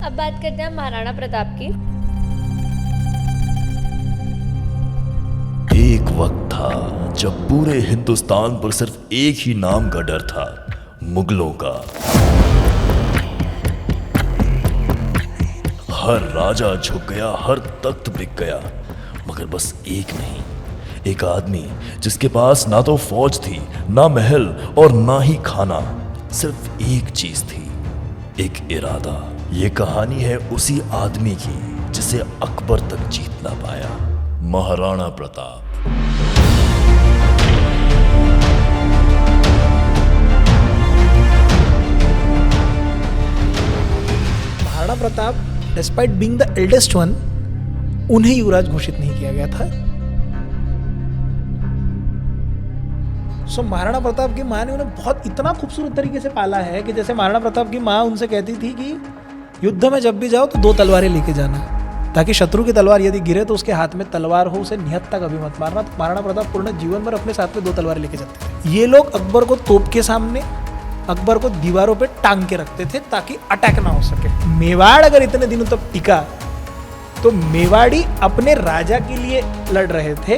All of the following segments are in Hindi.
अब बात करते हैं महाराणा प्रताप की। एक वक्त था जब पूरे हिंदुस्तान पर सिर्फ एक ही नाम का डर था, मुगलों का। हर राजा झुक गया, हर तख्त बिक गया, मगर बस एक नहीं, एक आदमी जिसके पास ना तो फौज थी, ना महल और ना ही खाना, सिर्फ एक चीज थी, एक इरादा। ये कहानी है उसी आदमी की जिसे अकबर तक जीत ना पाया, Maharana Pratap. Maharana Pratap despite being the eldest one, उन्हें युवराज घोषित नहीं किया गया था। महाराणा प्रताप की माँ ने उन्हें बहुत इतना खूबसूरत तरीके से पाला है कि जैसे महाराणा प्रताप की माँ उनसे कहती थी कि युद्ध में जब भी जाओ तो 2 तलवारें लेके जाना, ताकि शत्रु की तलवार यदि गिरे तो उसके हाथ में तलवार हो, उसे निहत्था कभी मत मारना। तो महाराणा प्रताप पूर्ण जीवन भर अपने साथ में 2 तलवारें लेके जाते थे। ये लोग अकबर को तोप के सामने, अकबर को दीवारों पे टांग के रखते थे ताकि अटैक ना हो सके। मेवाड़ अगर इतने दिनों तक टिका तो मेवाड़ी अपने राजा के लिए लड़ रहे थे।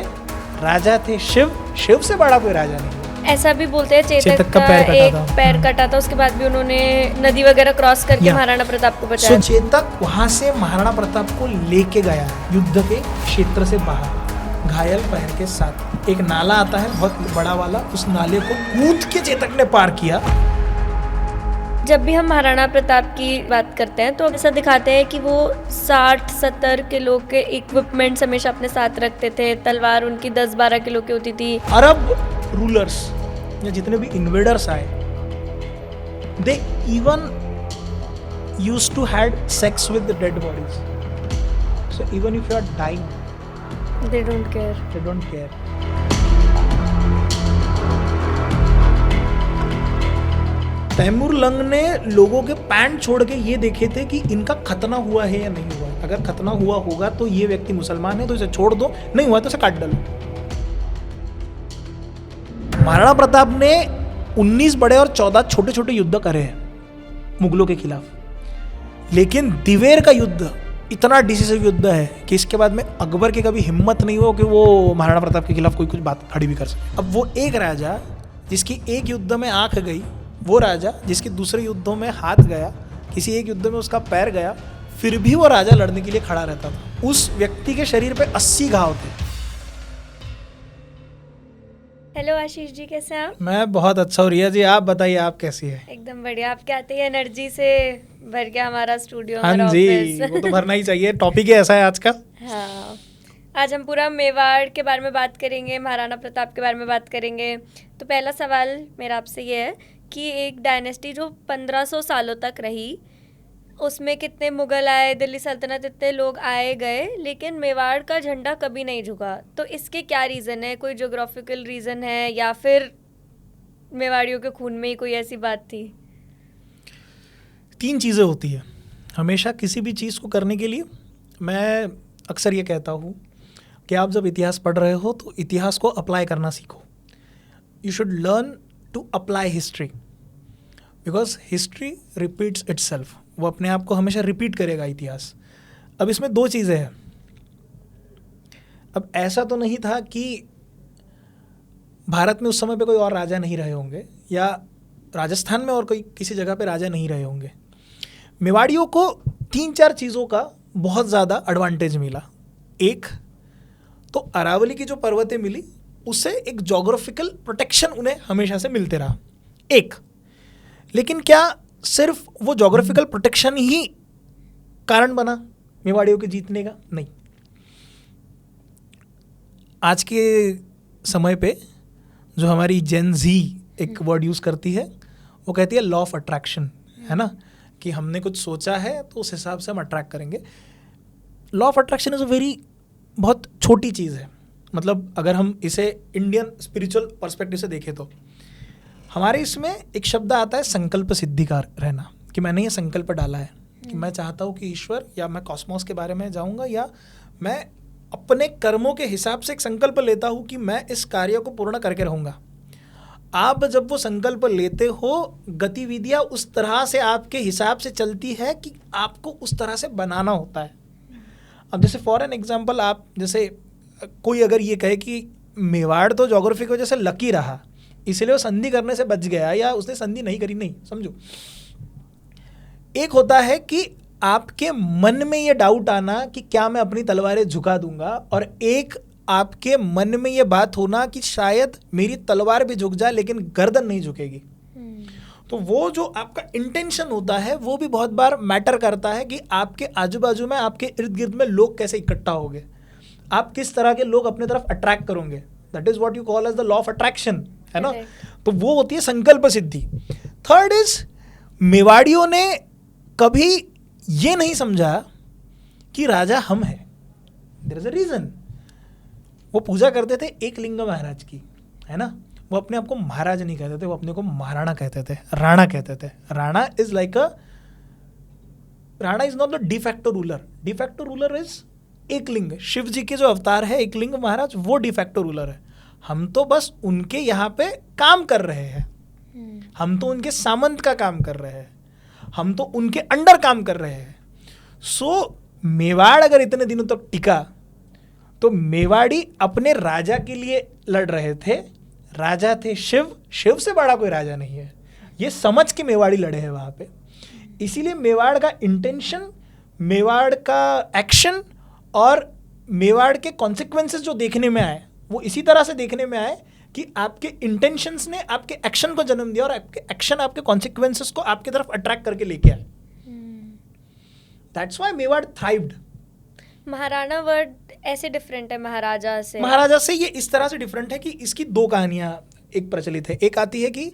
राजा थे शिव, शिव से बड़ा कोई राजा नहीं। ऐसा भी बोलते हैं चेतक का एक पैर कटा था, उसके बाद भी उन्होंने नदी वगैरह क्रॉस करके महाराणा प्रताप को बचाया। चेतक वहां से महाराणा प्रताप को लेके गया युद्ध के क्षेत्र से बाहर, घायल पैर के साथ। एक नाला आता है बहुत बड़ा वाला, उस नाले को कूद के चेतक ने पार किया। जब भी हम महाराणा प्रताप की बात करते हैं तो ऐसा दिखाते हैं कि वो 60-70 किलो के इक्विपमेंट्स हमेशा अपने साथ रखते थे। तलवार उनकी 10-12 किलो की होती थी। अरब रूलर्स या जितने भी इन्वेडर्स आए, they even used to had sex with dead bodies. So even if you are dying, they don't care. Timur Lang ने लोगों के पैंट छोड़ के ये देखे थे कि इनका खतना हुआ है या नहीं हुआ। अगर खतना हुआ होगा तो ये व्यक्ति मुसलमान है तो इसे छोड़ दो, नहीं हुआ तो इसे काट डालो। महाराणा प्रताप ने 19 बड़े और 14 छोटे छोटे युद्ध करे हैं मुगलों के खिलाफ, लेकिन दिवेर का युद्ध इतना डिसिसिव युद्ध है कि इसके बाद में अकबर की कभी हिम्मत नहीं हो कि वो महाराणा प्रताप के खिलाफ कोई कुछ बात खड़ी भी कर सके। अब वो एक राजा जिसकी एक युद्ध में आंख गई, वो राजा जिसके दूसरे युद्धों में हाथ गया, किसी एक युद्ध में उसका पैर गया, फिर भी वो राजा लड़ने के लिए खड़ा रहता था। उस व्यक्ति के शरीर पे 80 घाव थे। हेलो आशीष जी, कैसे हैं आप? मैं बहुत अच्छा हूँ। रिया जी आप बताइए, आप कैसी है? एकदम बढ़िया। आपके आते ही एनर्जी से भर गया हमारा स्टूडियो। हाँ जी, वो तो भरना ही चाहिए। टॉपिक ही ऐसा है आज का। हाँ, आज हम पूरा मेवाड़ के बारे में बात करेंगे, महाराणा प्रताप के बारे में बात करेंगे। तो पहला सवाल मेरा आपसे ये है कि एक डायनेस्टी जो 1500 सालों तक रही, उसमें कितने मुगल आए, दिल्ली सल्तनत इतने लोग आए गए, लेकिन मेवाड़ का झंडा कभी नहीं झुका। तो इसके क्या रीज़न है? कोई ज्योग्राफिकल रीज़न है या फिर मेवाड़ियों के खून में ही कोई ऐसी बात थी? 3 चीज़ें होती है हमेशा किसी भी चीज़ को करने के लिए। मैं अक्सर ये कहता हूँ कि आप जब इतिहास पढ़ रहे हो तो इतिहास को अप्लाई करना सीखो। You should learn to apply history, because history repeats itself. वो अपने आप को हमेशा रिपीट करेगा इतिहास। अब इसमें 2 चीज़ें हैं। अब ऐसा तो नहीं था कि भारत में उस समय पे कोई और राजा नहीं रहे होंगे, या राजस्थान में और कोई किसी जगह पे राजा नहीं रहे होंगे। मेवाड़ियों को 3-4 चीज़ों का बहुत ज़्यादा एडवांटेज मिला। एक तो अरावली की जो पर्वतें मिली, उससे एक जोग्राफिकल प्रोटेक्शन उन्हें हमेशा से मिलते रहा। एक, लेकिन क्या सिर्फ वो जोग्राफिकल प्रोटेक्शन ही कारण बना मेवाड़ियों के जीतने का? नहीं। आज के समय पे जो हमारी जेन जी एक वर्ड यूज़ करती है, वो कहती है लॉ ऑफ अट्रैक्शन, है ना, कि हमने कुछ सोचा है तो उस हिसाब से हम अट्रैक्ट करेंगे। Law of attraction is a very बहुत छोटी चीज़ है। मतलब अगर हम इसे इंडियन स्पिरिचुअल पर्सपेक्टिव से देखें तो हमारे इसमें एक शब्द आता है संकल्प सिद्धि का रहना, कि मैंने ये संकल्प डाला है कि मैं चाहता हूँ कि ईश्वर या मैं कॉस्मोस के बारे में जाऊँगा, या मैं अपने कर्मों के हिसाब से एक संकल्प लेता हूँ कि मैं इस कार्य को पूर्ण करके रहूँगा। आप जब वो संकल्प लेते हो, गतिविधियां उस तरह से आपके हिसाब से चलती है कि आपको उस तरह से बनाना होता है। अब जैसे फॉर एन एग्जांपल, आप जैसे कोई अगर ये कहे कि मेवाड़ तो ज्योग्राफी की वजह से लकी रहा इसलिए वो संधि करने से बच गया, या उसने संधि नहीं करी, नहीं, समझो। एक होता है कि आपके मन में ये डाउट आना कि क्या मैं अपनी तलवारें झुका दूंगा, और एक आपके मन में ये बात होना कि शायद मेरी तलवार भी झुक जाए लेकिन गर्दन नहीं झुकेगी। तो वो जो आपका इंटेंशन होता है वो भी बहुत बार मैटर करता है कि आपके आजू बाजू में, आपके इर्द गिर्द में लोग कैसे इकट्ठा होंगे, आप किस तरह के लोग अपने तरफ अट्रैक्ट करोगे। That is what you call as the law of attraction, है ना। तो वो होती है संकल्प सिद्धि। थर्ड इज, मेवाड़ियों ने कभी ये नहीं समझा कि राजा हम हैं, देयर इज अ रीजन। वो पूजा करते थे एक लिंग महाराज की, है ना। वो अपने आप को महाराज नहीं कहते थे, वो अपने को महाराणा कहते थे, राणा कहते थे। Rana is like a, Rana is not the de facto ruler. De facto ruler is एक लिंग। शिव जी के जो अवतार है एक लिंग महाराज, वो डिफैक्टो रूलर है। हम तो बस उनके यहाँ पे काम कर रहे हैं, हम तो उनके सामंत का काम कर रहे हैं, हम तो उनके अंडर काम कर रहे हैं। सो मेवाड़ अगर इतने दिनों तक टिका तो मेवाड़ी अपने राजा के लिए लड़ रहे थे। राजा थे शिव, शिव से बड़ा कोई राजा नहीं है, ये समझ के मेवाड़ी लड़े हैं वहाँ पे। इसीलिए मेवाड़ का इंटेंशन, मेवाड़ का एक्शन और मेवाड़ के कॉन्सिक्वेंसेस जो देखने में आए वो इसी तरह से देखने में आए कि आपके इंटेंशंस ने आपके एक्शन को जन्म दिया और आपके एक्शन आपके कॉन्सिक्वेंसेस को आपकी तरफ अट्रैक्ट करके लेके आए। That's why Mewar thrived. Maharana word ऐसे डिफरेंट है महाराजा से? महाराजा से ये इस तरह से डिफरेंट है कि इसकी दो कहानियां एक प्रचलित है। एक आती है कि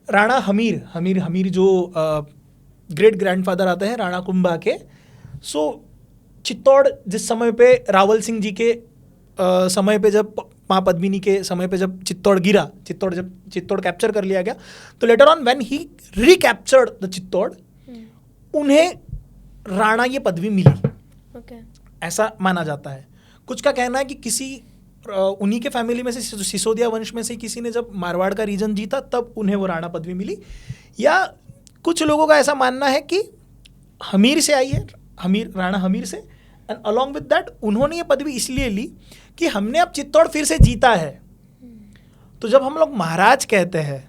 राणा हमीर, हमीर जो ग्रेट ग्रैंडफादर आते हैं राणा कुंभा के। सो चित्तौड़ जिस समय पे रावल सिंह जी के समय पे, जब माँ पद्मिनी के समय पे जब चित्तौड़ गिरा, जब चित्तौड़ कैप्चर कर लिया गया, तो later on when he recaptured the Chittor, उन्हें राणा ये पदवी मिली। ऐसा माना जाता है। कुछ का कहना है कि किसी उन्हीं के फैमिली में से, सिसोदिया वंश में से किसी ने जब मारवाड़ का रीजन जीता तब उन्हें वो राणा पदवी मिली। या कुछ लोगों का ऐसा मानना है कि हमीर से आई है, राणा हमीर से, एंड अलॉन्ग विद दैट उन्होंने ये पदवी इसलिए ली कि हमने अब चित्तौड़ फिर से जीता है। तो जब हम लोग महाराज कहते हैं,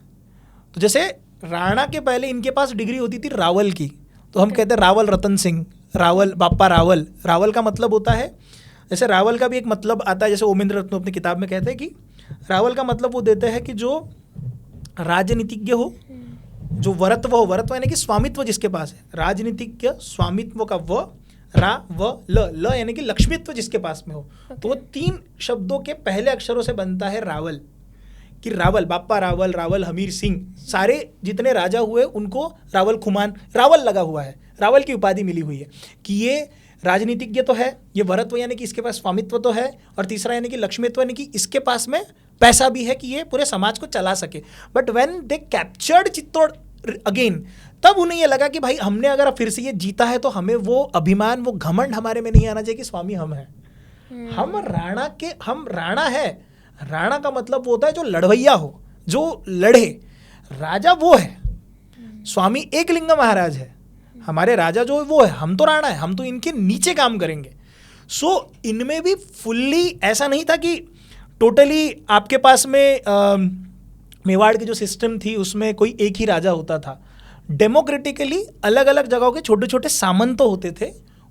तो जैसे राणा के पहले इनके पास डिग्री होती थी रावल की, तो हम कहते हैं रावल रतन सिंह, रावल बापा रावल। रावल का मतलब होता है, जैसे रावल का भी एक मतलब आता है, जैसे ओमेंद्र रत्न अपनी किताब में कहते हैं कि रावल का मतलब वो देते हैं कि जो राजनीतिज्ञ हो, जो वरत्व हो, वरत्व यानी कि स्वामित्व जिसके पास है, राजनीतिज्ञ स्वामित्व का व, रा व ल यानी कि लक्ष्मीत्व जिसके पास में हो। तो वो तीन शब्दों के पहले अक्षरों से बनता है रावल। कि रावल, बापा रावल, रावल हमीर सिंह, सारे जितने राजा हुए उनको रावल खुमान, रावल लगा हुआ है, रावल की उपाधि मिली हुई है कि ये राजनीतिज्ञ तो है, ये वरत्व यानी कि इसके पास स्वामित्व तो है, और तीसरा यानी कि लक्ष्मीत्व यानी कि इसके पास में पैसा भी है कि ये पूरे समाज को चला सके। But when they captured Chittor again, तब उन्हें ये लगा कि भाई हमने अगर फिर से ये जीता है तो हमें वो अभिमान, वो घमंड हमारे में नहीं आना चाहिए कि स्वामी हम हैं। हम राणा है। राणा का मतलब वो होता है जो लड़वैया हो, जो लड़े। राजा वो है, स्वामी एक लिंग महाराज है। हमारे राजा जो वो है, हम तो राणा है, हम तो इनके नीचे काम करेंगे। सो इनमें भी फुल्ली ऐसा नहीं था कि टोटली आपके पास में मेवाड़ की जो सिस्टम थी उसमें कोई एक ही राजा होता था। डेमोक्रेटिकली अलग अलग जगहों के छोटे छोटे सामंत होते थे,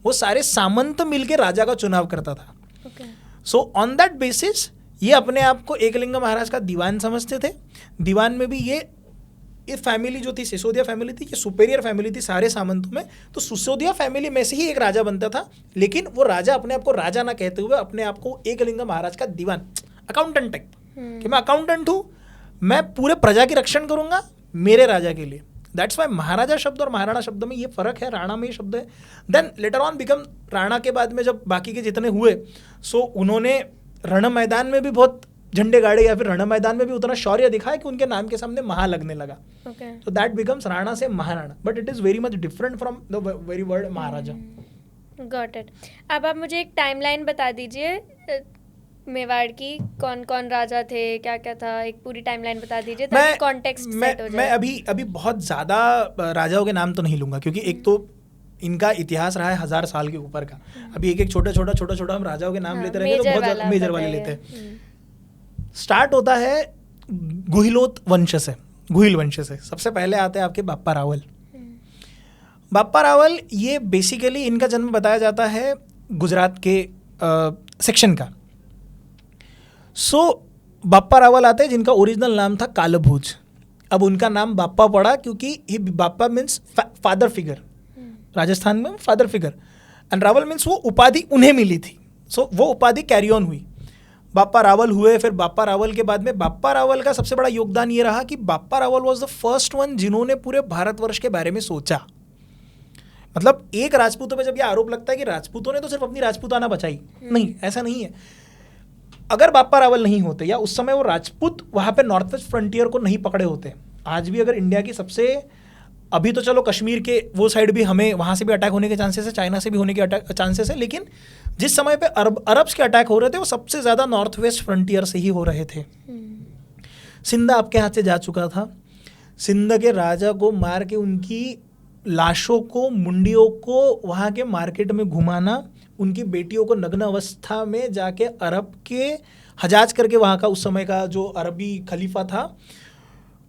वो सारे सामंत मिलके राजा का चुनाव करता था। सो ऑन दैट बेसिस ये अपने आप को एकलिंग महाराज का दीवान समझते थे। दीवान में भी ये फैमिली जो थी, सिसोदिया फैमिली थी, ये सुपेरियर फैमिली थी सारे सामंतों में। तो सिसोदिया फैमिली में से ही एक राजा बनता था, लेकिन वो राजा अपने आप को राजा ना कहते हुए अपने आप को एकलिंग महाराज का दीवान, अकाउंटेंट टाइप, कि मैं अकाउंटेंट हूँ, मैं पूरे प्रजा की रक्षण करूंगा मेरे राजा के लिए। दैट्स वाई महाराजा शब्द और महाराणा शब्द में ये फर्क है, राणा में ये शब्द है। Then later on become, Rana के बाद में जब बाकी के जितने हुए, सो उन्होंने रण मैदान में भी बहुत झंडे गाड़े, या फिर रण मैदान में भी उतना शौर्य दिखाया कि उनके नाम के सामने महा लगने लगा। तो दैट बिकम्स राणा से Maharana, but it is very much different from the very word Maharaja. Got it. अब आप मुझे एक टाइमलाइन बता दीजिए मेवाड़ की कौन कौन राजा थे, क्या क्या था, एक पूरी टाइमलाइन बता दीजिए ताकि कॉन्टेक्स्ट सेट हो जाए। मैं अभी बहुत ज़्यादा राजाओं के नाम तो नहीं लूँगा, क्योंकि एक तो इनका इतिहास रहा है 1000 साल के ऊपर का। अभी एक एक छोटा हम राजाओं के नाम लेते रहेंगे तो बहुत ज़्यादा मेजर वाले लेते हैं। स्टार्ट होता है गुहिलोत वंश से, गुहिल वंश से। सबसे पहले आते हैं आपके बाप्पा रावल। बाप्पा रावल ये बेसिकली इनका जन्म बताया जाता है गुजरात के सेक्शन का। सो बाप्पा रावल आते हैं जिनका ओरिजिनल नाम था कालभूज। अब उनका नाम बाप्पा पड़ा क्योंकि Bappa means father figure, Rajasthan में father figure, and Rawal means वो उपाधि उन्हें मिली थी। सो वो उपाधि कैरी ऑन हुई, बाप्पा रावल हुए। फिर बाप्पा रावल के बाद में बाप्पा रावल का सबसे बड़ा योगदान ये रहा कि Bappa Rawal was the first one जिन्होंने पूरे भारतवर्ष के बारे में सोचा। मतलब एक राजपूतों पे जब ये आरोप लगता है कि राजपूतों ने तो सिर्फ अपनी राजपूताना बचाई, नहीं, ऐसा नहीं है। अगर बाप्पा रावल नहीं होते या उस समय वो राजपूत वहाँ पे नॉर्थ वेस्ट फ्रंटियर को नहीं पकड़े होते, आज भी अगर इंडिया की सबसे, अभी तो चलो कश्मीर के वो साइड भी हमें वहाँ से भी अटैक होने के चांसेस है, चाइना से भी होने के चांसेस है, लेकिन जिस समय पे अरब्स के अटैक हो रहे थे वो सबसे ज़्यादा नॉर्थ वेस्ट फ्रंटियर से ही हो रहे थे। सिंध आपके हाथ से जा चुका था। सिंध के राजा को मार के उनकी लाशों को, मुंडियों को वहाँ के मार्केट में घुमाना, उनकी बेटियों को नग्न अवस्था में जाके अरब के हजाज करके, वहाँ का उस समय का जो अरबी खलीफा था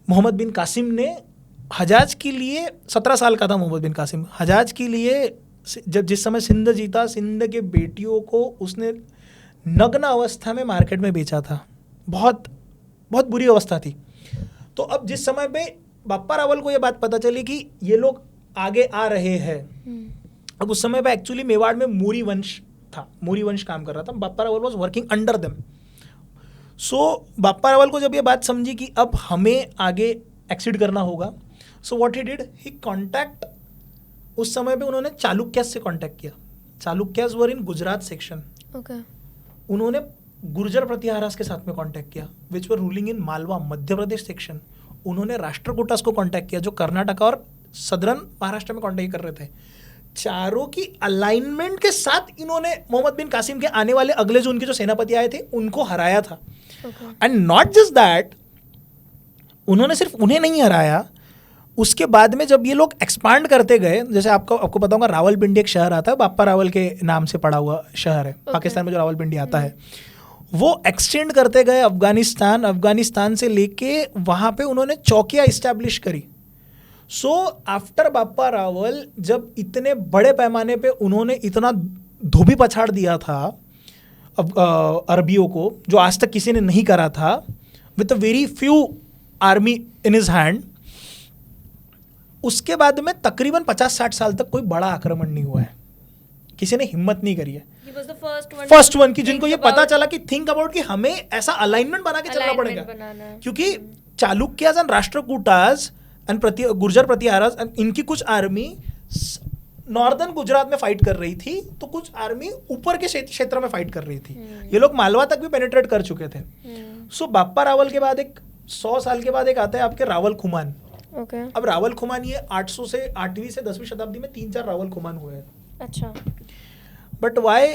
मोहम्मद बिन कासिम ने हजाज के लिए, 17 साल का था मोहम्मद बिन कासिम, हजाज के लिए जब जिस समय सिंध जीता, सिंध के बेटियों को उसने नग्न अवस्था में मार्केट में बेचा था। बहुत बहुत बुरी अवस्था थी। तो अब जिस समय पे बाप्पा रावल को ये बात पता चली कि ये लोग आगे आ रहे हैं, अब उस समय पे एक्चुअली मेवाड़ में मोरी वंश था, मोरी वंश काम कर रहा था। Bappa Rawal was working under them. So Bappa Rawal को जब ये बात समझी कि अब हमें आगे एक्सीड करना होगा, so what he did, he contact, उस समय पे उन्होंने चालुक्यास से कॉन्टैक्ट किया। Chalukyas were in Gujarat section. उन्होंने गुर्जर प्रतिहारास के साथ में कॉन्टैक्ट किया, which were ruling in Malwa, Madhya Pradesh section. उन्होंने राष्ट्रकूटास को कॉन्टैक्ट किया जो कर्नाटका और सदर्न महाराष्ट्र में कॉन्टैक्ट कर रहे थे। चारों की अलाइनमेंट के साथ इन्होंने मोहम्मद बिन कासिम के आने वाले अगले जो उनके जो सेनापति आए थे उनको हराया था। एंड नॉट जस्ट दैट, उन्होंने सिर्फ उन्हें नहीं हराया, उसके बाद में जब ये लोग एक्सपांड करते गए, जैसे आपको पता होगा रावलपिंडी एक शहर आता है, बाप्पा रावल के नाम से पड़ा हुआ शहर है, पाकिस्तान में जो रावलपिंडी आता है, वो एक्सटेंड करते गए अफगानिस्तान से लेके वहाँ पे उन्होंने चौकियाँ इस्टेब्लिश करी। सो आफ्टर बाप्पा रावल जब इतने बड़े पैमाने पे उन्होंने इतना धोबी पछाड़ दिया था अरबियों को, जो आज तक किसी ने नहीं करा था, with a very few army in his hand, उसके बाद में तकरीबन 50-60 साल तक कोई बड़ा आक्रमण नहीं हुआ है, किसी ने हिम्मत नहीं करी है। फर्स्ट वन की जिनको ये पता चला कि थिंक अबाउट कि हमें ऐसा अलाइनमेंट बना के चलना पड़ेगा, क्योंकि चालुक्यास एंड राष्ट्रकूटास एंड गुर्जर प्रतिहारास, इनकी कुछ आर्मी नॉर्दर्न गुजरात में फाइट कर रही थी, तो कुछ आर्मी ऊपर के क्षेत्र में फाइट कर रही थी। ये लोग मालवा तक भी पेनिट्रेट कर चुके थे। सो बाप्पा रावल के बाद एक 100 साल के बाद एक आता है आपके रावल खुमान। अब रावल खुमान ये 800 से 8वीं से 10वीं शताब्दी में 3-4 रावल खुमान हुए हैं। अच्छा, बट वाई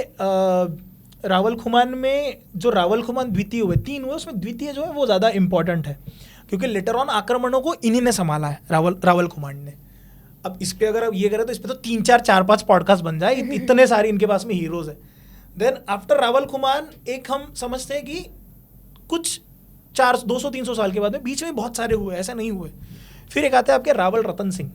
रावल खुमान में जो रावल खुमान द्वितीय हुए, 3 हुए, उसमें द्वितीय जो है वो ज़्यादा इंपॉर्टेंट है, क्योंकि लेटर ऑन आक्रमणों को इन्हीं ने संभाला है, रावल खुमान ने। अब इस पे अगर आप ये करें तो इस पे तो 3-4-5 पॉडकास्ट बन जाए, इतने सारे इनके पास में हीरोज है। देन आफ्टर रावल खुमान एक हम समझते हैं कि कुछ 200-300 साल के बाद में, बीच में बहुत सारे हुए, ऐसा नहीं हुए। फिर एक आते हैं आपके रावल रतन सिंह,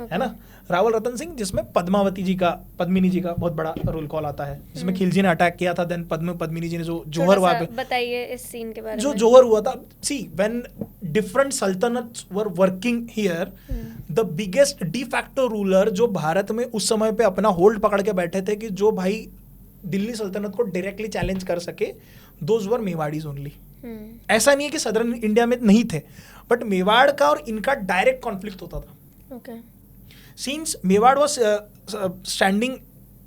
है ना, रावल रतन सिंह, जिसमें पद्मिनी जी का बहुत बड़ा रोल कॉल आता है, जिसमें खिलजी ने अटैक किया था, देन पद्मिनी जी ने जो जोहर वहाँ पे, बताइए इस सीन के बारे में। जो जोहर हुआ था, see when different sultanates were working here, the biggest de facto ruler जो भारत में उस समय पे अपना होल्ड पकड़ के बैठे थे कि जो भाई दिल्ली सल्तनत को डायरेक्टली चैलेंज कर सके, दोज वर मेवाड़ीज ओनली। ऐसा नहीं है कि सदर्न इंडिया में नहीं थे, बट मेवाड़ का और इनका डायरेक्ट कॉन्फ्लिक्ट होता था। Okay, since Mewar was standing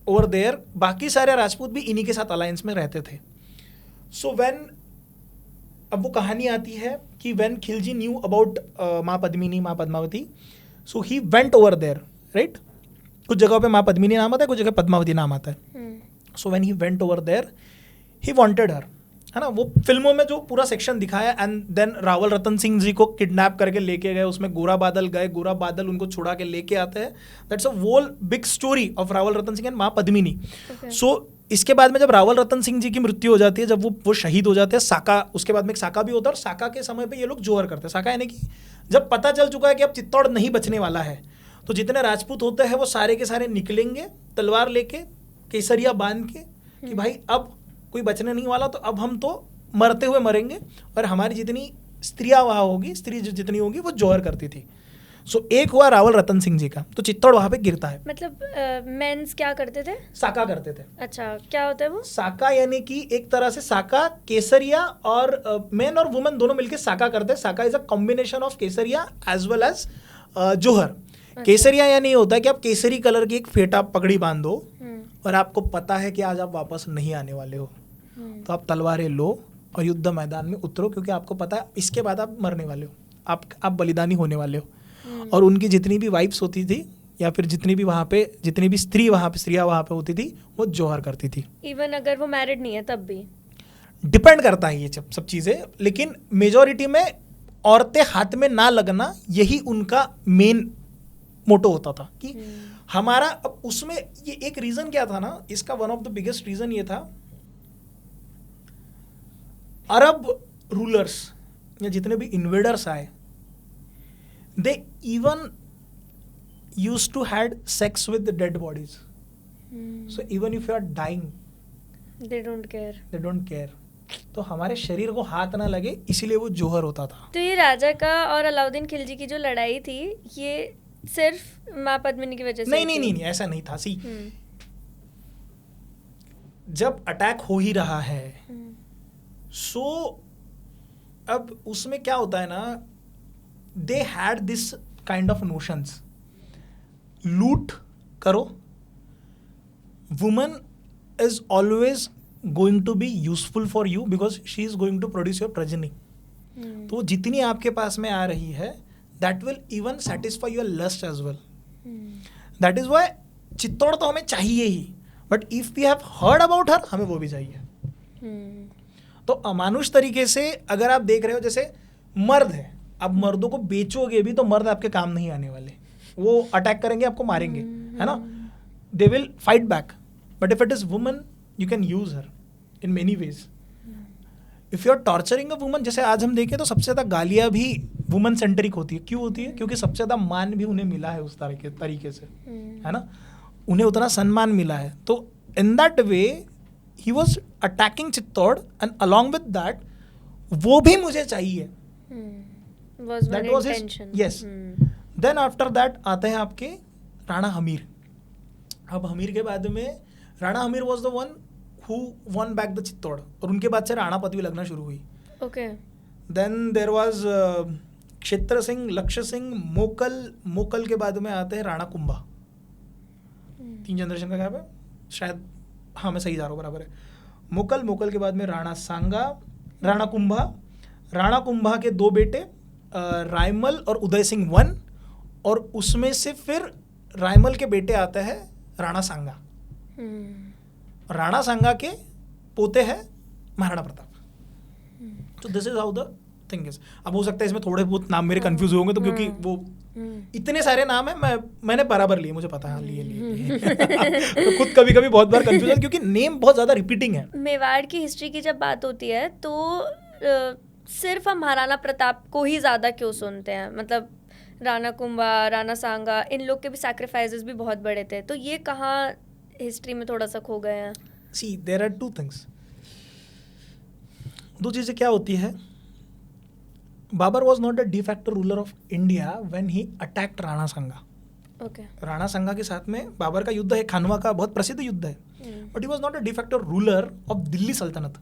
over there, बाकी सारे राजपूत भी इन्हीं के साथ अलायंस में रहते थे। सो व्हेन, अब वो कहानी आती है कि व्हेन खिलजी न्यू अबाउट माँ पद्मिनी, माँ Padmavati, so he went over there, right. कुछ जगहों पे माँ पद्मिनी नाम आता है, कुछ जगह पद्मावती नाम आता है। So when he went over there, he wanted her, है ना, वो फिल्मों में जो पूरा सेक्शन दिखाया, एंड देन रावल रतन सिंह जी को किडनैप करके लेके गए, उसमें गोरा बादल गए, गोरा बादल उनको छुड़ा के लेके आते हैं. That's a whole big story of Rawal Ratan Singh and माँ पद्मिनी. सो इसके बाद में जब रावल रतन सिंह जी की मृत्यु हो जाती है, जब वो शहीद हो जाते हैं, साका, उसके बाद में एक साका भी होता है, और साका के समय पे ये लोग जोहर करते हैं. साका यानी कि जब पता चल चुका है कि अब चित्तौड़ नहीं बचने वाला है, तो जितने राजपूत होते हैं वो सारे के सारे निकलेंगे तलवार लेके, केसरिया बांध के, कि भाई अब कोई बचने नहीं वाला, तो अब हम तो मरते हुए मरेंगे, और हमारी जितनी स्त्रियाँ वहाँ होगी, स्त्री जितनी होगी वो जोहर करती थी. सो एक हुआ रावल रतन सिंह जी का, तो चित्तौड़ वहाँ पे गिरता है. मतलब मेंस क्या करते थे? साका करते थे. अच्छा, क्या होता है वो? साका यानी कि एक तरह से साका, केसरिया, और मेन और वुमेन दोनों मिलके साका करते हैं. Saka is a combination of kesariya as well as jauhar. Kesariya यानी होता है कि आप केसरी कलर की एक फेटा पगड़ी बांधो, और आपको पता है कि आज आप वापस नहीं आने वाले हो, तो आप तलवारें लो और युद्ध मैदान में उतरो, क्योंकि आपको पता है इसके बाद आप मरने वाले हो, आप बलिदानी होने वाले हो. और उनकी जितनी भी वाइफ्स होती थी, या फिर जितनी भी स्त्रियाँ वहाँ पे होती थी, वो जोहर करती थी. इवन अगर वो मैरिड नहीं है तब भी? डिपेंड करता है ये सब चीज़ें, लेकिन मेजॉरिटी में औरतें हाथ में ना लगना, यही उनका मेन मोटो होता था कि हमारा. अब उसमें ये एक रीज़न क्या था ना, इसका one of the biggest reason ये था, अरब रूलर्स या जितने भी इन्वेडर्स आए, they even used to had sex with the dead bodies. So even if you are dying, they don't care. तो हमारे शरीर को हाथ ना लगे, इसीलिए वो जोहर होता था. तो ये राजा का और अलाउद्दीन खिलजी की जो लड़ाई थी, ये सिर्फ माँ पद्मिनी की वजह से? नहीं, ऐसा नहीं था. सी, जब अटैक हो ही रहा है, सो अब उसमें क्या होता है ना, they had this kind of notions. लूट करो, woman is always going to be useful for you because she is going to produce your progeny. तो जितनी आपके पास में आ रही है, that will even satisfy your lust as well. That is why Chittor तो हमें चाहिए ही, but if we have heard about her, हमें वो भी चाहिए. तो अमानुष तरीके से अगर आप देख रहे हो, जैसे मर्द है, अब मर्दों को बेचोगे भी तो मर्द आपके काम नहीं आने वाले, वो अटैक करेंगे, आपको मारेंगे, है ना, they will fight back. But if it is woman, you can use her in many ways. If you are torturing a woman, जैसे आज हम देखें तो सबसे ज़्यादा गालियाँ भी वुमन सेंट्रिक होती है. क्यों होती है? क्योंकि सबसे ज़्यादा मान भी उन्हें मिला है उस तरीके से, है ना, उन्हें उतना सम्मान मिला है. तो इन that way he was attacking Chittor, and along with that वो भी मुझे चाहिए. That was his intention. Yes. Then after that आते हैं आपके राणा हमीर. अब हमीर के बाद में Rana Hamir was the one who won back the Chittor, और उनके बाद से राणा पदवी लगना शुरू हुई. Okay. Then there was क्षेत्र सिंह, लक्ष्य सिंह, मोकल के बाद में आते हैं राणा कुंभा. 3 जनरेशन का गैप है शायद, हाँ मैं सही जा रहा हूँ, बराबर है. मोकल के बाद में राणा सांगा, राणा कुंभा के 2 बेटे, रायमल और उदय सिंह 1, और उसमें से फिर रायमल के बेटे आते हैं राणा सांगा. राणा सांगा के पोते हैं महाराणा प्रताप. तो this is how the thing is. अब हो सकता है इसमें थोड़े बहुत नाम मेरे कंफ्यूज होंगे, तो क्योंकि वो इतने सारे नाम है, मैंने बराबर लिए, मुझे पता है लिए. तो खुद कभी बहुत बार कंफ्यूज है, क्योंकि नेम बहुत ज़्यादा रिपीटिंग है. मेवाड़ की हिस्ट्री की जब बात होती है तो सिर्फ हम महाराणा प्रताप को ही ज़्यादा क्यों सुनते हैं? मतलब राणा कुंभा, राणा सांगा, इन लोग के भी सैक्रिफाइसेस भी बहुत बड़े थे, तो ये कहाँ हिस्ट्री में थोड़ा सा खो गए हैं? सी, देयर आर 2 थिंग्स. 2 चीज़ें क्या होती है. Babur was not the de facto ruler of India when he attacked Rana Sanga. Okay. Rana Sanga के साथ में बाबर का युद्ध है, खानवा का बहुत प्रसिद्ध युद्ध है, but he was not a de facto ruler of Delhi सल्तनत,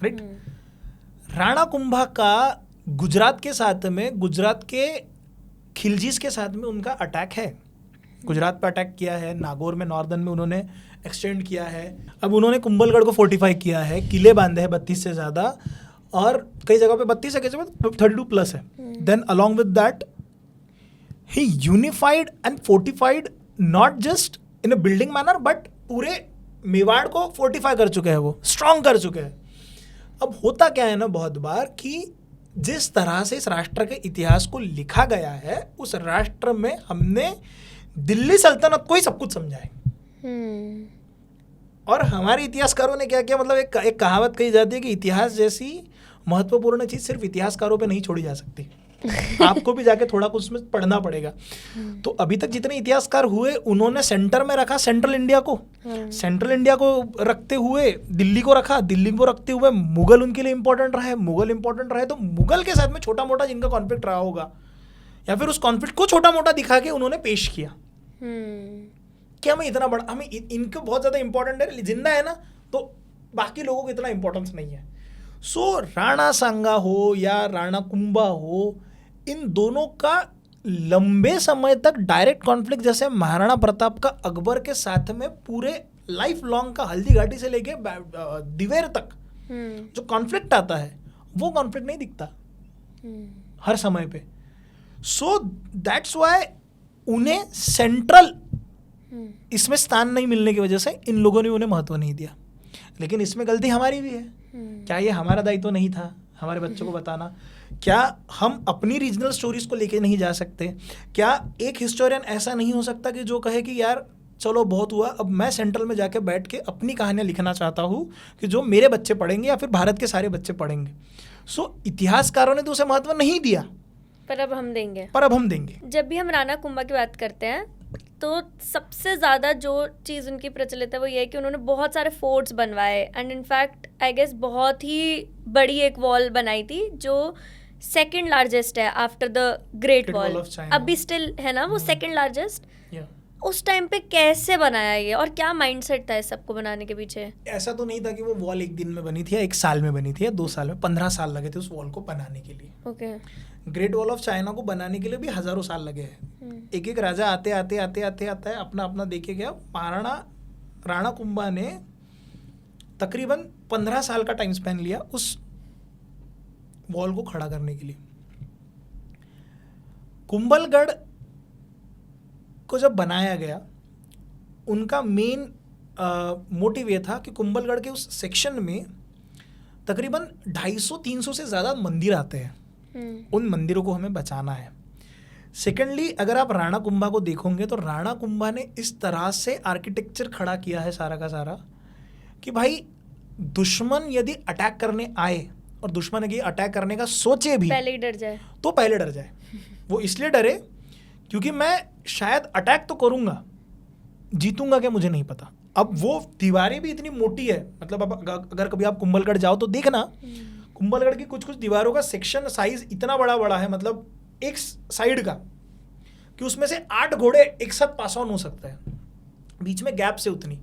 राइट. राणा कुंभा का गुजरात के साथ में, गुजरात के खिलजीज के साथ में उनका अटैक है. गुजरात पर अटैक किया है, नागौर में, नॉर्दर्न में उन्होंने एक्सटेंड किया है. अब उन्होंने कुंभलगढ़ को फोर्टिफाई किया है, किले बांधे हैं 32 से ज़्यादा, और कई जगह पे 32 है, कई जगह 32 प्लस है. Then along with that he unified and fortified, not just in a building manner, but पूरे मेवाड़ को फोर्टिफाई कर चुके हैं, वो स्ट्रॉन्ग कर चुके हैं. अब होता क्या है ना बहुत बार कि जिस तरह से इस राष्ट्र के इतिहास को लिखा गया है उस राष्ट्र में हमने दिल्ली सल्तनत को ही सब कुछ समझा है। और हमारे इतिहासकारों ने क्या किया, मतलब एक कहावत कही जाती है कि इतिहास जैसी महत्वपूर्ण चीज सिर्फ इतिहासकारों पे नहीं छोड़ी जा सकती, आपको भी जाके थोड़ा कुछ उसमें पढ़ना पड़ेगा। तो अभी तक जितने इतिहासकार हुए उन्होंने सेंटर में रखा सेंट्रल इंडिया को, सेंट्रल इंडिया को रखते हुए दिल्ली को रखा, दिल्ली को रखते हुए मुगल उनके लिए इंपॉर्टेंट रहे, मुगल इंपॉर्टेंट रहे तो मुगल के साथ में छोटा मोटा जिनका कॉन्फ्लिक्ट रहा होगा या फिर उस कॉन्फ्लिक्ट को छोटा मोटा दिखा के उन्होंने पेश किया कि हमें इतना बड़ा, हमें इनको बहुत ज़्यादा इंपॉर्टेंट है, जिंदा है ना तो बाकी लोगों को इतना इंपॉर्टेंस नहीं है। सो राणा सांगा हो या राणा कुंभा हो, इन दोनों का लंबे समय तक डायरेक्ट कॉन्फ्लिक्ट जैसे महाराणा प्रताप का अकबर के साथ में पूरे लाइफ लॉन्ग का हल्दी घाटी से लेके दिवेर तक जो कॉन्फ्लिक्ट आता है वो कॉन्फ्लिक्ट नहीं दिखता हर समय पे। सो दैट्स वाई उन्हें सेंट्रल इसमें स्थान नहीं मिलने की वजह से इन लोगों ने उन्हें महत्व नहीं दिया। लेकिन इसमें गलती हमारी भी है। क्या ये हमारा दायित्व नहीं था हमारे बच्चों को बताना? क्या हम अपनी रीजनल स्टोरीज को लेके नहीं जा सकते? क्या एक हिस्टोरियन ऐसा नहीं हो सकता कि जो कहे कि यार चलो बहुत हुआ, अब मैं सेंट्रल में जाके बैठ के अपनी कहानियाँ लिखना चाहता हूँ कि जो मेरे बच्चे पढ़ेंगे या फिर भारत के सारे बच्चे पढ़ेंगे। सो इतिहासकारों ने तो उसे महत्व नहीं दिया, पर अब हम देंगे। जब भी हम राणा कुंभा की बात करते हैं तो सबसे ज़्यादा जो चीज़ उनकी प्रचलित है वो ये है कि उन्होंने बहुत सारे फोर्ट्स बनवाए एंड इनफैक्ट आई गेस बहुत ही बड़ी एक वॉल बनाई थी जो सेकंड लार्जेस्ट है आफ्टर द ग्रेट वॉल, अभी स्टिल है ना वो सेकंड लार्जेस्ट। उस टाइम पे कैसे बनाया ये और क्या माइंडसेट था इस सबको बनाने के पीछे? ऐसा तो नहीं था कि वो वॉल एक दिन में बनी थी या एक साल में बनी थी या 2 साल में, 15 साल लगे थे उस वॉल को बनाने के लिए। Okay. Great wall of China को बनाने के लिए भी हजारों साल लगे हैं। एक एक राजा आते आता है अपना अपना देखे गया। राणा कुंभा ने तकरीबन 15 साल का टाइम स्पेन लिया उस वॉल को खड़ा करने के लिए। कुंभलगढ़ को जब बनाया गया उनका मेन मोटिव ये था कि कुंभलगढ़ के उस सेक्शन में तकरीबन 250-300 से ज़्यादा मंदिर आते हैं, उन मंदिरों को हमें बचाना है। सेकेंडली अगर आप राणा कुंभा को देखोगे तो राणा कुंभा ने इस तरह से आर्किटेक्चर खड़ा किया है सारा का सारा कि भाई दुश्मन यदि अटैक करने आए और दुश्मन यदि अटैक करने का सोचे भी पहले डर जाए। वो इसलिए डरे क्योंकि मैं शायद अटैक तो करूंगा, जीतूंगा क्या मुझे नहीं पता। अब वो दीवारें भी इतनी मोटी है, मतलब अब अगर कभी आप कुंभलगढ़ जाओ तो देखना कुंभलगढ़ की कुछ कुछ दीवारों का सेक्शन साइज इतना बड़ा बड़ा है, मतलब एक साइड का, कि उसमें से 8 घोड़े एक साथ पास ऑन हो सकता है, बीच में गैप से उतनी।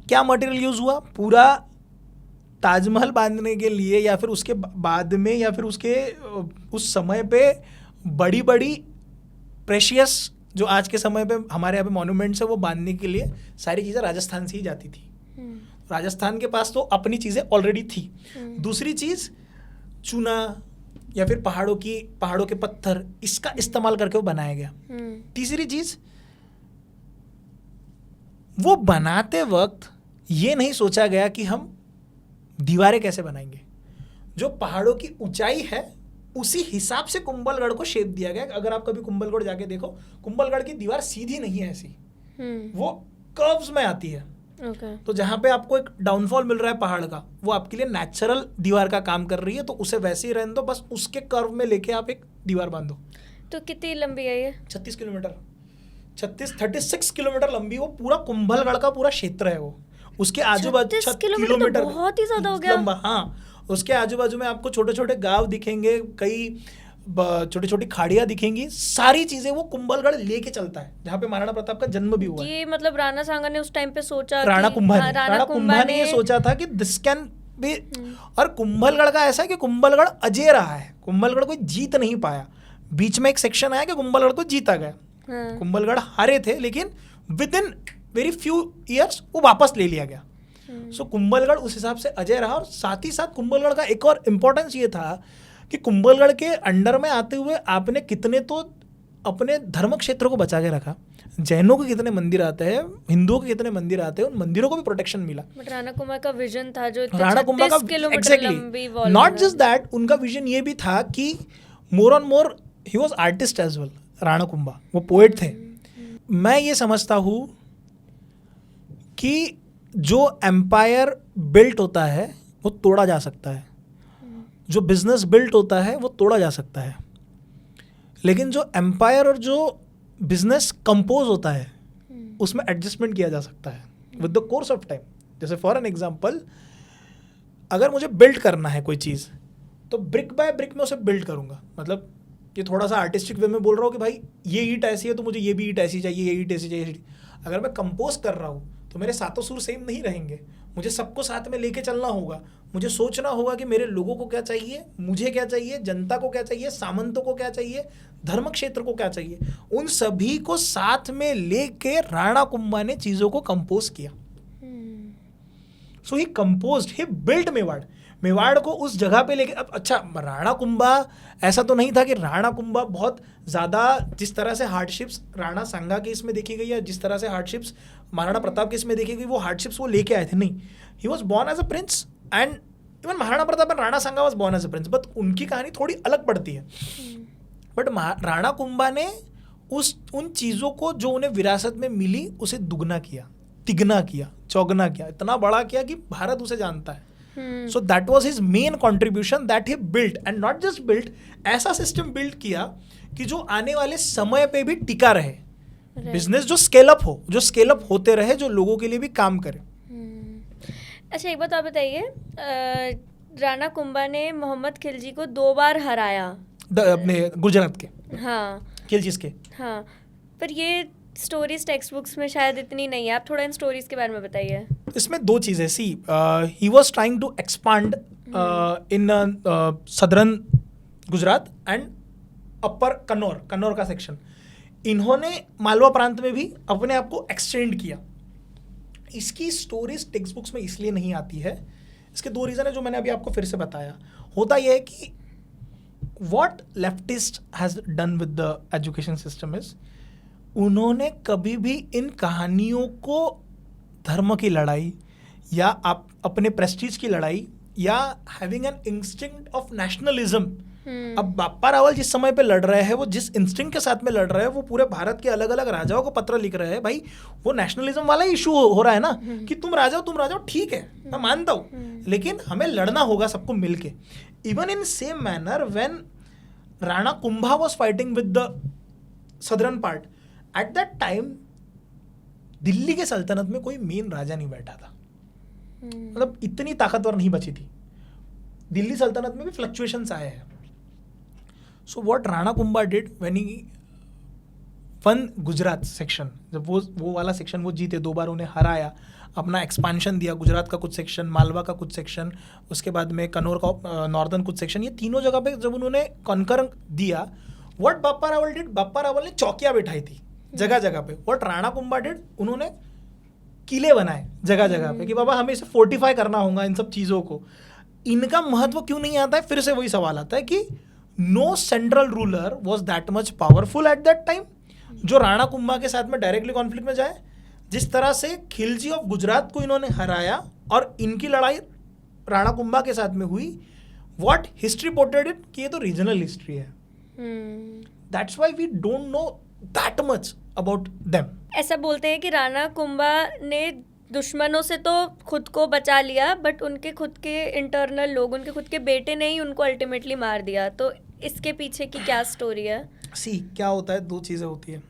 क्या मटेरियल यूज हुआ? पूरा ताजमहल बांधने के लिए या फिर उसके बाद में या फिर उसके उस समय पे बड़ी बड़ी प्रेशियस जो आज के समय पे हमारे यहाँ पे मॉन्यूमेंट्स है वो बांधने के लिए सारी चीज़ें राजस्थान से ही जाती थी। राजस्थान के पास तो अपनी चीज़ें ऑलरेडी थी। दूसरी चीज़ चूना या फिर पहाड़ों के पत्थर, इसका इस्तेमाल करके वो बनाया गया। तीसरी चीज़, वो बनाते वक्त ये नहीं सोचा गया कि हम दीवारें कैसे बनाएंगे। जो पहाड़ों की ऊंचाई है उसी हिसाब से कुंभलगढ़ को शेप दिया गया। अगर आप कभी कुंभलगढ़ जाके देखो, कुंभलगढ़ की दीवार सीधी नहीं है ऐसी, वो कर्व्स में आती है। तो जहाँ पे आपको एक डाउनफॉल मिल रहा है पहाड़ का, वो आपके लिए नेचुरल दीवार का काम कर रही है, तो उसे वैसे ही रहने दो, बस उसके कर्व में लेके आप एक दीवार बांधो। तो कितनी लंबी है ये? 36 किलोमीटर, 36 किलोमीटर लंबी वो पूरा कुंभलगढ़ का पूरा क्षेत्र है। वो उसके आजू बाजू 36 किलोमीटर बहुत ही ज्यादा हो गया लंबा। हाँ, उसके आजू बाजू में आपको छोटे छोटे गांव दिखेंगे, कई छोटी छोटी खाड़ियां दिखेंगी, सारी चीजें वो कुंभलगढ़ लेके चलता है, जहाँ पे महाराणा प्रताप का जन्म भी हुआ। ये मतलब राणा सांगा ने उस टाइम पे सोचा, राणा कुंभा ने ये सोचा था कि दिस कैन बी। और कुंभलगढ़ का ऐसा है कि कुंभलगढ़ अजय रहा है, कुंभलगढ़ कोई जीत नहीं पाया। बीच में एक सेक्शन आया कि कुंभलगढ़ को जीता गया। कुंभलगढ़ हारे थे, लेकिन with in very few years वो वापस ले लिया गया। सो कुंभलगढ़ उस हिसाब से अजय रहा। और साथ ही साथ कुंभलगढ़ का एक और इम्पोर्टेंस ये था कि कुंभलगढ़ के अंडर में आते हुए आपने कितने तो अपने धर्म क्षेत्र को बचा के रखा। जैनों के कितने मंदिर आते हैं, हिंदुओं के कितने मंदिर आते हैं, उन मंदिरों को भी प्रोटेक्शन मिला। बट राणा कुंभा का विजन था जो राणा कुंभा का 36 किलोमीटर एग्जैक्टली, लंबी वॉल नॉट जस्ट दैट, उनका विजन ये भी था कि more on more he was artist as well. Rana Kumbha वो पोएट थे। मैं ये समझता हूँ कि जो एम्पायर बिल्ट होता है वो तोड़ा जा सकता है, जो बिजनेस बिल्ट होता है वो तोड़ा जा सकता है, लेकिन जो एम्पायर और जो बिजनेस कंपोज होता है उसमें एडजस्टमेंट किया जा सकता है with the course of time. जैसे फॉर एन एग्जांपल, अगर मुझे बिल्ड करना है कोई चीज़ तो ब्रिक बाय ब्रिक मैं उसे बिल्ड करूँगा। मतलब ये थोड़ा सा आर्टिस्टिक वे में बोल रहा हूँ कि भाई ये ईंट ऐसी है तो मुझे ये भी ईंट ऐसी चाहिए, ये ईंट ऐसी चाहिए। अगर मैं कंपोज कर रहा हूँ तो मेरे सातों सुर सेम नहीं रहेंगे, मुझे सबको साथ में लेके चलना होगा। मुझे सोचना होगा कि मेरे लोगों को क्या चाहिए, मुझे क्या चाहिए, जनता को क्या चाहिए, सामंतों को क्या चाहिए, धर्म क्षेत्र को क्या चाहिए, उन सभी को साथ में लेके राणा कुंभा ने चीज़ों को कंपोज किया। सो ही कंपोज्ड, ही बिल्ट मेवाड़। मेवाड़ को उस जगह पे लेके, अब अच्छा राणा कुंभा ऐसा तो नहीं था कि राणा कुंभा बहुत ज़्यादा, जिस तरह से हार्डशिप्स राणा सांगा के इसमें देखी गई है, जिस तरह से हार्डशिप्स महाराणा प्रताप के इसमें देखी गई, वो हार्डशिप्स वो लेके आए थे, नहीं। He was born as a prince and even Maharana Pratap and Rana Sanga was born as a prince, but उनकी कहानी थोड़ी अलग पड़ती है। बट राणा कुंभा ने उन चीज़ों को जो उन्हें विरासत में मिली उसे दुगना किया, तिगना किया, चौगना किया, इतना बड़ा किया कि भारत उसे जानता है। So that was his main contribution that he built, and not just built, ऐसा सिस्टम बिल्ड किया कि जो आने वाले समय पे भी टिका रहे, बिजनेस जो स्केल अप हो, जो स्केल अप होते रहे, जो लोगों के लिए भी काम करे। अच्छा एक बात आप बताइए, राणा कुंभा ने मोहम्मद खिलजी को 2 बार हराया अपने गुजरात के, हाँ खिलजी के, हाँ, पर ये स्टोरीज टेक्स्ट बुक्स में शायद इतनी नहीं है। आप थोड़ा इन स्टोरीज के बारे में बताइए। इसमें 2 चीज़ें, see he was trying to expand in southern Gujarat and upper Kannaur का सेक्शन। इन्होंने मालवा प्रांत में भी अपने आप को एक्सटेंड किया। इसकी स्टोरीज टेक्स्ट बुक्स में इसलिए नहीं आती है, इसके 2 रीज़न है जो मैंने अभी आपको फिर से बताया। होता यह है कि what leftist has done with the education system is, उन्होंने कभी भी इन कहानियों को धर्म की लड़ाई या अपने प्रेस्टीज की लड़ाई या having an instinct of nationalism, अब बाप्पा रावल जिस समय पे लड़ रहे हैं, वो जिस इंस्टिंक्ट के साथ में लड़ रहे हैं, वो पूरे भारत के अलग अलग राजाओं को पत्र लिख रहे हैं। भाई वो नेशनलिज्म वाला इशू हो रहा है ना, कि तुम राजाओ ठीक है, मैं मानता हूँ, लेकिन हमें लड़ना होगा सबको मिलके। Even in same manner when Rana Kumbha was fighting with the southern part, eight that time Delhi के सल्तनत में कोई मेन राजा नहीं बैठा था, मतलब इतनी ताकतवर नहीं बची थी। दिल्ली सल्तनत में भी फ्लक्चुएशंस आए हैं। सो what Rana Kumbha did when he one Gujarat section, जब वो वाला सेक्शन वो जीते, 2 बार उन्हें हराया, अपना एक्सपांशन दिया, गुजरात का कुछ सेक्शन, मालवा का कुछ सेक्शन, उसके बाद में कन्नौर का नॉर्दर्न कुछ सेक्शन, ये तीनों जगह पे जब उन्होंने कॉन्कर दिया, व्हाट बाप्पा रावल डिड, बाप्पा रावल ने चौकियां बिठाई थी जगह जगह पे। व्हाट राणा कुंभा डिड, उन्होंने किले बनाए जगह जगह पे कि बाबा हमें इसे फोर्टिफाई करना होगा इन सब चीज़ों को। इनका महत्व क्यों नहीं आता है, फिर से वही सवाल आता है कि no central ruler was that much powerful at that time जो राणा कुंभा के साथ में डायरेक्टली कॉन्फ्लिक्ट में जाए। जिस तरह से खिलजी ऑफ गुजरात को इन्होंने हराया और इनकी लड़ाई राणा कुंभा के साथ में हुई, व्हाट हिस्ट्री पोर्ट्रेड इट कि ये तो रीजनल हिस्ट्री है। That's why we don't know that much about them. ऐसा बोलते हैं कि राणा कुंभा ने दुश्मनों से तो खुद को बचा लिया, बट उनके खुद के इंटरनल लोग, उनके खुद के बेटे ने ही उनको अल्टीमेटली मार दिया। तो इसके पीछे की क्या स्टोरी है? सी क्या होता है, 2 चीज़ें होती है।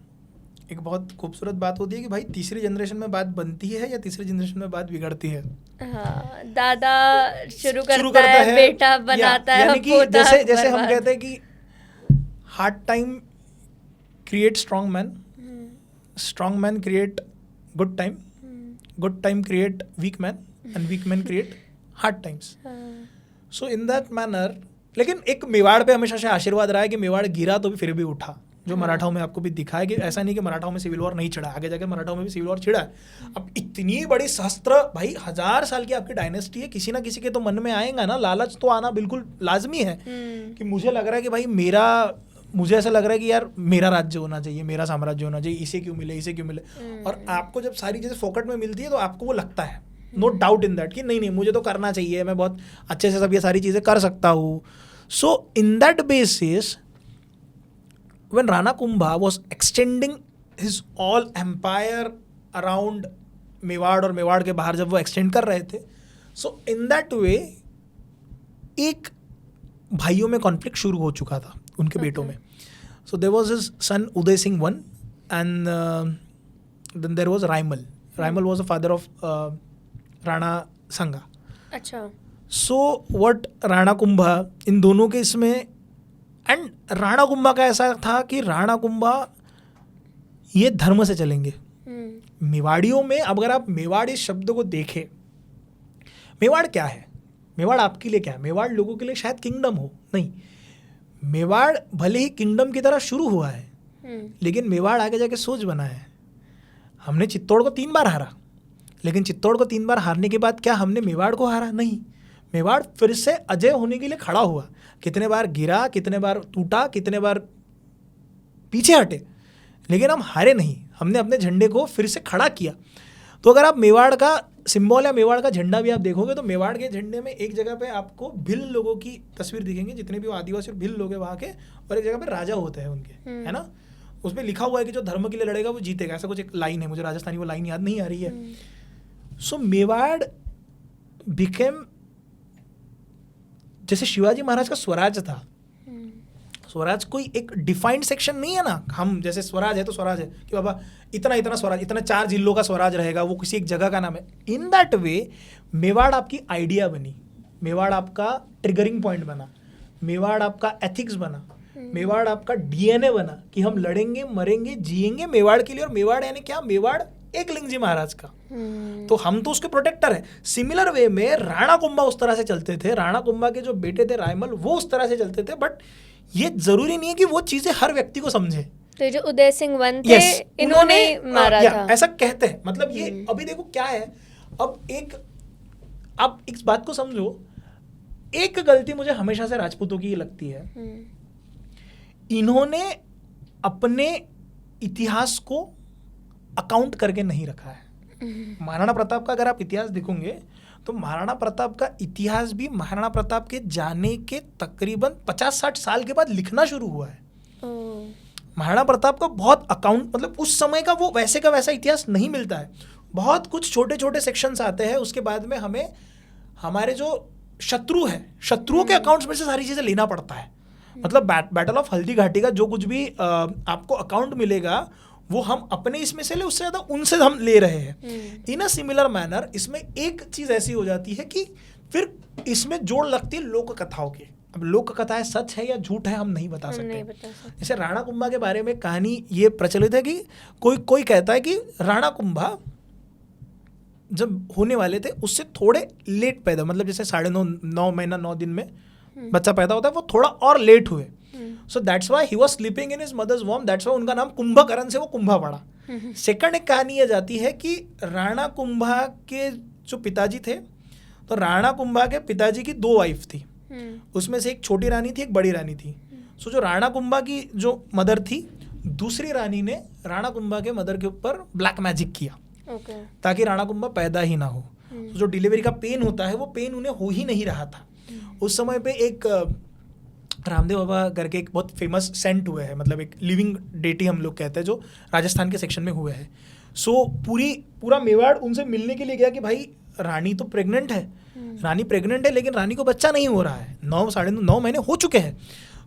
एक बहुत खूबसूरत बात होती है कि भाई तीसरी जनरेशन में बात बनती है या तीसरी जनरेशन में बात बिगड़ती है। हाँ, दादा शुरू करता है, बेटा बनाता है, यानी कि जैसे हम कहते हैं कि hard time create strong man, strong man create good time, good time create weak man, and weak man create hard times. So in that manner, लेकिन एक मेवाड़ पे हमेशा से आशीर्वाद रहा है कि मेवाड़ गिरा तो भी फिर भी उठा, जो मराठाओं में आपको भी दिखा है कि ऐसा नहीं कि मराठाओं में सिविल वॉर नहीं छिड़ा, आगे जाके मराठाओं में भी सिविल वॉर छिड़ा है। अब इतनी बड़ी सहस्त्र, भाई 1000 साल की आपकी डायनेस्टी है, किसी ना किसी के तो मन में आएगा ना, लालच तो आना बिल्कुल लाजमी है कि मुझे लग रहा है कि भाई मुझे ऐसा लग रहा है कि यार मेरा राज्य होना चाहिए, मेरा साम्राज्य होना चाहिए, इसे क्यों मिले, इसे क्यों मिले। और आपको जब सारी चीज़ें फोकट में मिलती है तो आपको वो लगता है, नो डाउट इन दैट, कि नहीं मुझे तो करना चाहिए, मैं बहुत अच्छे से सब ये सारी चीज़ें कर सकता हूँ। So in that basis when Rana Kumbha was extending his all empire around Mewar और मेवाड़ के बाहर जब वो एक्सटेंड कर रहे थे, सो इन दैट वे एक भाइयों में कॉन्फ्लिक्ट शुरू हो चुका था उनके बेटों में। So there was his son Uday Singh one and then there was Raimal. Raimal was the father of Rana Sanga. अच्छा। सो व्हाट राणा कुंभा इन दोनों के इसमें, एंड राणा कुंभा का ऐसा था कि राणा कुंभा ये धर्म से चलेंगे। मेवाड़ियों में अगर आप मेवाड़ इस शब्द को देखें, मेवाड़ क्या है, मेवाड़ आपके लिए क्या है, मेवाड़ लोगों के लिए शायद किंगडम हो, नहीं, मेवाड़ भले ही किंगडम की तरह शुरू हुआ है लेकिन मेवाड़ आगे जाके सोच बना है। हमने चित्तौड़ को 3 बार हारा, लेकिन चित्तौड़ को 3 बार हारने के बाद क्या हमने मेवाड़ को हारा? नहीं, मेवाड़ फिर से अजय होने के लिए खड़ा हुआ। कितने बार गिरा, कितने बार टूटा, कितने बार पीछे हटे, लेकिन हम हारे नहीं, हमने अपने झंडे को फिर से खड़ा किया। तो अगर आप मेवाड़ का सिंबल या मेवाड़ का झंडा भी आप देखोगे तो मेवाड़ के झंडे में एक जगह पे आपको भिल लोगों की तस्वीर दिखेंगे, जितने भी आदिवासी और भिल लोग हैं वहाँ के, और एक जगह पे राजा होते हैं उनके, है ना। उसमें लिखा हुआ है कि जो धर्म के लिए लड़ेगा वो जीतेगा, ऐसा कुछ एक लाइन है, मुझे राजस्थानी वो लाइन याद नहीं आ रही है। सो मेवाड़ बिकेम, जैसे शिवाजी महाराज का स्वराज था, स्वराज कोई एक डिफाइंड सेक्शन नहीं है ना, हम जैसे स्वराज है तो स्वराज है कि बाबा इतना इतना स्वराज, इतना 4 जिलों का स्वराज रहेगा, वो किसी एक जगह का नाम है। इन दैट वे मेवाड़ आपकी आइडिया बनी, मेवाड़ आपका ट्रिगरिंग पॉइंट बना, मेवाड़ आपका एथिक्स बना, मेवाड़ आपका डीएनए बना कि हम लड़ेंगे, मरेंगे, जिएंगे मेवाड़ के लिए। और मेवाड़ यानी क्या? मेवाड़ एकलिंग जी महाराज का, तो हम तो उसके प्रोटेक्टर है। सिमिलर वे में राणा कुंभा उस तरह से चलते थे, राणा कुंभा के जो बेटे थे रायमल वो उस तरह से चलते थे, बट ये जरूरी नहीं है कि वो चीजें हर व्यक्ति को समझे। तो जो उदय सिंह वन थे, इन्होंने मारा था, ऐसा कहते हैं। मतलब ये अभी देखो क्या है, अब आप इस बात को समझो, एक गलती मुझे हमेशा से राजपूतों की लगती है, इन्होंने अपने इतिहास को अकाउंट करके नहीं रखा है। महाराणा प्रताप का अगर आप इतिहास देखोगे तो महाराणा प्रताप का इतिहास भी महाराणा प्रताप के जाने के तकरीबन 50-60 साल के बाद लिखना शुरू हुआ है। महाराणा प्रताप का बहुत अकाउंट, मतलब उस समय का वो वैसे का वैसा इतिहास नहीं मिलता है। बहुत कुछ छोटे छोटे सेक्शंस आते हैं, उसके बाद में हमें हमारे जो शत्रु है, शत्रुओं के अकाउंट्स में से सारी चीज़ें लेना पड़ता है। मतलब बैटल ऑफ हल्दी घाटी का जो कुछ भी आपको अकाउंट मिलेगा वो हम अपने इसमें से ले, उससे ज़्यादा उनसे हम ले रहे हैं। इन अ सिमिलर मैनर इसमें एक चीज़ ऐसी हो जाती है कि फिर इसमें जोड़ लगती है लोक कथाओं की। अब लोक कथाएं सच है या झूठ है हम नहीं बता सकते। जैसे राणा कुंभा के बारे में कहानी ये प्रचलित है कि कोई कहता है कि राणा कुंभा जब होने वाले थे उससे थोड़े लेट पैदा, मतलब जैसे 9.5 महीना 9 दिन में बच्चा पैदा होता है, वो थोड़ा और लेट हुए। So that's why he was sleeping in his mother's वॉर्म, दैट्स वाई उनका नाम कुंभकर्ण से वो कुंभा पड़ा। सेकंड एक कहानी ये जाती है कि राणा कुंभा के जो पिताजी थे, तो राणा कुंभा के पिताजी की 2 वाइफ थी, उसमें से एक छोटी रानी थी, एक बड़ी रानी थी। सो जो राणा कुंभा की जो मदर थी, दूसरी रानी ने राणा कुंभा के मदर के ऊपर ब्लैक मैजिक किया ताकि राणा कुंभा पैदा ही ना हो। जो डिलीवरी का पेन होता है वो पेन उन्हें हो ही नहीं रहा था। उस समय पे एक रामदेव बाबा करके एक बहुत फेमस सेंट हुए हैं, मतलब एक लिविंग डेटी हम लोग कहते हैं, जो राजस्थान के सेक्शन में हुए हैं। सो पूरा मेवाड़ उनसे मिलने के लिए गया कि भाई रानी तो प्रेग्नेंट है, रानी प्रेग्नेंट है लेकिन रानी को बच्चा नहीं हो रहा है, 9 महीने हो चुके हैं।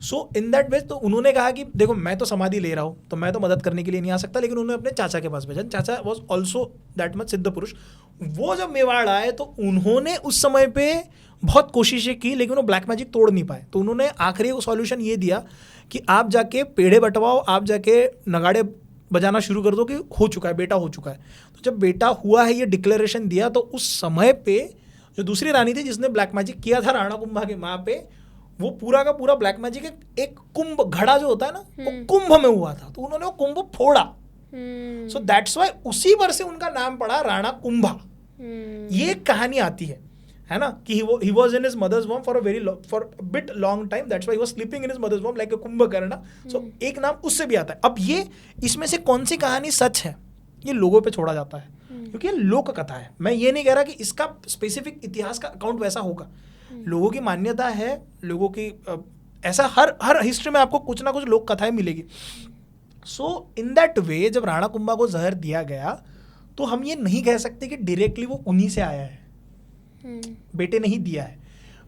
सो इन दैट वे तो उन्होंने कहा कि देखो मैं तो समाधि ले रहा हूँ तो मैं तो मदद करने के लिए नहीं आ सकता, लेकिन उन्होंने अपने चाचा के पास भेजा। चाचा वॉज ऑल्सो दैट मच सिद्ध पुरुष। वो जब मेवाड़ आए तो उन्होंने उस समय पे बहुत कोशिशें की लेकिन वो ब्लैक मैजिक तोड़ नहीं पाए। तो उन्होंने आखिरी सॉल्यूशन ये दिया कि आप जाके पेड़े बंटवाओ, आप जाके नगाड़े बजाना शुरू कर दो कि हो चुका है, बेटा हो चुका है। तो जब बेटा हुआ है ये डिक्लेरेशन दिया, तो उस समय पे जो दूसरी रानी थी जिसने ब्लैक मैजिक किया था राणा कुंभा के माँ पे, वो पूरा का पूरा ब्लैक मैजिक एक कुंभ घड़ा जो होता है ना, वो कुंभ में हुआ था, तो उन्होंने वो कुंभ फोड़ा। सो दैट्स वाई उसी पर से उनका नाम पड़ा राणा कुंभा। ये कहानी आती है। है ना, कि he was in his mother's womb for a bit long time, that's why he was sleeping in his mother's womb like a Kumbhakarna. So एक नाम उससे भी आता है. अब ये इसमें से कौन सी कहानी सच है, ये लोगों पे छोड़ा जाता है, क्योंकि ये लोक कथा है. मैं ये नहीं कह रहा कि इसका स्पेसिफिक इतिहास का अकाउंट वैसा होगा. लोगों की मान्यता है, लोगों की ऐसा हर हिस्ट्री में आपको कुछ ना कुछ लोक कथाएं मिलेगी. सो इन दैट वे जब राणा कुंभा को जहर दिया गया तो हम ये नहीं कह सकते कि डायरेक्टली वो उन्हीं से आया है, बेटे ने ही दिया है.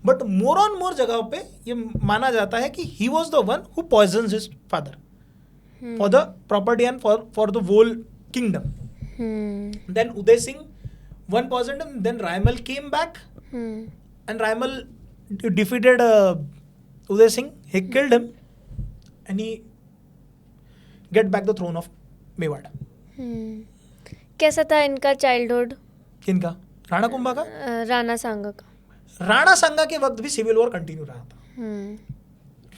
बट मोर ऑन मोर जगहों पे ये माना जाता है कि he was the one who poisons his father for the property and for the whole kingdom. Then Uday Singh one poisoned him, then Raimal came back and Raimal defeated Uday Singh, he killed him and he get back the throne of Mewar. कैसा था इनका चाइल्डहुड? किनका? राणा कुंभा का? राणा सांगा का. राणा सांगा के वक्त भी सिविल वॉर कंटिन्यू रहा था.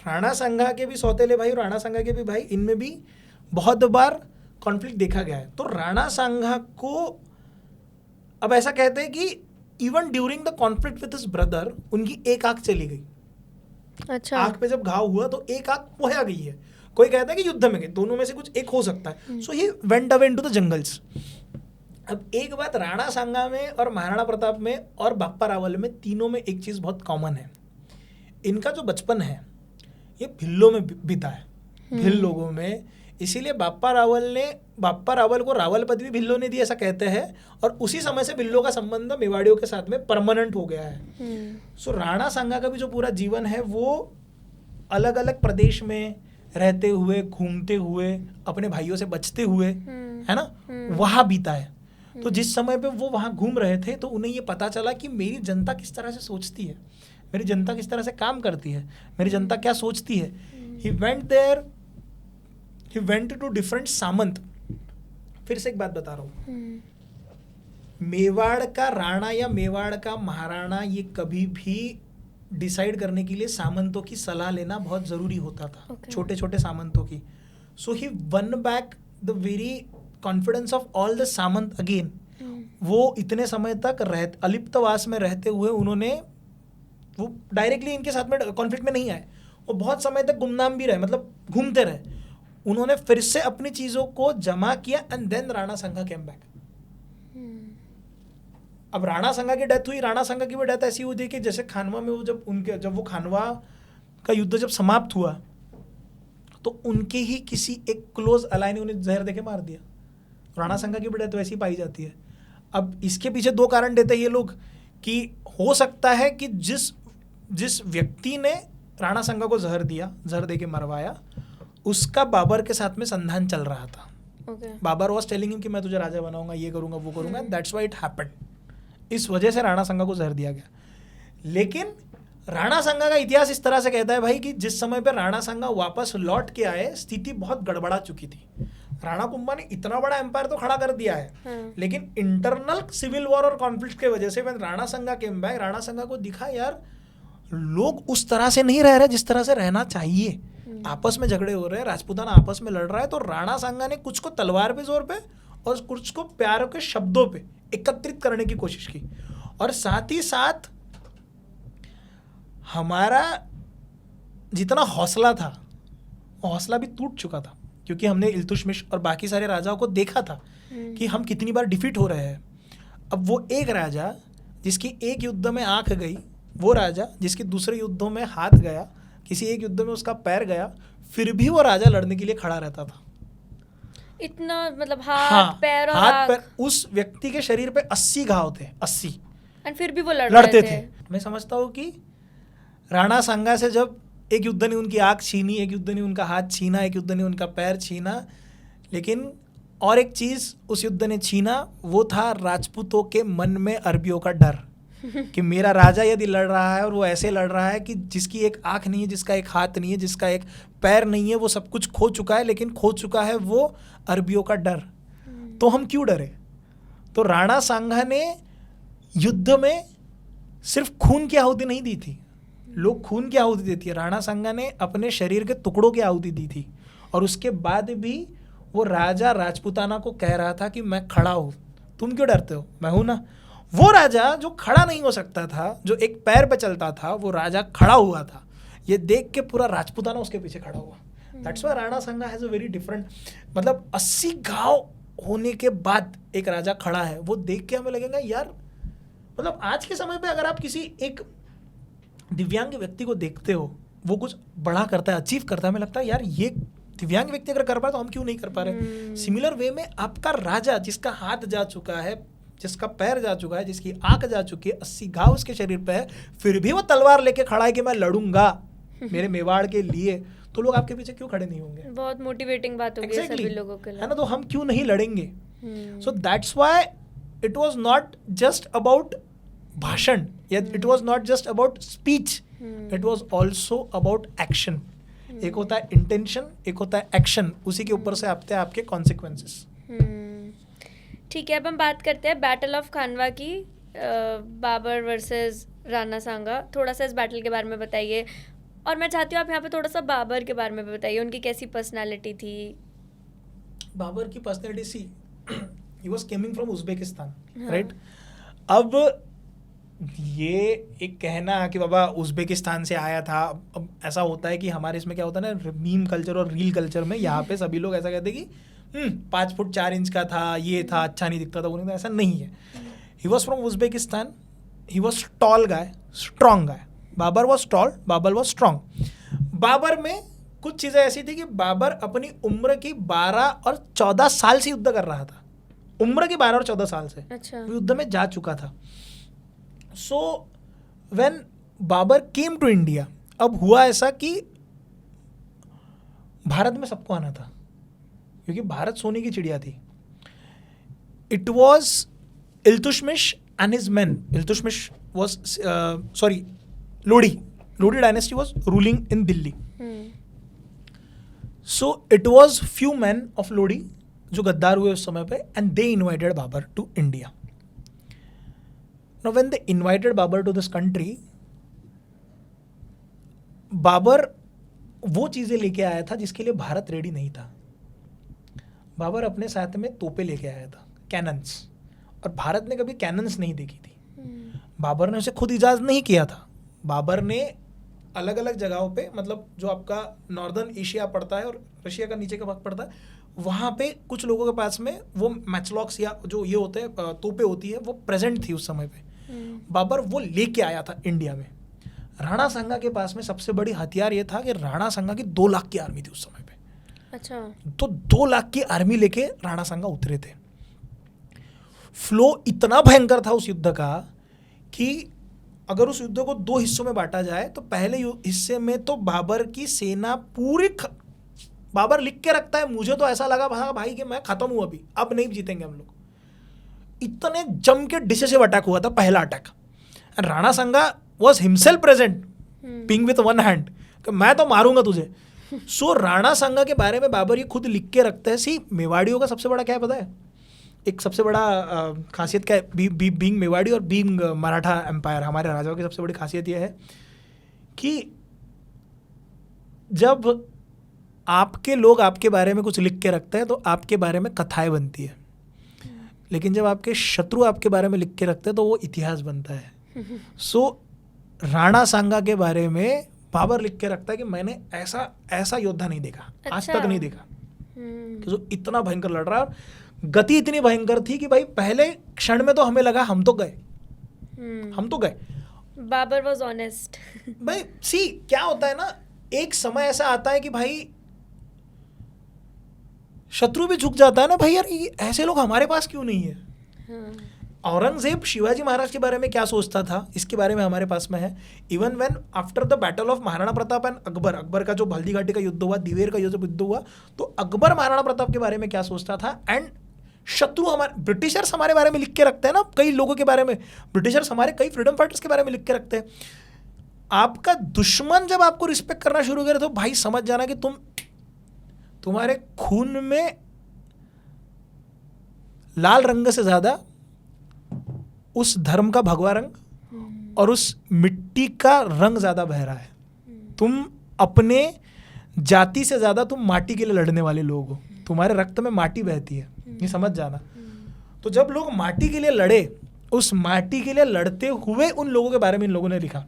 राणा सांगा के भी सौतेले भाई, राणा सांगा के भी भाई, इनमें भी बहुत बार कॉन्फ्लिक्ट देखा गया है. तो राणा सांगा को अब ऐसा कहते हैं कि even during the conflict with his brother उनकी एक आंख चली गई. अच्छा. आंख पे जब घाव हुआ तो एक आंख पोया गई है. कोई कहता है कि युद्ध में गए, दोनों में से कुछ एक हो सकता है. So he went away into the jungles. अब एक बात राणा सांगा में और महाराणा प्रताप में और बाप्पा रावल में, तीनों में एक चीज़ बहुत कॉमन है. इनका जो बचपन है ये भिल्लों में बीता है, भिल लोगों में. इसीलिए बाप्पा रावल को रावल पद भी भिल्लों ने दी ऐसा कहते हैं. और उसी समय से भिल्लों का संबंध मेवाड़ियों के साथ में परमानेंट हो गया है. सो राणा सांगा का भी जो पूरा जीवन है वो अलग अलग प्रदेश में रहते हुए, घूमते हुए, अपने भाइयों से बचते हुए, है ना, वहाँ बीता है. तो जिस समय पे वो वहाँ घूम रहे थे तो उन्हें ये पता चला कि मेरी जनता किस तरह से सोचती है, मेरी जनता किस तरह से काम करती है, मेरी जनता क्या सोचती है. He went there, he went to different samant. फिर से एक बात बता रहा हूँ, मेवाड़ का राणा या मेवाड़ का महाराणा ये कभी भी डिसाइड करने के लिए सामंतों की सलाह लेना बहुत ज़रूरी होता था. छोटे छोटे सामंतों की. So he won back the very confidence of all the samant again. वो इतने समय तक अलिप्तवास में रहते हुए उन्होंने, वो डायरेक्टली इनके साथ में कॉन्फ्लिक्ट में नहीं आए, वो बहुत समय तक गुमनाम भी रहे, मतलब घूमते रहे. उन्होंने फिर से अपनी चीज़ों को जमा किया and then Rana Sanga came back. अब राणा सांगा की डेथ हुई, राणा सांगा की भी डेथ ऐसी हुई थी कि जैसे खानवा में वो जब वो खानवा का युद्ध जब समाप्त हुआ तो उनके ही किसी एक क्लोज अलाय ने उन्हें जहर देके मार दिया. राणा सांगा की भी डेथ वैसी पाई जाती है. अब इसके पीछे दो कारण देते हैं ये लोग कि हो सकता है कि जिस व्यक्ति ने राणा सांगा को जहर दिया, जहर देके मरवाया, उसका बाबर के साथ में संधान चल रहा था. बाबर वॉज टेलिंग हिम कि मैं तुझे राजा बनाऊंगा, ये करूंगा, वो करूंगा. That's why it happened. इस वजह से राणा सांगा को जहर दिया गया. लेकिन राणा सांगा का इतिहास इस तरह से कहता है भाई कि जिस समय पर राणा सांगा वापस लौट के आए स्थिति बहुत गड़बड़ा चुकी थी. राणा कुंभा ने इतना बड़ा एम्पायर तो खड़ा कर दिया है, लेकिन इंटरनल सिविल वॉर और कॉन्फ्लिक्ट के वजह से राणा सांगा केम बैक, राणा सांगा को दिखा यार लोग उस तरह से नहीं रह रहे जिस तरह से रहना चाहिए. आपस में झगड़े हो रहे हैं, राजपूताना आपस में लड़ रहा है. तो राणा सांगा ने कुछ को तलवार पे जोर पे और कुछ को प्यार के शब्दों पे एकत्रित करने की कोशिश की. और साथ ही साथ हमारा जितना हौसला था वो हौसला भी टूट चुका था, क्योंकि हमने इल्तुतमिश और बाकी सारे राजाओं को देखा था कि हम कितनी बार डिफीट हो रहे हैं. अब वो एक राजा जिसकी एक युद्ध में आंख गई, वो राजा जिसके दूसरे युद्धों में हाथ गया, किसी एक युद्ध में उसका पैर गया, फिर भी वो राजा लड़ने के लिए खड़ा रहता था. इतना मतलब हाथ पैर और हाथ पैर, उस व्यक्ति के शरीर पे 80 घाव थे, 80, और फिर भी वो लड़ते थे. मैं समझता हूँ कि राणा सांगा से जब एक युद्ध ने उनकी आँख छीनी, एक युद्ध ने उनका हाथ छीना, एक युद्ध ने उनका पैर छीना, लेकिन और एक चीज़ उस युद्ध ने छीना, वो था राजपूतों के मन में अरबियों का डर कि मेरा राजा यदि लड़ रहा है और वो ऐसे लड़ रहा है कि जिसकी एक आँख नहीं है, जिसका एक हाथ नहीं है, जिसका एक पैर नहीं है, वो सब कुछ खो चुका है, लेकिन खो चुका है वो अरबियों का डर, तो हम क्यों डरे. तो राणा सांगा ने युद्ध में सिर्फ खून की आहुति नहीं दी थी, लोग खून की आहुति देती है, राणा सांगा ने अपने शरीर के टुकड़ों की आहुति दी थी. और उसके बाद भी वो राजा राजपूताना को कह रहा था कि मैं खड़ा हूँ, तुम क्यों डरते हो, मैं हूँ ना. वो राजा जो खड़ा नहीं हो सकता था, जो एक पैर पे चलता था, वो राजा खड़ा हुआ था। ये देख के पूरा राजपूताना उसके पीछे खड़ा हुआ। दैट्स व्हाई राणा संगा हैज अ वेरी डिफरेंट, मतलब 80 गांव होने के बाद एक राजा खड़ा है, वो देख के हमें लगेगा यार, मतलब आज के समय पे अगर आप किसी एक दिव्यांग व्यक्ति को देखते हो, वो कुछ बड़ा करता है, अचीव करता है, हमें लगता है यार ये दिव्यांग व्यक्ति अगर कर पा रहा तो हम क्यों नहीं कर पा रहे। सिमिलर वे में आपका राजा जिसका हाथ जा चुका है, जिसका पैर जा चुका है, जिसकी आंख जा चुकी है, 80 घाव उसके शरीर पे है, फिर भी वो तलवार लेके खड़ा है कि मैं लड़ूंगा मेरे मेवाड़ के लिए, तो लोग आपके पीछे क्यों खड़े नहीं होंगे? बहुत मोटिवेटिंग बात होगी सभी लोगों के लिए, है ना? तो हम क्यों नहीं लड़ेंगे? So that's why it was not just about भाषण, या it was not just about speech, it was also about action. एक होता है इंटेंशन, एक होता है एक्शन, उसी के ऊपर से आते हैं आपके कॉन्सिक्वेंसेस। ठीक है, अब हम बात करते हैं बैटल ऑफ खानवा की, बाबर वर्सेस राणा सांगा। थोड़ा सा इस बैटल के बारे में बताइए, और मैं चाहती हूँ आप यहाँ पे थोड़ा सा बाबर के बारे में बताइए, उनकी कैसी पर्सनालिटी थी। बाबर की personality, see he was coming from Uzbekistan, right? अब ये एक कहना कि बाबा उज्बेकिस्तान से आया था, अब ऐसा होता है कि हमारे इसमें क्या होता है ना, मीम कल्चर और रील कल्चर में यहाँ पे सभी लोग ऐसा कहते हैं कि 5 फुट 4 इंच का था, ये था, अच्छा नहीं दिखता था, वो नहीं था। ऐसा नहीं है। He was from Uzbekistan, he was tall guy, strong guy. Babur was tall, Babur was strong. Babur में कुछ चीज़ें ऐसी थी कि बाबर अपनी उम्र की 12 और 14 साल से युद्ध कर रहा था, उम्र की 12 और 14 साल से युद्ध में जा चुका था। So when Babur came to India, अब हुआ ऐसा कि भारत में सबको आना था, क्योंकि भारत सोने की चिड़िया थी। It was Iltutmish and his men, Iltutmish was Lodi dynasty was ruling in Delhi. So it was few man of Lodi जो गद्दार हुए उस समय पे, and they invited Babur to India. Now when they invited Babur to this country, Babur वो चीज़ें लेके आया था जिसके लिए भारत रेडी नहीं था। बाबर अपने साथ में तोपें लेके आया था, कैनन्स, और भारत ने कभी कैनन्स नहीं देखी थी। बाबर ने उसे खुद इजाज़त नहीं किया था। बाबर ने अलग अलग जगहों पे, मतलब जो आपका नॉर्दर्न एशिया पड़ता है और रशिया का नीचे का भाग पड़ता है, वहाँ पे कुछ लोगों के पास में वो मैचलॉक्स या जो ये होते हैं तोपें होती है, वो प्रेजेंट थी उस समय पे। बाबर वो लेके आया था इंडिया में। राणा सांगा के पास में सबसे बड़ी हथियार ये था कि राणा सांगा की 2 लाख की आर्मी थी उस समय पे। अच्छा। तो 2 लाख की आर्मी लेके राणा सांगा उतरे थे। फ्लो इतना भयंकर था उस युद्ध का कि अगर उस युद्ध को 2 हिस्सों में बांटा जाए तो पहले हिस्से में तो बाबर की सेना पूरी बाबर लिख के रखता है, मुझे तो ऐसा लगा भाई कि मैं खत्म हूं, अभी अब नहीं जीतेंगे हम लोग। इतने जम के डिसिसिव अटैक हुआ था, पहला attack. And Rana Sanga was himself present, ping with 1 hand, कि मैं तो मारूंगा तुझे। सो राणा सांगा के बारे में बाबर ये खुद लिख के रखते हैं। सी मेवाड़ियों का सबसे बड़ा क्या है पता है? एक सबसे बड़ा खासियत क्या है, बीइंग मेवाड़ी और बीइंग मराठा एम्पायर, हमारे राजाओं की सबसे बड़ी खासियत यह है कि जब आपके लोग आपके बारे में कुछ लिख के रखते हैं तो आपके बारे में कथाएं बनती है, लेकिन जब आपके शत्रु आपके बारे में लिख के रखते हैं तो वो इतिहास बनता है। सो राणा सांगा के बारे में बाबर लिख के रखता है कि मैंने ऐसा योद्धा नहीं देखा, आज तक नहीं देखा, कि जो इतना भयंकर लड़ रहा है। गति इतनी भयंकर थी कि भाई पहले क्षण में तो हमें लगा हम तो गए। Babur was honest. भाई सी क्या होता है ना, एक समय ऐसा आता है कि भाई शत्रु भी झुक जाता है ना, भाई यार ऐसे लोग हमारे पास क्यों नहीं है। औरंगजेब शिवाजी महाराज के बारे में क्या सोचता था, इसके बारे में हमारे पास में है। Even when after the battle of Maharana Pratap and Akbar का जो हल्दी घाटी का युद्ध हुआ, दिवेर का युद्ध हुआ, तो अकबर महाराणा प्रताप के बारे में क्या सोचता था। एंड शत्रु हमारे ब्रिटिशर्स हमारे बारे में लिख के रखते हैं ना, कई लोगों के बारे में, ब्रिटिशर्स हमारे कई फ्रीडम फाइटर्स के बारे में लिख के रखते हैं। आपका दुश्मन जब आपको रिस्पेक्ट करना शुरू करे तो भाई समझ जाना कि तुम्हारे खून में लाल रंग से ज्यादा उस धर्म का भगवा रंग और उस मिट्टी का रंग ज्यादा बह रहा है। तुम अपने जाति से ज्यादा तुम माटी के लिए लड़ने वाले लोग हो, तुम्हारे रक्त में माटी बहती है, ये समझ जाना। तो जब लोग माटी के लिए लड़े उस माटी के लिए लड़ते हुए उन लोगों के बारे में इन लोगों ने लिखा।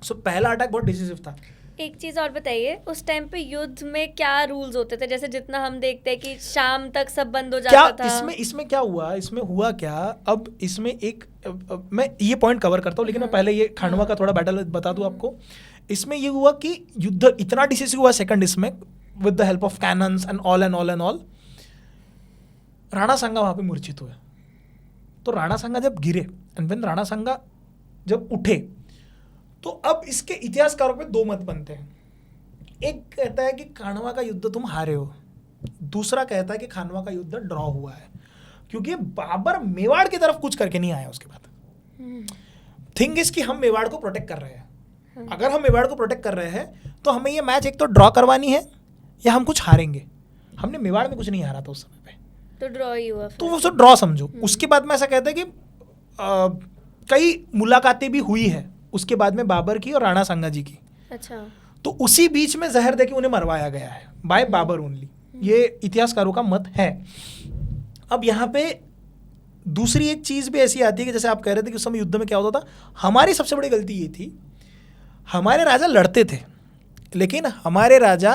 सो पहला अटैक बहुत डिसिसिव था। एक चीज़ और बताइए, उस टाइम पे युद्ध में क्या रूल्स होते थे? जैसे जितना हम देखते हैं कि शाम तक सब बंद हो जाता था। इसमें क्या हुआ, इसमें हुआ क्या, अब इसमें एक मैं ये पॉइंट कवर करता हूँ, लेकिन मैं पहले ये खांडवा का थोड़ा बैटल बता दूँ आपको। इसमें ये हुआ कि युद्ध इतना डिसिसिव हुआ सेकंड इसमें, with the help of cannons and all, Rana Sanga वहाँ पे मूर्छित हुए। तो राणा सांगा जब गिरे एंड व्हेन राणा सांगा जब उठे, तो अब इसके इतिहासकारों पे दो मत बनते हैं। एक कहता है कि खानवा का युद्ध तुम हारे हो, दूसरा कहता है कि खानवा का युद्ध ड्रॉ हुआ है, क्योंकि बाबर मेवाड़ की तरफ कुछ करके नहीं आया उसके बाद। थिंग इज कि हम मेवाड़ को प्रोटेक्ट कर रहे हैं। अगर हम मेवाड़ को प्रोटेक्ट कर रहे हैं तो हमें ये मैच एक तो ड्रॉ करवानी है या हम कुछ हारेंगे। हमने मेवाड़ में कुछ नहीं हारा था उस समय पे, तो ड्रॉ ही हुआ। तो वो ड्रॉ समझो। उसके बाद में ऐसा कहते हैं कि कई मुलाकातें भी हुई है उसके बाद में बाबर की और राणा सांगा जी की। अच्छा। तो उसी बीच में जहर देके उन्हें मरवाया गया है बाय बाबर ओनली, ये इतिहासकारों का मत है। अब यहाँ पे दूसरी एक चीज़ भी ऐसी आती है कि जैसे आप कह रहे थे कि उस समय युद्ध में क्या होता था, हमारी सबसे बड़ी गलती ये थी, हमारे राजा लड़ते थे, लेकिन हमारे राजा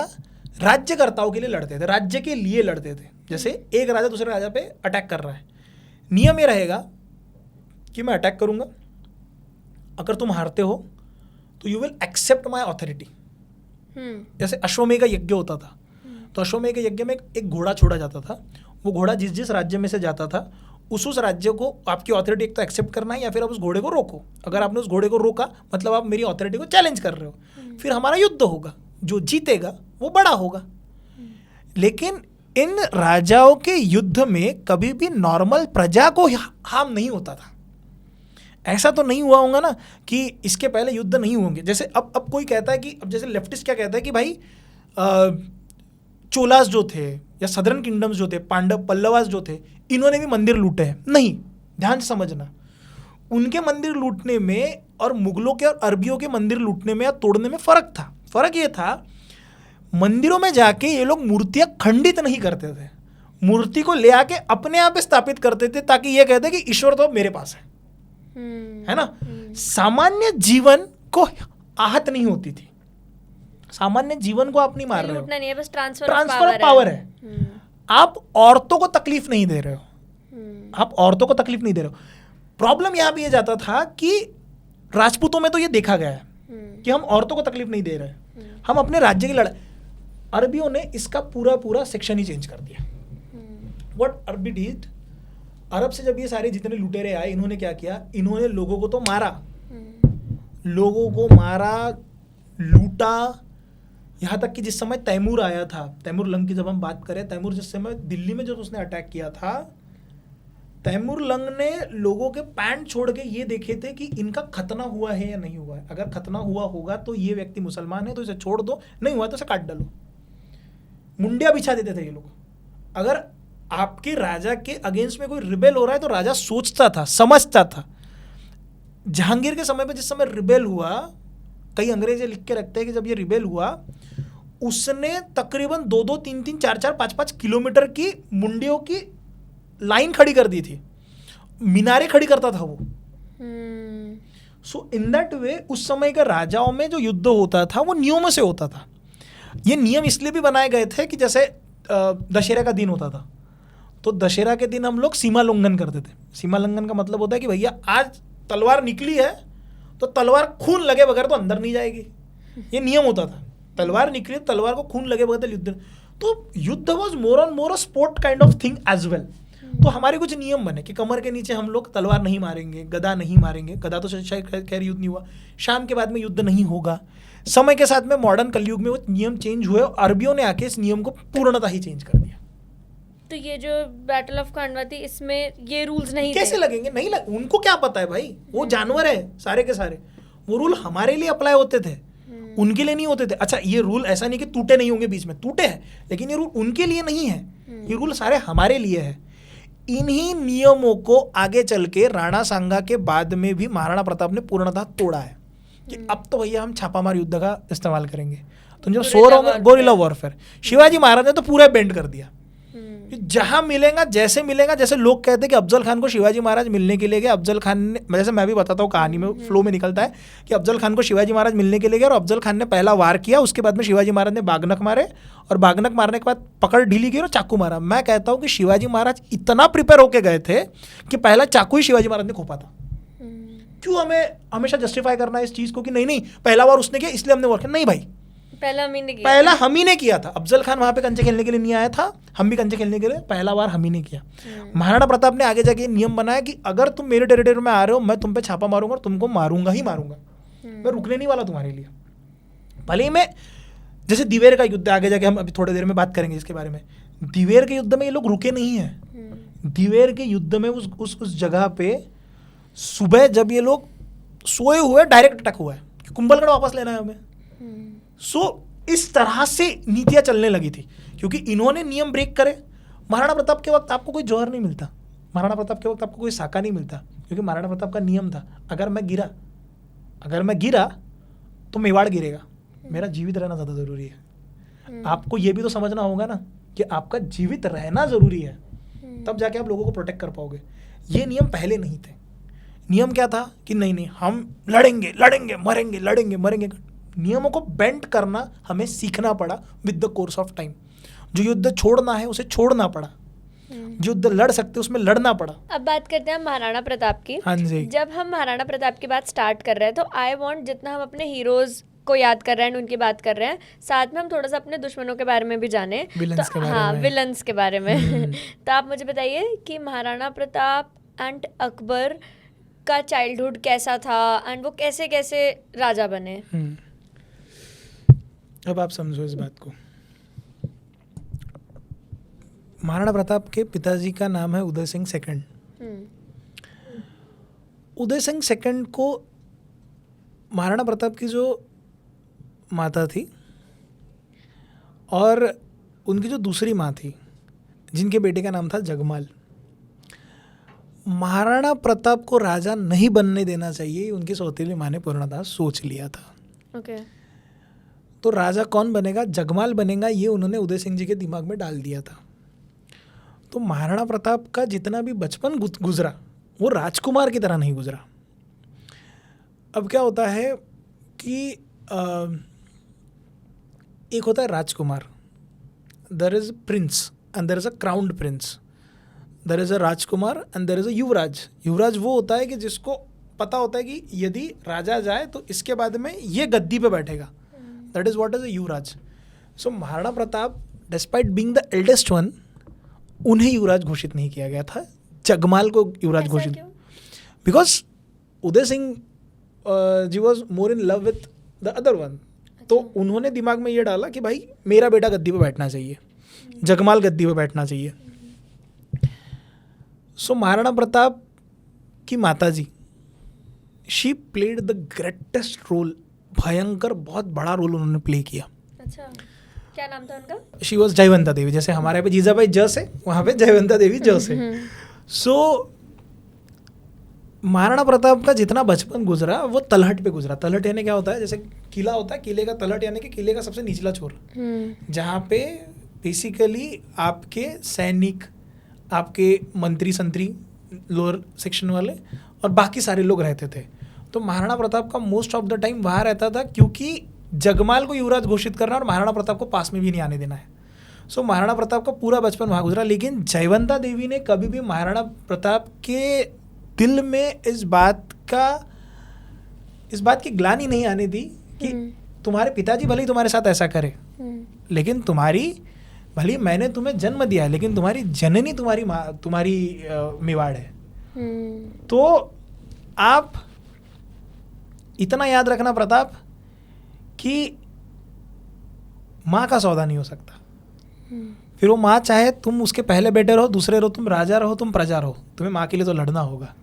राज्यकर्ताओं के लिए लड़ते थे, राज्य के लिए लड़ते थे। जैसे एक राजा दूसरे राजा पे अटैक कर रहा है, नियम ये रहेगा कि मैं अटैक करूंगा, अगर तुम हारते हो तो you will accept my authority. जैसे अश्वमेध का यज्ञ होता था, तो अश्वमेध के यज्ञ में एक घोड़ा छोड़ा जाता था। वो घोड़ा जिस जिस राज्य में से जाता था उस राज्य को आपकी ऑथोरिटी एक तो एक्सेप्ट करना है या फिर आप उस घोड़े को रोको। अगर आपने उस घोड़े को रोका मतलब आप मेरी ऑथोरिटी को चैलेंज कर रहे हो, फिर हमारा युद्ध होगा, जो जीतेगा वो बड़ा होगा। लेकिन इन राजाओं के युद्ध में कभी भी नॉर्मल प्रजा को हार्म नहीं होता था। ऐसा तो नहीं हुआ होगा ना कि इसके पहले युद्ध नहीं होंगे। जैसे अब कोई कहता है कि अब जैसे लेफ्टिस्ट क्या कहता है कि भाई चोलास जो थे या सदर्न किंगडम्स जो थे, पांडव पल्लवास जो थे, इन्होंने भी मंदिर लूटे हैं। नहीं, ध्यान से समझना, उनके मंदिर लूटने में और मुगलों के और अरबियों के मंदिर लूटने में या तोड़ने में फ़र्क था। फ़र्क ये था, मंदिरों में जाके ये लोग मूर्तियाँ खंडित नहीं करते थे, मूर्ति को ले आके अपने आप स्थापित करते थे ताकि ये कहते कि ईश्वर तो अब मेरे पास है ना। सामान्य जीवन को आहत नहीं होती थी, सामान्य जीवन को आप नहीं मार रहे हो, नहीं है, बस ट्रांसफर ऑफ पावर है। आप औरतों को तकलीफ नहीं दे रहे हो, आप औरतों को तकलीफ नहीं दे रहे हो। प्रॉब्लम यहाँ भी ये जाता था कि राजपूतों में तो ये देखा गया है कि हम औरतों को तकलीफ नहीं दे रहे, हम अपने राज्य की लड़ाई। अरबियों ने इसका पूरा सेक्शन ही चेंज कर दिया। व्हाट अरबी डिड, अरब से जब ये सारे जितने लुटेरे आए, इन्होंने क्या किया, इन्होंने लोगों को तो मारा, लोगों को मारा, लूटा। यहाँ तक कि जिस समय तैमूर आया था, तैमूर लंग की जब हम बात करें, तैमूर जिस समय दिल्ली में जब उसने अटैक किया था, तैमूर लंग ने लोगों के पैंट छोड़ के ये देखे थे कि इनका खतना हुआ है या नहीं हुआ है। अगर खतना हुआ होगा तो ये व्यक्ति मुसलमान है तो इसे छोड़ दो, नहीं हुआ तो इसे काट डालो। मुंडिया बिछा देते थे ये लोग। अगर आपके राजा के अगेंस्ट में कोई रिबेल हो रहा है तो राजा सोचता था, समझता था। जहांगीर के समय पे जिस समय रिबेल हुआ, कई अंग्रेज लिख के रखते हैं कि जब ये रिबेल हुआ, उसने तकरीबन 2-2, 3-3, 4-4, 5-5 किलोमीटर की मुंडियों की लाइन खड़ी कर दी थी, मीनारें खड़ी करता था वो। सो इन दैट वे उस समय के राजाओं में जो युद्ध होता था वो नियमों से होता था। ये नियम इसलिए भी बनाए गए थे कि जैसे दशहरा का दिन होता था, तो दशहरा के दिन हम लोग सीमा उल्लंघन करते थे। सीमा उल्लंघन का मतलब होता है कि भैया आज तलवार निकली है तो तलवार खून लगे बगैर तो अंदर नहीं जाएगी, ये नियम होता था। तलवार निकली, तलवार को खून लगे बगैर युद्ध। तो युद्ध was more on more a sport kind of thing as well. तो हमारे कुछ नियम बने कि कमर के नीचे हम लोग तलवार नहीं मारेंगे, गदा नहीं मारेंगे। गदा तो शायद खैर युद्ध नहीं हुआ, शाम के बाद में युद्ध नहीं होगा। समय के साथ में मॉडर्न कलयुग में वो नियम चेंज हुए, अरबियों ने आके इस नियम को पूर्णतः ही चेंज कर दिया। तो ये जो बैटल ऑफ खानवा थी, इसमें ये रूल्स नहीं कैसे लगेंगे? नहीं उनको क्या पता है भाई, वो जानवर है सारे के सारे। वो रूल हमारे लिए अप्लाई होते थे, उनके लिए नहीं होते थे। अच्छा, ये रूल ऐसा नहीं कि टूटे नहीं होंगे, बीच में टूटे हैं, लेकिन ये रूल उनके लिए नहीं है, ये रूल सारे हमारे लिए है। इन्हीं नियमों को आगे चल के राणा सांगा के बाद में भी महाराणा प्रताप ने पूर्णतः तोड़ा है कि अब तो भैया हम छापामार युद्ध का इस्तेमाल करेंगे। तो जब सो रहे होंगे, गोरिल्ला वॉरफेयर, शिवाजी महाराज ने तो पूरा बेंड कर दिया जहां मिलेगा, जैसे मिलेगा, जैसे लोग कहते हैं कि अफजल खान को शिवाजी महाराज मिलने के लिए गए, अफजल खान ने, जैसे मैं भी बताता हूँ कहानी में फ्लो में निकलता है कि अफजल खान को शिवाजी महाराज मिलने के लिए गए और अफजल खान ने पहला वार किया, उसके बाद में शिवाजी महाराज ने बागनक मारे और बागनक मारने के बाद पकड़ ढीली की और चाकू मारा। मैं कहता हूँ कि शिवाजी महाराज इतना प्रिपेयर होके गए थे कि पहला चाकू ही शिवाजी महाराज ने खोपा था। क्यों हमें हमेशा जस्टिफाई करना है इस चीज को कि नहीं नहीं पहला वार उसने किया इसलिए हमने वार किया? नहीं भाई, पहला हम ही ने किया, पहला हम ही ने किया था। अफजल खान वहां पे कंचे खेलने के लिए नहीं आया था, हम भी कंचे खेलने के लिए पहला बार हम ही ने किया। महाराणा प्रताप ने आगे जाके नियम बनाया कि अगर तुम मेरे टेरिटरी में आ रहे हो, मैं तुम पे छापा मारूंगा और तुमको मारूंगा ही मारूंगा, मैं रुकने नहीं वाला तुम्हारे लिए। भले ही मैं, जैसे दिवेर का युद्ध, आगे जाके हम अभी थोड़ी देर में बात करेंगे इसके बारे में। दिवेर के युद्ध में ये लोग रुके नहीं है। दिवेर के युद्ध में उस जगह पे सुबह जब ये लोग सोए हुए डायरेक्ट अटैक हुआ है, कुंभलगढ़ वापस लेना है हमें। सो इस तरह से नीतियां चलने लगी थी क्योंकि इन्होंने नियम ब्रेक करे। महाराणा प्रताप के वक्त आपको कोई जौहर नहीं मिलता, महाराणा प्रताप के वक्त आपको कोई साका नहीं मिलता, क्योंकि महाराणा प्रताप का नियम था अगर मैं गिरा तो मेवाड़ गिरेगा, मेरा जीवित रहना ज़्यादा ज़रूरी है। आपको ये भी तो समझना होगा ना कि आपका जीवित रहना ज़रूरी है, तब जाके आप लोगों को प्रोटेक्ट कर पाओगे। ये नियम पहले नहीं थे। नियम क्या था कि नहीं हम लड़ेंगे मरेंगे, लड़ेंगे मरेंगे। नियमों को बेंड करना हमें सीखना पड़ा with the course of time. जो युद्ध छोड़ना है उसे छोड़ना पड़ा, जो युद्ध लड़ सकते उसमें लड़ना पड़ा। अब बात करते हैं महाराणा प्रताप की। हाँ जी। जब हम महाराणा प्रताप की बात स्टार्ट कर रहे हैं तो आई वांट, जितना हम अपने हीरोज को याद कर रहे हैं, उनकी बात कर रहे हैं, साथ में हम थोड़ा सा अपने दुश्मनों के बारे में भी जाने, विलन्स के बारे हाँ में। विलन्स के बारे में। तो आप मुझे बताइए कि महाराणा प्रताप एंड अकबर का चाइल्डहुड कैसा था एंड वो कैसे कैसे राजा बने। अब आप समझो इस बात को। महाराणा प्रताप के पिताजी का नाम है उदय सिंह सेकंड। उदय सिंह सेकंड को महाराणा प्रताप की जो माता थी और उनकी जो दूसरी माँ थी, जिनके बेटे का नाम था जगमाल, महाराणा प्रताप को राजा नहीं बनने देना चाहिए, उनकी सौतेली माँ ने पूर्णतः सोच लिया था। ओके। तो राजा कौन बनेगा? जगमाल बनेगा, ये उन्होंने उदय सिंह जी के दिमाग में डाल दिया था। तो महाराणा प्रताप का जितना भी बचपन गुजरा वो राजकुमार की तरह नहीं गुजरा। अब क्या होता है कि एक होता है राजकुमार, there is prince and there is a crowned prince, there is a Rajkumar and there is a yuvraj. युवराज वो होता है कि जिसको पता होता है कि यदि राजा जाए तो इसके बाद में ये गद्दी पे बैठेगा, that is what is a Yuvraj. So Maharana Pratap despite being the eldest one, उन्हें युवराज घोषित नहीं किया गया था, जगमाल को युवराज घोषित, because Uday Singh ji was more in love with the other one. तो उन्होंने दिमाग में ये डाला कि भाई मेरा बेटा गद्दी पे बैठना चाहिए, जगमाल गद्दी पे बैठना चाहिए। सो महाराणा प्रताप की माता जी, she played the greatest role, भयंकर बहुत बड़ा रोल उन्होंने प्ले किया। अच्छा, क्या नाम था उनका? शी वॉज जयवंता देवी, जैसे हमारे पे जीजाबाई ज से, वहाँ पे जयवंता देवी ज से। सो महाराणा प्रताप का जितना बचपन गुजरा वो तलहट पे गुजरा। तलहट यानी क्या होता है? जैसे किला होता है, किले का तलहट यानी कि किले का सबसे निचला छोर, जहाँ पे बेसिकली आपके सैनिक, आपके मंत्री संतरी, लोअर सेक्शन वाले और बाकी सारे लोग रहते थे। तो महाराणा प्रताप का मोस्ट ऑफ द टाइम वहाँ रहता था, क्योंकि जगमाल को युवराज घोषित करना और महाराणा प्रताप को पास में भी नहीं आने देना है। सो महाराणा प्रताप का पूरा बचपन वहाँ गुजरा। लेकिन जयवंता देवी ने कभी भी महाराणा प्रताप के दिल में इस बात की ग्लानि नहीं आने दी कि तुम्हारे पिताजी भले ही तुम्हारे साथ ऐसा करे, लेकिन भले ही मैंने तुम्हें जन्म दिया है, लेकिन तुम्हारी जननी तुम्हारी मेवाड़ है। तो आप इतना याद रखना प्रताप कि माँ का सौदा नहीं हो सकता। फिर वो माँ चाहे तुम उसके पहले बेटे रहो, दूसरे रहो, तुम राजा रहो, तुम प्रजा रहो, तुम्हें माँ के लिए तो लड़ना होगा।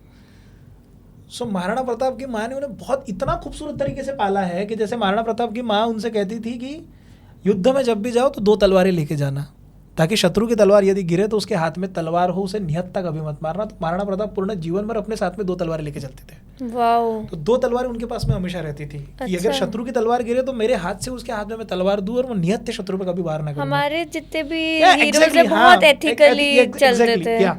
सो महाराणा प्रताप की माँ ने उन्हें बहुत इतना खूबसूरत तरीके से पाला है कि जैसे महाराणा प्रताप की माँ उनसे कहती थी कि युद्ध में जब भी जाओ तो 2 तलवारें लेके जाना, ताकि शत्रु की तलवार यदि गिरे तो उसके हाथ में तलवार हो, उसे निहत्ता कभी मत मारना। तो महाराणा प्रताप पूर्ण जीवन भर अपने साथ में 2 तलवारें लेके चलते थे। वाओ। तो 2 तलवारें उनके पास में हमेशा रहती थी कि अगर अच्छा। शत्रु की तलवार गिरे तो मेरे हाथ से उसके हाथ में मैं तलवार दूं और वो नियत थे शत्रु पे कभी वार ना करूं। हमारे जितने भी Yeah, हीरोज exactly, है बहुत एथिकली चल रहे exactly, थे। yeah.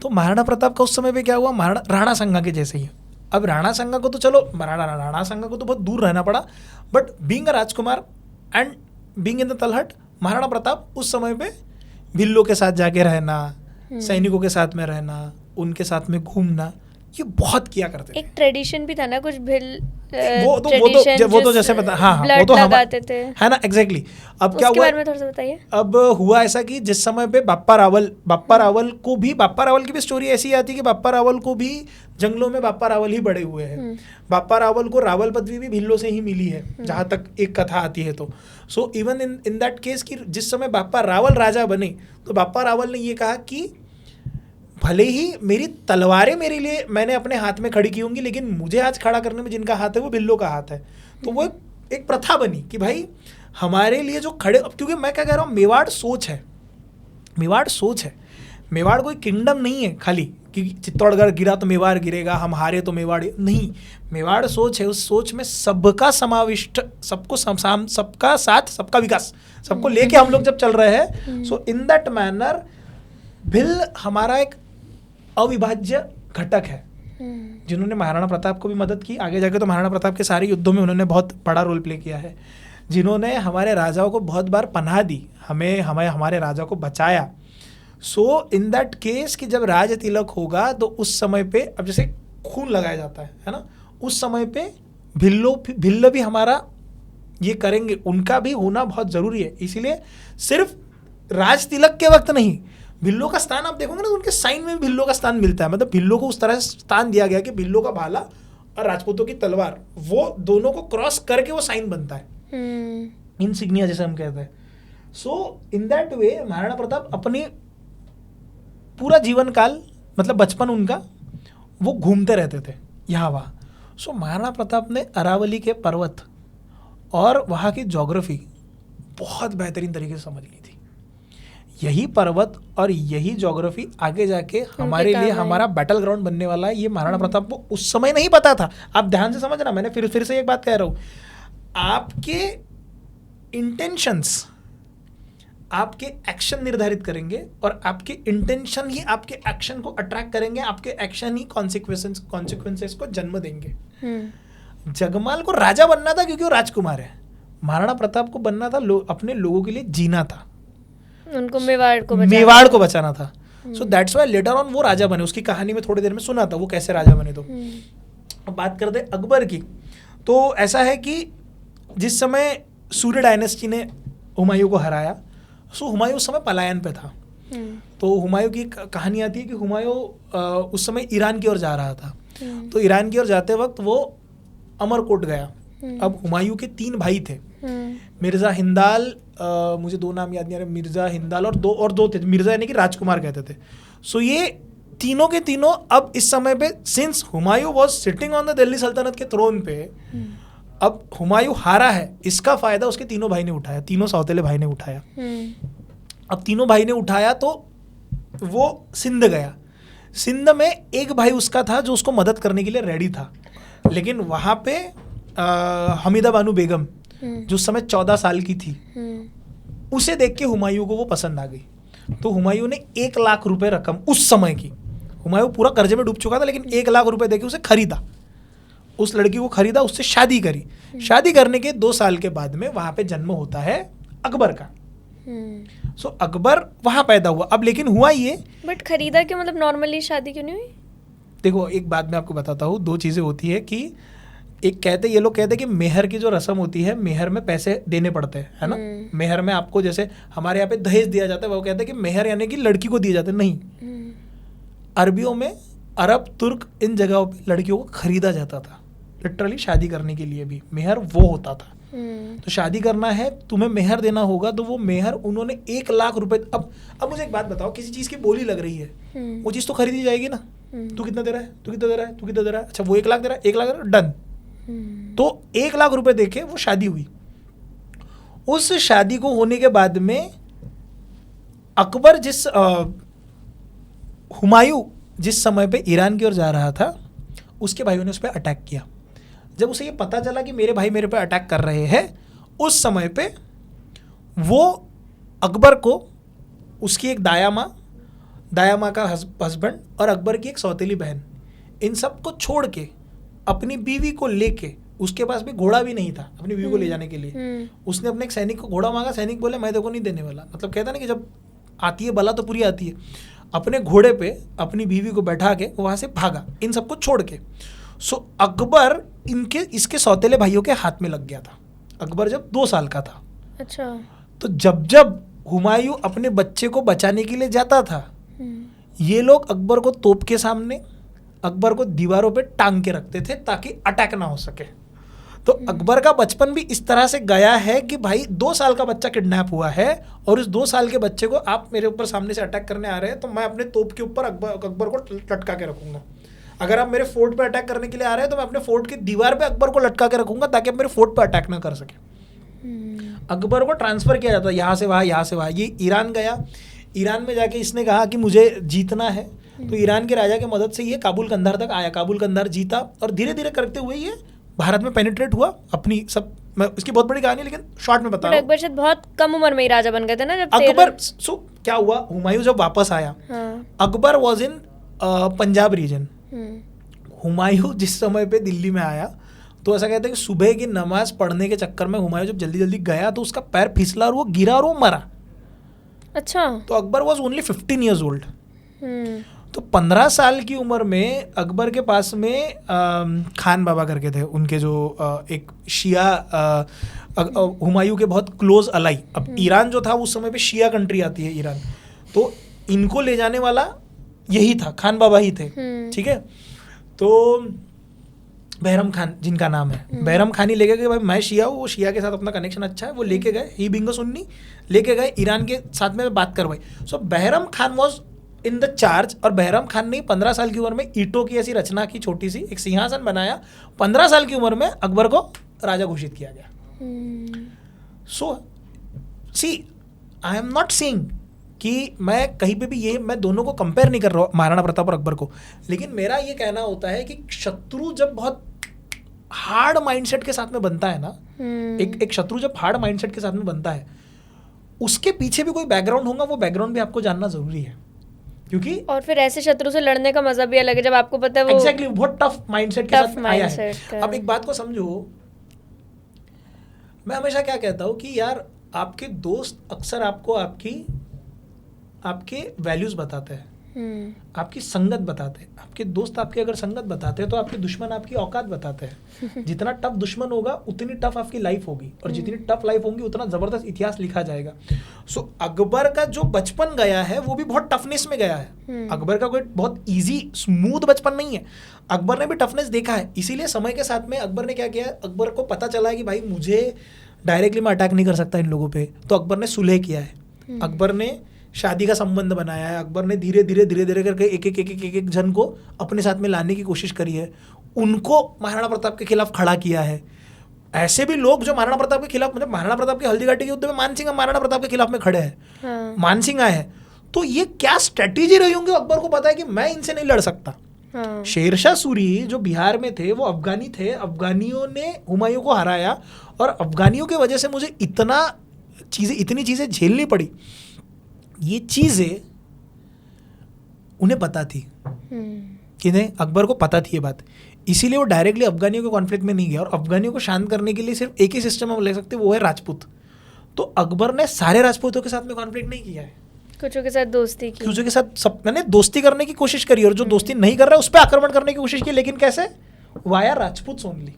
तो महाराणा प्रताप का उस समय पे क्या हुआ, महाराणा राणा संगा के जैसे ही। अब राणा संगा को तो चलो राणा संगा को तो बहुत दूर रहना पड़ा, but being a Rajkumar and being in the तलहट, महाराणा प्रताप उस समय पे भिल्लों के साथ जाके रहना, सैनिकों के साथ में रहना, उनके साथ में घूमना, ये बहुत किया करते थे। एक ट्रेडिशन भी था ना कुछ वो तो जैसे बता, हाँ वो तो लगाते थे, है ना, एग्जैक्टली। अब क्या उसके हुआ, बारे में थोड़ा सा बताइए। अब हुआ ऐसा कि जिस समय पे बाप्पा रावल की भी स्टोरी ऐसी आती है कि बाप्पा रावल को भी जंगलों में बाप्पा रावल ही बड़े हुए हैं। बाप्पा रावल को रावल पदवी भी भिल्लों से ही मिली है, जहां तक एक कथा आती है। तो so even in that case कि जिस समय बाप्पा रावल राजा बने तो बाप्पा रावल ने ये कहा कि भले ही मेरी तलवारें मेरे लिए मैंने अपने हाथ में खड़ी की होंगी, लेकिन मुझे आज खड़ा करने में जिनका हाथ है वो भिल्लों का हाथ है। तो वो एक प्रथा बनी कि भाई हमारे लिए जो खड़े, अब क्योंकि मैं क्या कह रहा हूँ, मेवाड़ सोच है, मेवाड़ कोई किंगडम नहीं है खाली कि चित्तौड़गढ़ गिरा तो मेवाड़ गिरेगा, हम हारे तो मेवाड़ नहीं। मेवाड़ सोच है, उस सोच में सबका समाविष्ट, सबका साथ सबका विकास, सबको लेके हम लोग जब चल रहे हैं। सो इन दैट मैनर भिल हमारा एक अविभाज्य घटक है, जिन्होंने महाराणा प्रताप को भी मदद की। आगे जाके तो महाराणा प्रताप के सारे युद्धों में उन्होंने बहुत बड़ा रोल प्ले किया है, जिन्होंने हमारे राजाओं को बहुत बार पनाह दी, हमें हमारे राजा को बचाया। सो इन दैट केस कि जब राज तिलक होगा तो उस समय पे, अब जैसे खून लगाया जाता है ना, उस समय पे भिल्ल भी हमारा ये करेंगे, उनका भी होना बहुत जरूरी है। इसीलिए सिर्फ राज तिलक के वक्त नहीं, भिल्लों का स्थान आप देखोगे ना, उनके साइन में भिल्लों का स्थान मिलता है। मतलब भिल्लों को उस तरह से स्थान दिया गया कि भिल्लों का भाला और राजपूतों की तलवार, वो दोनों को क्रॉस करके वो साइन बनता है, इंसिग्निया जैसे हम कहते हैं। So in that way Maharana Pratap अपनी पूरा जीवन काल, मतलब बचपन उनका, वो घूमते रहते थे यहाँ वहाँ। सो महाराणा प्रताप ने अरावली के पर्वत और वहाँ की ज्योग्राफी बहुत बेहतरीन तरीके से समझ ली थी। यही पर्वत और यही ज्योग्राफी आगे जाके हमारे लिए हमारा बैटल ग्राउंड बनने वाला है। ये महाराणा प्रताप को उस समय नहीं पता था। आप ध्यान से समझना, मैंने फिर से एक बात कह रहा हूँ, आपके इंटेंशंस आपके एक्शन निर्धारित करेंगे और आपके इंटेंशन ही आपके एक्शन को अट्रैक्ट करेंगे, आपके एक्शन ही कॉन्सिक्वेंसेस को जन्म देंगे। जगमाल को राजा बनना था क्योंकि वो राजकुमार है, महाराणा प्रताप को बनना था अपने लोगों के लिए जीना था, उनको मेवाड़ को बचाना था। So that's why later on वो राजा बने। उसकी कहानी में थोड़ी देर में सुना था वो कैसे राजा बने। तो अब बात करते अकबर की। तो ऐसा है कि जिस समय सूर्य डायनेस्टी ने हुमायूं को हराया, सो हुमायूं उस समय पलायन पे था। तो हुमायूं की कहानी आती है कि हुमायूं उस समय ईरान की ओर जा रहा था। तो ईरान की ओर जाते वक्त वो अमरकोट गया। अब हुमायूं के 3 भाई थे, मिर्जा हिंदाल, मुझे 2 नाम याद नहीं आ रहे, मिर्जा हिंदाल और दो थे, मिर्जा यानी कि राजकुमार कहते थे। सो ये तीनों के तीनों अब इस समय पे, since Humayun was sitting on the Delhi सल्तनत के थ्रोन पे, अब हुमायूं हारा है, इसका फायदा उसके तीनों भाई ने उठाया, तीनों सौतेले भाई ने उठाया। अब तीनों भाई ने उठाया तो वो सिंध गया। सिंध में एक भाई उसका था जो उसको मदद करने के लिए रेडी था, लेकिन वहाँ पे हमीदा बानू बेगम जो उस समय 14 साल की थी, उसे देख के हुमायूं को वो पसंद आ गई। तो हुमायूं ने 1 लाख रुपए रकम उस समय की, हुमायूं पूरा कर्जे में डूब चुका था, लेकिन 1 लाख रुपए देके उसे खरीदा, उस लड़की को खरीदा, उससे शादी करी। शादी करने के 2 साल के बाद में वहां पे जन्म होता है अकबर का। सो अकबर वहां पैदा हुआ। अब लेकिन हुआ ये, बट खरीदा क्यों, मतलब नॉर्मली शादी क्यों नहीं हुई? देखो एक बात मैं आपको बताता हूँ, 2 चीजें होती है कि एक ये लोग कहते हैं कि मेहर की जो रस्म होती है, मेहर में पैसे देने पड़ते हैं, है ना। मेहर में आपको, जैसे हमारे यहाँ पे दहेज दिया जाता है, वो कहते हैं कि मेहर यानी कि लड़की को दिए जाते हैं, नहीं। अरबियों में, अरब, तुर्क, इन जगहों पे लड़कियों को खरीदा जाता था, लिटरली शादी करने के लिए भी मेहर वो होता था। तो शादी करना है, तुम्हें मेहर देना होगा, तो वो मेहर उन्होंने 1 लाख रुपए। अब मुझे एक बात बताओ, किसी चीज की बोली लग रही है, वो चीज तो खरीदी जाएगी ना। तू कितना दे रहा है, तू कितना दे रहा है, तू कितना दे रहा है, अच्छा वो 1 लाख दे रहा है, 1 लाख डन। तो 1 लाख रुपए देके वो शादी हुई। उस शादी को होने के बाद में अकबर हुमायूं जिस समय पे ईरान की ओर जा रहा था, उसके भाइयों ने उस पर अटैक किया। जब उसे ये पता चला कि मेरे भाई मेरे पे अटैक कर रहे हैं, उस समय पे वो अकबर को उसकी एक दाया माँ का हस्बैंड और अकबर की एक सौतेली बहन, इन सब को छोड़ के अपनी बीवी को लेके, उसके पास भी घोड़ा भी नहीं था अपनी बीवी को ले जाने के लिए, उसने अपने एक सैनिक को घोड़ा मांगा। सैनिक बोले मैं देखो नहीं देने वाला। मतलब कहता ना कि जब आती है बला तो पूरी आती है। अपने घोड़े पे अपनी बीवी को बैठा के वहाँ से भागा इन सबको छोड़ के। सो अकबर इसके सौतेले भाइयों के हाथ में लग गया था, अकबर जब 2 साल का था। अच्छा। तो जब हुमायूं अपने बच्चे को बचाने के लिए जाता था, ये लोग अकबर को तोप के सामने, अकबर को दीवारों पे टांग के रखते थे ताकि अटैक ना हो सके। तो अकबर का बचपन भी इस तरह से गया है कि भाई 2 साल का बच्चा किडनैप हुआ है और इस 2 साल के बच्चे को आप मेरे ऊपर सामने से अटैक करने आ रहे हैं, तो मैं अपने तोप के ऊपर अकबर को लटका के रखूंगा। अगर आप मेरे फोर्ट पे अटैक करने के लिए आ रहे हैं तो मैं अपने फोर्ट की दीवार पे अकबर को लटका के रखूंगा ताकि आप मेरे फोर्ट पे अटैक ना कर सके। अकबर को ट्रांसफर किया जाता है यहाँ से वहाँ। ये ईरान गया, ईरान में जाके इसने कहा कि मुझे जीतना है, तो ईरान के राजा की मदद से ये काबुल कंधार तक आया, काबुल कंधार जीता और धीरे धीरे करते हुए ये भारत में पेनिट्रेट हुआ अपनी सब। मैं उसकी बहुत बड़ी कहानी लेकिन शॉर्ट में बता रहा हूँ। अकबर शायद बहुत कम उम्र में ही राजा बन गए थे ना जब अकबर। सो क्या हुआ, हुमायूं जब वापस आया, Akbar was in Punjab region. Humayun जिस समय पे दिल्ली में आया तो ऐसा कहते हैं कि सुबह की नमाज पढ़ने के चक्कर में हुमायूं जब जल्दी जल्दी गया तो उसका पैर फिसला और वो गिरा और वो मरा। अच्छा। तो Akbar was only 15 years old। तो 15 साल की उम्र में अकबर के पास में खान बाबा करके थे, उनके जो एक शिया हुमायूं के बहुत क्लोज अलाई। अब ईरान जो था उस समय पे शिया कंट्री आती है ईरान, तो इनको ले जाने वाला यही था, खान बाबा ही थे। ठीक है। तो बहरम खान जिनका नाम है, बहरम खान ही लेके गए, भाई मैं शिया हूँ, वो शिया के साथ अपना कनेक्शन अच्छा है, वो लेके गए, ही बिंग सुन्नी, लेके गए ईरान के साथ में बात करवाई। So Bairam Khan was in the charge. और बहरम खान ने 15 साल की उम्र में ईंटों की ऐसी रचना की, छोटी सी एक सिंहासन बनाया। 15 साल की उम्र में अकबर को राजा घोषित किया गया। सो सी आई एम नॉट सेइंग कि मैं कहीं पे भी ये, मैं दोनों को कंपेयर नहीं कर रहा हूँ महाराणा प्रताप और अकबर को, लेकिन मेरा ये कहना होता है कि शत्रु जब बहुत हार्ड माइंडसेट के साथ में बनता है ना, एक शत्रु जब हार्ड माइंडसेट के साथ में बनता है, उसके पीछे भी कोई बैकग्राउंड होगा, वो बैकग्राउंड भी आपको जानना जरूरी है। क्योंकि और फिर ऐसे शत्रु से लड़ने का मजा भी अलग है जब आपको पता है वो एग्जैक्टली बहुत टफ माइंडसेट के साथ आया है। अब एक बात को समझो, मैं हमेशा क्या कहता हूँ कि यार आपके दोस्त अक्सर आपको आपके वैल्यूज बताते हैं, आपकी संगत बताते हैं। आपके दोस्त आपकी अगर संगत बताते हैं तो आपके दुश्मन आपकी औकात बताते हैं। जितना टफ दुश्मन होगा उतनी टफ आपकी लाइफ होगी, और जितनी टफ लाइफ होगी उतना जबरदस्त इतिहास लिखा जाएगा। सो अकबर का जो बचपन गया है वो भी बहुत टफनेस में गया है। अकबर का कोई बहुत इजी स्मूथ बचपन नहीं है, अकबर ने भी टफनेस देखा है। इसीलिए समय के साथ में अकबर ने क्या किया, अकबर को पता चला है कि भाई मुझे डायरेक्टली मैं अटैक नहीं कर सकता इन लोगों पे, तो अकबर ने सुलह किया है, अकबर ने शादी का संबंध बनाया है, अकबर ने धीरे धीरे करके एक जन को अपने साथ में लाने की कोशिश करी है, उनको महाराणा प्रताप के खिलाफ खड़ा किया है। ऐसे भी लोग जो महाराणा प्रताप के खिलाफ, मतलब महाराणा प्रताप के हल्दीघाटी के युद्ध में मानसिंह महाराणा प्रताप के खिलाफ में खड़े हैं, मानसिंह आए हैं। तो ये क्या स्ट्रेटेजी रही होंगी, अकबर को पता है कि मैं इनसे नहीं लड़ सकता। शेरशाह सूरी जो बिहार में थे वो अफगानी थे, अफगानियों ने हुमायूं को हराया, और अफगानियों की वजह से मुझे इतनी चीज़ें झेलनी पड़ी। ये चीज़ें उन्हें पता थी कि नहीं, अकबर को पता थी ये बात, इसीलिए वो डायरेक्टली अफगानियों के कॉन्फ्लिक्ट में नहीं गया। और अफगानियों को शांत करने के लिए सिर्फ एक ही सिस्टम हम ले सकते, वो है राजपूत। तो अकबर ने सारे राजपूतों के साथ में कॉन्फ्लिक्ट नहीं किया है, कुछ के साथ दोस्ती की, कुछ के साथ सब मैंने दोस्ती करने की कोशिश करी, और जो दोस्ती नहीं कर रहा है उस पर आक्रमण करने की कोशिश की, लेकिन कैसे, via Rajput only.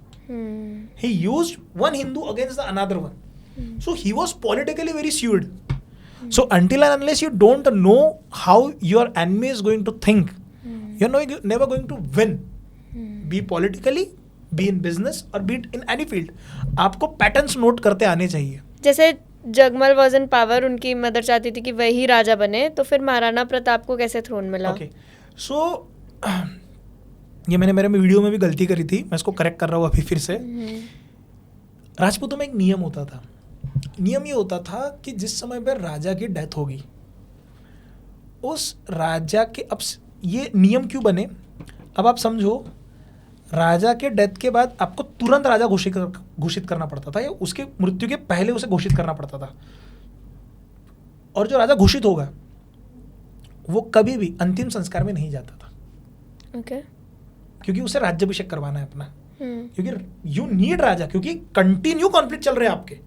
He used one Hindu against the another one, so he was politically very sued. So until and unless you don't know how your enemy is going to think, you're never going to win. Be politically, be in business, or be in any field. आपको पैटर्न्स नोट करते आने चाहिए। जैसे जगमल वॉज इन पावर, उनकी मदर चाहती थी कि वही राजा बने, तो फिर महाराणा प्रताप को कैसे थ्रोन मिला? Okay. So ये मैंने मेरे वीडियो में भी गलती करी थी, मैं इसको करेक्ट कर रहा हूँ अभी फिर से। राजपूतों में एक नियम होता था, नियम ये होता था कि जिस समय पर राजा की डेथ होगी, उस राजा के, अब ये नियम क्यों बने, अब आप समझो, राजा के डेथ के बाद आपको तुरंत राजा घोषित करना पड़ता था, या उसके मृत्यु के पहले उसे घोषित करना पड़ता था। और जो राजा घोषित होगा वो कभी भी अंतिम संस्कार में नहीं जाता था। ओके। क्योंकि उसे राज्याभिषेक करवाना है अपना। क्योंकि यू नीड राजा, क्योंकि कंटिन्यू कॉन्फ्लिक्ट चल रहे हैं आपके।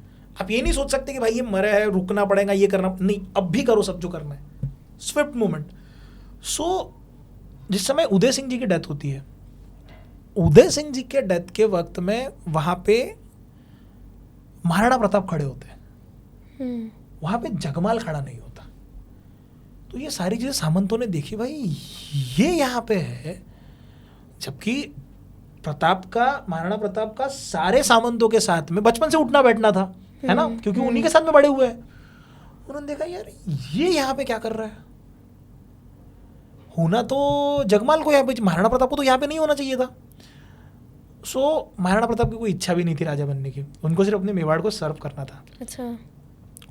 आप ये नहीं सोच सकते कि भाई ये मरे है, रुकना पड़ेगा, ये करना नहीं, अब भी करो सब जो करना है, स्विफ्ट मूवमेंट। सो जिस समय उदय सिंह जी की डेथ होती है, उदय सिंह जी के डेथ के वक्त में वहां पे महाराणा प्रताप खड़े होते हैं, वहां पे जगमाल खड़ा नहीं होता। तो ये सारी चीजें सामंतों ने देखी, भाई ये यहाँ पे है, जबकि महाराणा प्रताप का सारे सामंतों के साथ में बचपन से उठना बैठना था, है ना, क्योंकि उन्हीं के साथ में बड़े हुए हैं। उन्होंने देखा यार ये यहाँ पे क्या कर रहा है, होना तो जगमाल को यहाँ पे, महाराणा प्रताप को तो यहाँ पे नहीं होना चाहिए था। सो महाराणा प्रताप की कोई इच्छा भी नहीं थी राजा बनने की, उनको सिर्फ अपने मेवाड़ को सर्व करना था। अच्छा।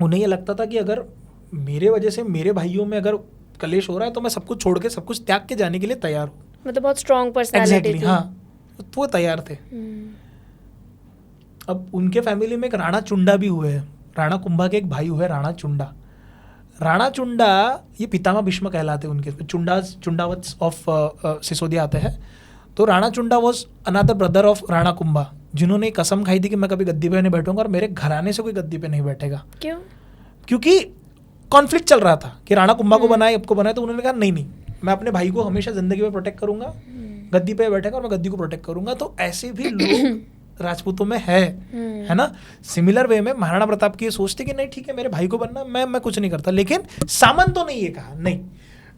उन्हें ये लगता था कि अगर मेरे वजह से मेरे भाइयों में अगर कलेश हो रहा है तो मैं सब कुछ छोड़ के, सब कुछ त्याग के जाने के लिए तैयार हूँ। मतलब बहुत स्ट्रॉन्ग पर्सनालिटी थी। हाँ, तो वो तैयार थे। अब उनके फैमिली में एक राणा चुंडा भी हुए हैं, राणा कुंभा के एक भाई हुए राणा चुंडा। राणा चुंडा ये पितामह भीष्म कहलाते हैं, उनके चुंडावत्स ऑफ सिसोदिया आते हैं। तो Rana Chunda was another brother of Rana Kumbha, जिन्होंने कसम खाई थी कि मैं कभी गद्दी पे नहीं बैठूंगा और मेरे घराने से कोई गद्दी पे नहीं बैठेगा। क्यों? क्योंकि कॉन्फ्लिक्ट चल रहा था कि राणा कुंभा को बनाए, आपको बनाए, तो उन्होंने कहा नहीं, मैं अपने भाई को हमेशा जिंदगी में प्रोटेक्ट करूंगा, गद्दी पे बैठेगा और मैं गद्दी को प्रोटेक्ट करूंगा। तो ऐसे भी लोग राजपूतों में है ना। सिमिलर वे में महाराणा प्रताप की ये सोचते कि नहीं ठीक है मेरे भाई को बनना, मैं कुछ नहीं करता। लेकिन सामंतों ने ये कहा नहीं,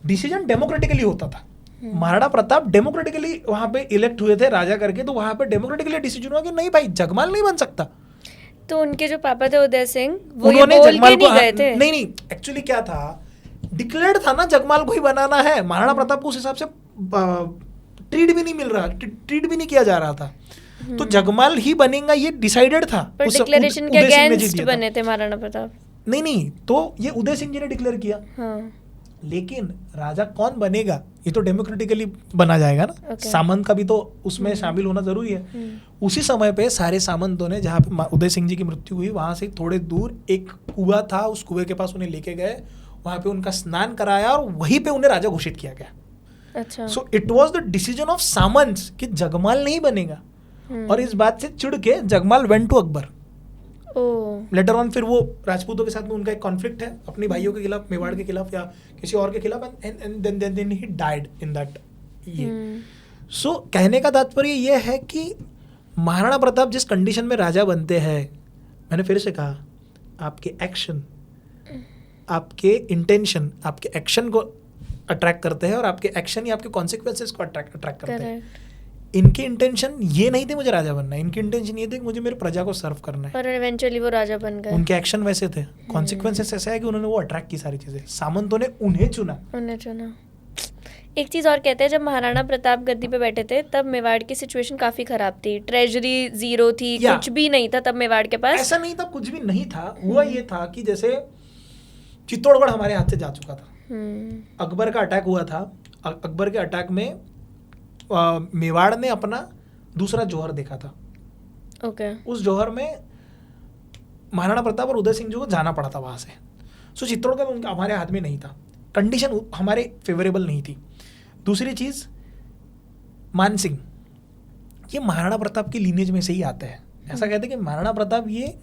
डिसीजन डेमोक्रेटिकली होता था। महाराणा प्रताप डेमोक्रेटिकली वहां पे इलेक्ट हुए थे राजा करके, तो वहां पे डेमोक्रेटिकली डिसीजन हुआ कि नहीं भाई जगमाल नहीं बन सकता। तो उनके जो पापा थे उदय सिंह, वो उन्होंने ये बोल जगमाल के को नहीं गए थे? नहीं, एक्चुअली क्या था, डिक्लेयर्ड था ना जगमाल को ही बनाना है। महाराणा प्रताप को उस हिसाब से ट्रीट भी नहीं मिल रहा, ट्रीट भी नहीं किया जा रहा था। तो जगमाल ही बनेगा ये डिसाइडेड था। पर डिक्लेरेशन के अगेंस्ट बने थे महाराणा प्रताप? नहीं, तो ये उदय सिंह जी ने डिक्लेयर किया। हाँ। लेकिन राजा कौन बनेगा ये तो डेमोक्रेटिकली बना जाएगा ना। Okay. सामंत का भी तो उसमें शामिल होना जरूरी है। उसी समय पे सारे सामंतों ने, जहाँ पे उदय सिंह जी की मृत्यु हुई वहां से थोड़े दूर एक कुआं था, उस कुएं के पास उन्हें लेके गए, वहां पे उनका स्नान कराया और वहीं पे उन्हें राजा घोषित किया गया। अच्छा। So it was the decision of सामंत कि जगमाल नहीं बनेगा। और इस बात से चिढ़ के Jagmal went to Akbar. Later on फिर वो राजपूतों के साथ में उनका एक कॉन्फ्लिक्ट है अपने भाइयों के खिलाफ, मेवाड़ के खिलाफ या किसी और के खिलाफ, and then he died in that. ये सो कहने का तात्पर्य ये है कि महाराणा प्रताप जिस कंडीशन में राजा बनते हैं, मैंने फिर से कहा, आपके एक्शन, आपके इंटेंशन, आपके एक्शन को अट्रैक्ट करते हैं और आपके एक्शन ही आपके कॉन्सिक्वेंसेस को अट्रैक्ट करते हैं। इनकी इंटेंशन ये नहीं थी मुझे राजा बनना है, इनकी इंटेंशन ये थी कि मुझे मेरे प्रजा को सर्व करना है। और इवेंचुअली वो राजा बन गए। उनके एक्शन वैसे थे, कॉन्सिक्वेंसेस ऐसा है कि उन्होंने वो अट्रैक्ट की सारी चीजें। सामंतों ने उन्हें चुना। एक चीज और कहते हैं, जब महाराणा प्रताप गद्दी पे बैठे थे तब मेवाड़ की सिचुएशन काफी खराब थी, ट्रेजरी जीरो थी, कुछ भी नहीं था तब मेवाड़ के पास। ऐसा नहीं था, कुछ भी नहीं था। हुआ ये था कि जैसे चित्तौड़गढ़ हमारे हाथ से जा चुका था, अकबर का अटैक हुआ था। अकबर के अटैक में मेवाड़ ने अपना दूसरा जौहर देखा था। उस जौहर में महाराणा प्रताप और उदय सिंह जी को जाना पड़ा था वहां से। सो चित्तौड़गढ़ उनका हमारे हाथ में नहीं था, कंडीशन हमारे फेवरेबल नहीं थी। दूसरी चीज, मानसिंह, ये महाराणा प्रताप की लीनेज में से ही आता है। ऐसा कहते हैं कि महाराणा प्रताप ये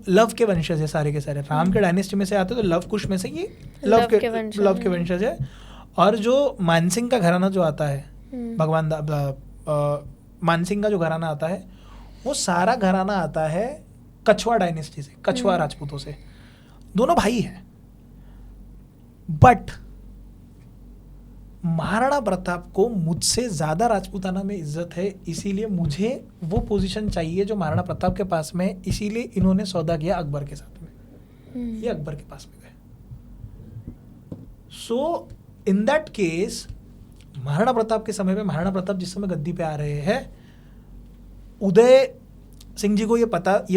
लव के वंशज है सारे के सारे। राम के डायनेस्टी में से आते तो लव कुश में से ये लव के वंशज है। और जो मानसिंह का घराना जो आता है, भगवान मानसिंह का जो घराना आता है, वो सारा घराना आता है कछवा डायनेस्टी से, कछवा राजपूतों से। दोनों भाई हैं। बट महाराणा प्रताप को मुझसे ज्यादा राजपूताना में इज्जत है, इसीलिए मुझे वो पोजीशन चाहिए जो महाराणा प्रताप के पास में है। इसीलिए इन्होंने सौदा किया अकबर के साथ में, ये अकबर के पास में गए। So in that case Maharana Pratap के समय में, महाराणा प्रताप जिस समय गद्दी पे आ रहे हैं, उदय सिंह जी को ये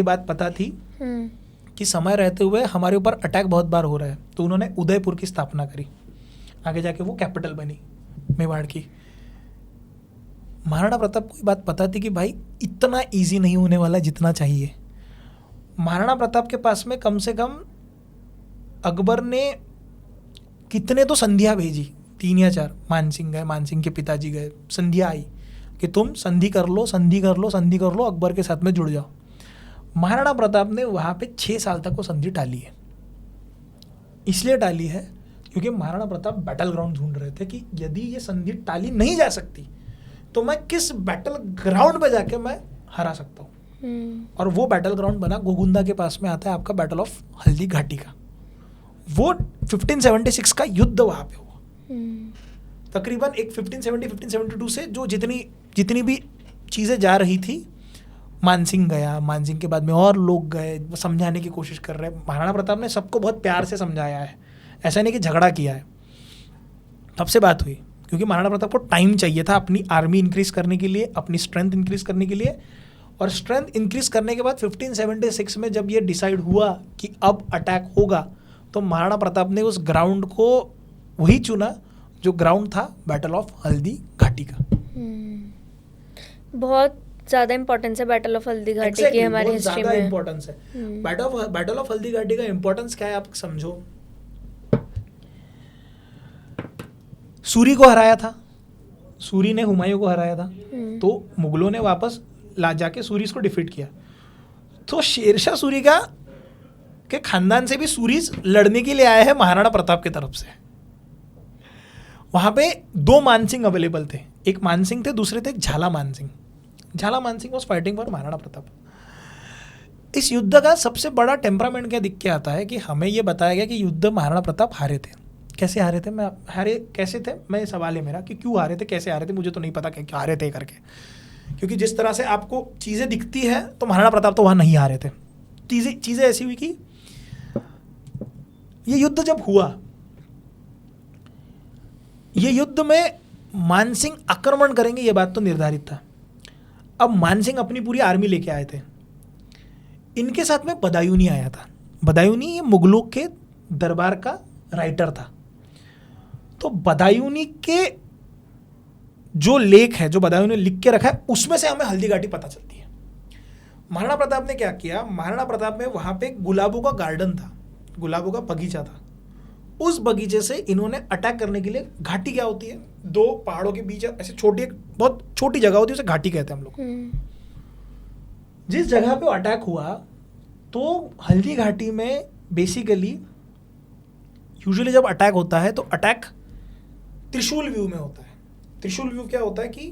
बात पता थी कि समय रहते हुए हमारे ऊपर अटैक बहुत बार हो रहा है। तो उन्होंने उदयपुर की स्थापना करी, आगे जाके वो कैपिटल बनी मेवाड़ की। महाराणा प्रताप को ये बात पता थी कि भाई इतना इजी नहीं होने वाला जितना चाहिए। महाराणा प्रताप के पास में कम से कम अकबर ने कितने तो संधियाँ भेजी, 3 या 4। मानसिंह गए, मानसिंह के पिताजी गए, संधियाँ आई कि तुम संधि कर लो, संधि कर लो, संधि कर लो, अकबर के साथ में जुड़ जाओ। महाराणा प्रताप ने वहाँ पे 6 साल तक वो संधि टाली है। इसलिए टाली है क्योंकि महाराणा प्रताप बैटल ग्राउंड ढूंढ रहे थे कि यदि ये संधि टाली नहीं जा सकती तो मैं किस बैटल ग्राउंड पे जाके मैं हरा सकता हूँ। और वो बैटल ग्राउंड बना गोगुंदा के पास में आता है आपका बैटल ऑफ हल्दी घाटी का। वो 1576 का युद्ध वहाँ पे हुआ। तकरीबन एक 1572 से जो जितनी भी चीज़ें जा रही थी, मानसिंह गया, मानसिंह के बाद में और लोग गए, समझाने की कोशिश कर रहे हैं। महाराणा प्रताप ने सबको बहुत प्यार से समझाया है, ऐसा नहीं कि झगड़ा किया है। तब से बात हुई क्योंकि महाराणा प्रताप को टाइम चाहिए था अपनी आर्मी इंक्रीज करने के लिए, अपनी स्ट्रेंथ इंक्रीज करने के लिए। और स्ट्रेंथ इंक्रीज करने के बाद 1576 में जब ये डिसाइड हुआ कि अब अटैक होगा, तो महाराणा प्रताप ने उस ग्राउंड को वही चुना जो ग्राउंड था बैटल ऑफ हल्दी घाटी का। बहुत ज़्यादा इम्पोर्टेंस है बैटल ऑफ हल्दी घाटी की हमारी हिस्ट्री में। इम्पोर्टेंस है बैटल ऑफ हल्दी घाटी का। इम्पोर्टेंस क्या है आप समझो। सूरी को हराया था, सूरी ने हुमायूं को हराया था, तो मुगलों ने वापस ला जाके सूरीज को डिफीट किया। तो शेरशाह सूरी के खानदान से भी सूरीज लड़ने के लिए आए हैं महाराणा प्रताप की तरफ से। वहां पे 2 मानसिंह अवेलेबल थे, एक मानसिंह थे, दूसरे थे झाला मानसिंह। झाला Mansingh was fighting for Maharana Pratap. इस युद्ध का सबसे बड़ा टेम्परामेंट क्या दिख के आता है कि हमें ये बताया गया कि युद्ध महाराणा प्रताप हारे थे। कैसे हारे थे? कैसे थे, मैं सवाल है मेरा कि क्यों हारे थे, कैसे हारे थे, मुझे तो नहीं पता क्या हारे थे करके। क्योंकि जिस तरह से आपको चीज़ें दिखती है तो महाराणा प्रताप तो वहाँ नहीं हारे थे। चीज़ें ऐसी हुई कि ये युद्ध जब हुआ, ये युद्ध में मानसिंह आक्रमण करेंगे ये बात तो निर्धारित था। अब मानसिंह अपनी पूरी आर्मी लेके आए थे। इनके साथ में बदायूनी आया था। बदायूनी ये मुगलों के दरबार का राइटर था। तो बदायूनी के जो लेख है, जो बदायूनी ने लिख के रखा है, उसमें से हमें हल्दी घाटी पता चलती है। महाराणा प्रताप ने क्या किया, महाराणा प्रताप में वहां पे गुलाबों का गार्डन था, गुलाबों का बगीचा था। उस बगीचे से इन्होंने अटैक करने के लिए, घाटी क्या होती है, 2 पहाड़ों के बीच ऐसे छोटी, बहुत छोटी जगह होती है, उसे घाटी कहते हैं हम लोग। जिस जगह पे अटैक हुआ, तो हल्दी घाटी में बेसिकली यूजुअली जब अटैक होता है तो अटैक त्रिशूल व्यू में होता है। त्रिशूल व्यू क्या होता है कि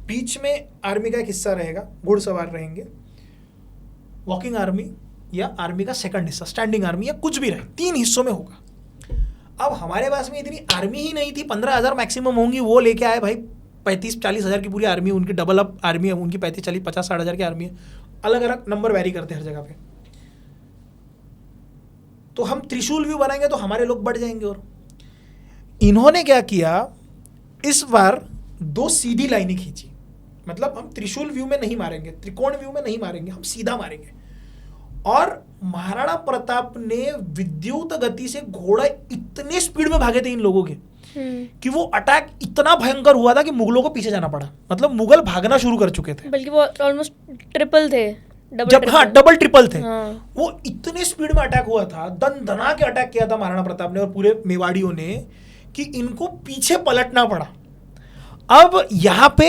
बीच में आर्मी का एक हिस्सा रहेगा, घुड़सवार रहेंगे, वॉकिंग आर्मी या आर्मी का सेकंड हिस्सा स्टैंडिंग आर्मी या कुछ भी रहे, 3 हिस्सों में होगा। अब हमारे पास में इतनी आर्मी ही नहीं थी, 15,000 मैक्सिमम होंगी, वो लेके आए भाई 35-40 हज़ार की पूरी आर्मी, उनकी डबल अप आर्मी है, उनकी 35-40-50-60 हज़ार की आर्मी है। अलग अलग नंबर वैरी करते हैं हर जगह पे। तो हम त्रिशूल व्यू बनाएंगे तो हमारे लोग बढ़ जाएंगे। और इन्होंने क्या किया, इस बार 2 सीधी लाइनें खींची। मतलब हम त्रिशूल व्यू में नहीं मारेंगे, त्रिकोण व्यू में नहीं मारेंगे, हम सीधा मारेंगे। और महाराणा प्रताप ने विद्युत गति से घोड़ा इतने स्पीड में भागे थे इन लोगों के कि वो अटैक इतना भयंकर हुआ था कि मुगलों को पीछे जाना पड़ा। मतलब मुगल भागना शुरू कर चुके थे, बल्कि वो ऑलमोस्ट ट्रिपल थे, डबल ट्रिपल थे। वो इतने स्पीड में अटैक हुआ था, दन दना के अटैक किया था महाराणा प्रताप ने और पूरे मेवाड़ियों ने, कि इनको पीछे पलटना पड़ा। अब यहाँ पे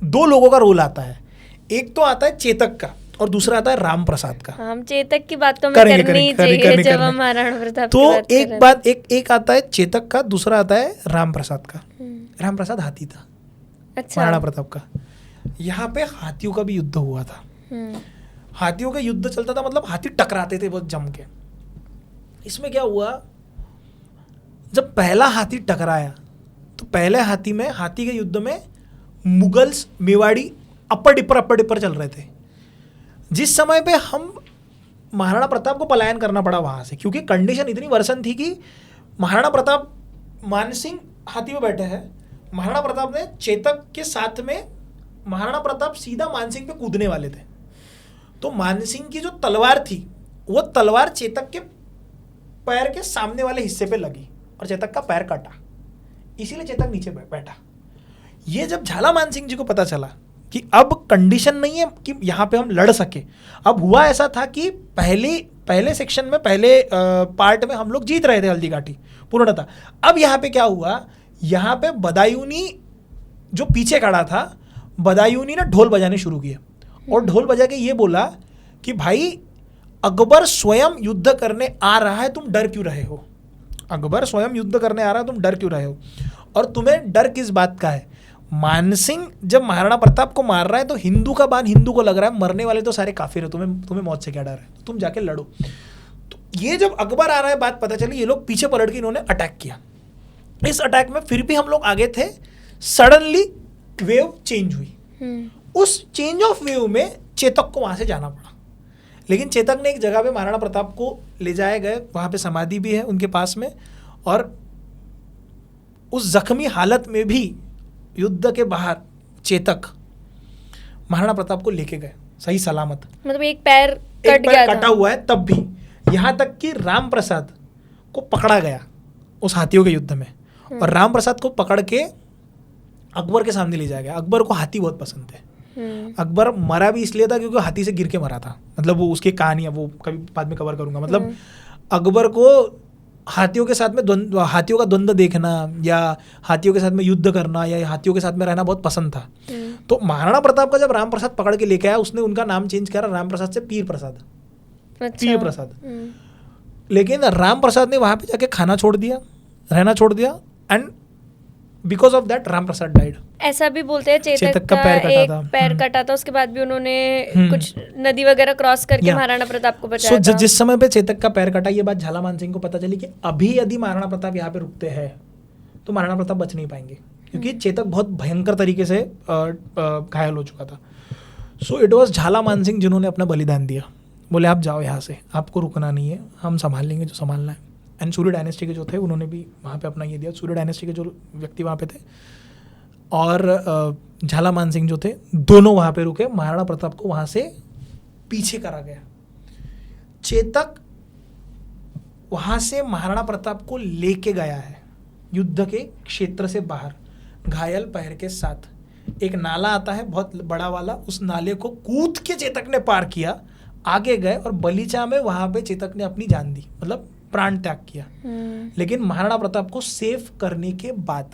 2 लोगों का रोल आता है, एक तो आता है चेतक का और दूसरा आता है राम प्रसाद का। हम चेतक की बात तो करनी चाहिए जब हम महाराणा प्रताप तो एक बात, एक आता है चेतक का, दूसरा आता है राम प्रसाद का। राम प्रसाद हाथी था, अच्छा, महाराणा प्रताप का। यहाँ पे हाथियों का भी युद्ध हुआ था। हाथियों का युद्ध चलता था, मतलब हाथी टकराते थे बहुत जम के। इसमें क्या हुआ, जब पहला हाथी टकराया तो पहले हाथी के युद्ध में मुगल्स मेवाड़ी अपर डिपर चल रहे थे। जिस समय पे हम महाराणा प्रताप को पलायन करना पड़ा वहां से, क्योंकि कंडीशन इतनी वर्सन थी कि महाराणा प्रताप, मानसिंह हाथी में बैठे हैं, महाराणा प्रताप ने चेतक के साथ में, महाराणा प्रताप सीधा मानसिंह पे कूदने वाले थे। तो मानसिंह की जो तलवार थी वो तलवार चेतक के पैर के सामने वाले हिस्से पे लगी और चेतक का पैर कटा, इसीलिए चेतक नीचे बैठा। ये जब झालामान सिंह जी को पता चला कि अब कंडीशन नहीं है कि यहाँ पे हम लड़ सके, अब हुआ ऐसा था कि पहले सेक्शन में, पहले पार्ट में हम लोग जीत रहे थे हल्दी घाटी पूर्णतः। अब यहाँ पे क्या हुआ, यहाँ पे बदायूनी जो पीछे खड़ा था, बदायूनी ने ढोल बजाने शुरू किए और ढोल बजा के ये बोला कि भाई अकबर स्वयं युद्ध करने आ रहा है, तुम डर क्यों रहे हो? अकबर स्वयं युद्ध करने आ रहा है, तुम डर क्यों रहे हो? और तुम्हें डर किस बात का है? मानसिंह जब महाराणा प्रताप को मार रहा है तो हिंदू का बाण हिंदू को लग रहा है, मरने वाले तो सारे काफिर है, तुम्हें मौत से क्या डर है? तुम जाके लड़ो। तो ये जब अकबर आ रहा है बात पता चली, ये लोग पीछे पलट के इन्होंने अटैक किया। इस अटैक में फिर भी हम लोग आगे थे, सडनली वेव चेंज हुई। उस चेंज ऑफ वेव में चेतक को वहां से जाना पड़ा, लेकिन चेतक ने एक जगह पे महाराणा प्रताप को ले जाए गए, वहां पे समाधि भी है उनके पास में, और उस जख्मी हालत में भी युद्ध के बाहर चेतक महाराणा प्रताप को लेके गए सही सलामत। मतलब एक पैर कट गया था, कटा हुआ है तब भी, यहाँ तक कि राम प्रसाद को पकड़ा गया उस हाथियों के युद्ध में, और राम प्रसाद को पकड़ के अकबर के सामने ले जाया गया। अकबर को हाथी बहुत पसंद थे। अकबर मरा भी इसलिए था क्योंकि हाथी से गिर के मरा था, मतलब वो उसकी कहानी है, वो कभी बाद में कवर करूंगा। मतलब अकबर को हाथियों के साथ में हाथियों का द्वंद्व देखना या हाथियों के साथ में युद्ध करना या हाथियों के साथ में रहना बहुत पसंद था। तो महाराणा प्रताप का जब राम प्रसाद पकड़ के लेके आया, उसने उनका नाम चेंज करा राम प्रसाद से पीर प्रसाद। पीर प्रसाद। लेकिन राम प्रसाद ने वहां पे जाके खाना छोड़ दिया, रहना छोड़ दिया, and because of that Ram Prasad died. ऐसा भी बोलते हैं चेतक का पैर कटा था, उसके बाद भी उन्होंने कुछ नदी वगैरह क्रॉस करके महाराणा प्रताप को बचाया था। जिस समय पे चेतक का पैर कटा, ये बात झालामान सिंह को पता चली कि अभी यदि महाराणा प्रताप यहाँ पे रुकते हैं तो महाराणा प्रताप बच नहीं पाएंगे, क्योंकि चेतक बहुत भयंकर तरीके से घायल हो चुका था। सो इट वॉज झालामान सिंह जिन्होंने अपना बलिदान दिया, बोले आप जाओ यहाँ से, आपको रुकना नहीं है, हम संभाल लेंगे जो संभालना है। एंड सूर्य डायनेस्टी के जो थे उन्होंने भी वहाँ पे अपना ये दिया, सूर्य डायनेस्टी के जो व्यक्ति वहाँ पे थे और झालामान सिंह जो थे, दोनों वहाँ पे रुके। महाराणा प्रताप को वहाँ से पीछे करा गया। चेतक वहाँ से महाराणा प्रताप को लेके गया है युद्ध के क्षेत्र से बाहर, घायल पैर के साथ। एक नाला आता है बहुत बड़ा वाला, उस नाले को कूद के चेतक ने पार किया, आगे गए और बलीचा में वहाँ पे चेतक ने अपनी जान दी, मतलब प्राण त्याग किया। लेकिन महाराणा प्रताप को सेव करने के बाद,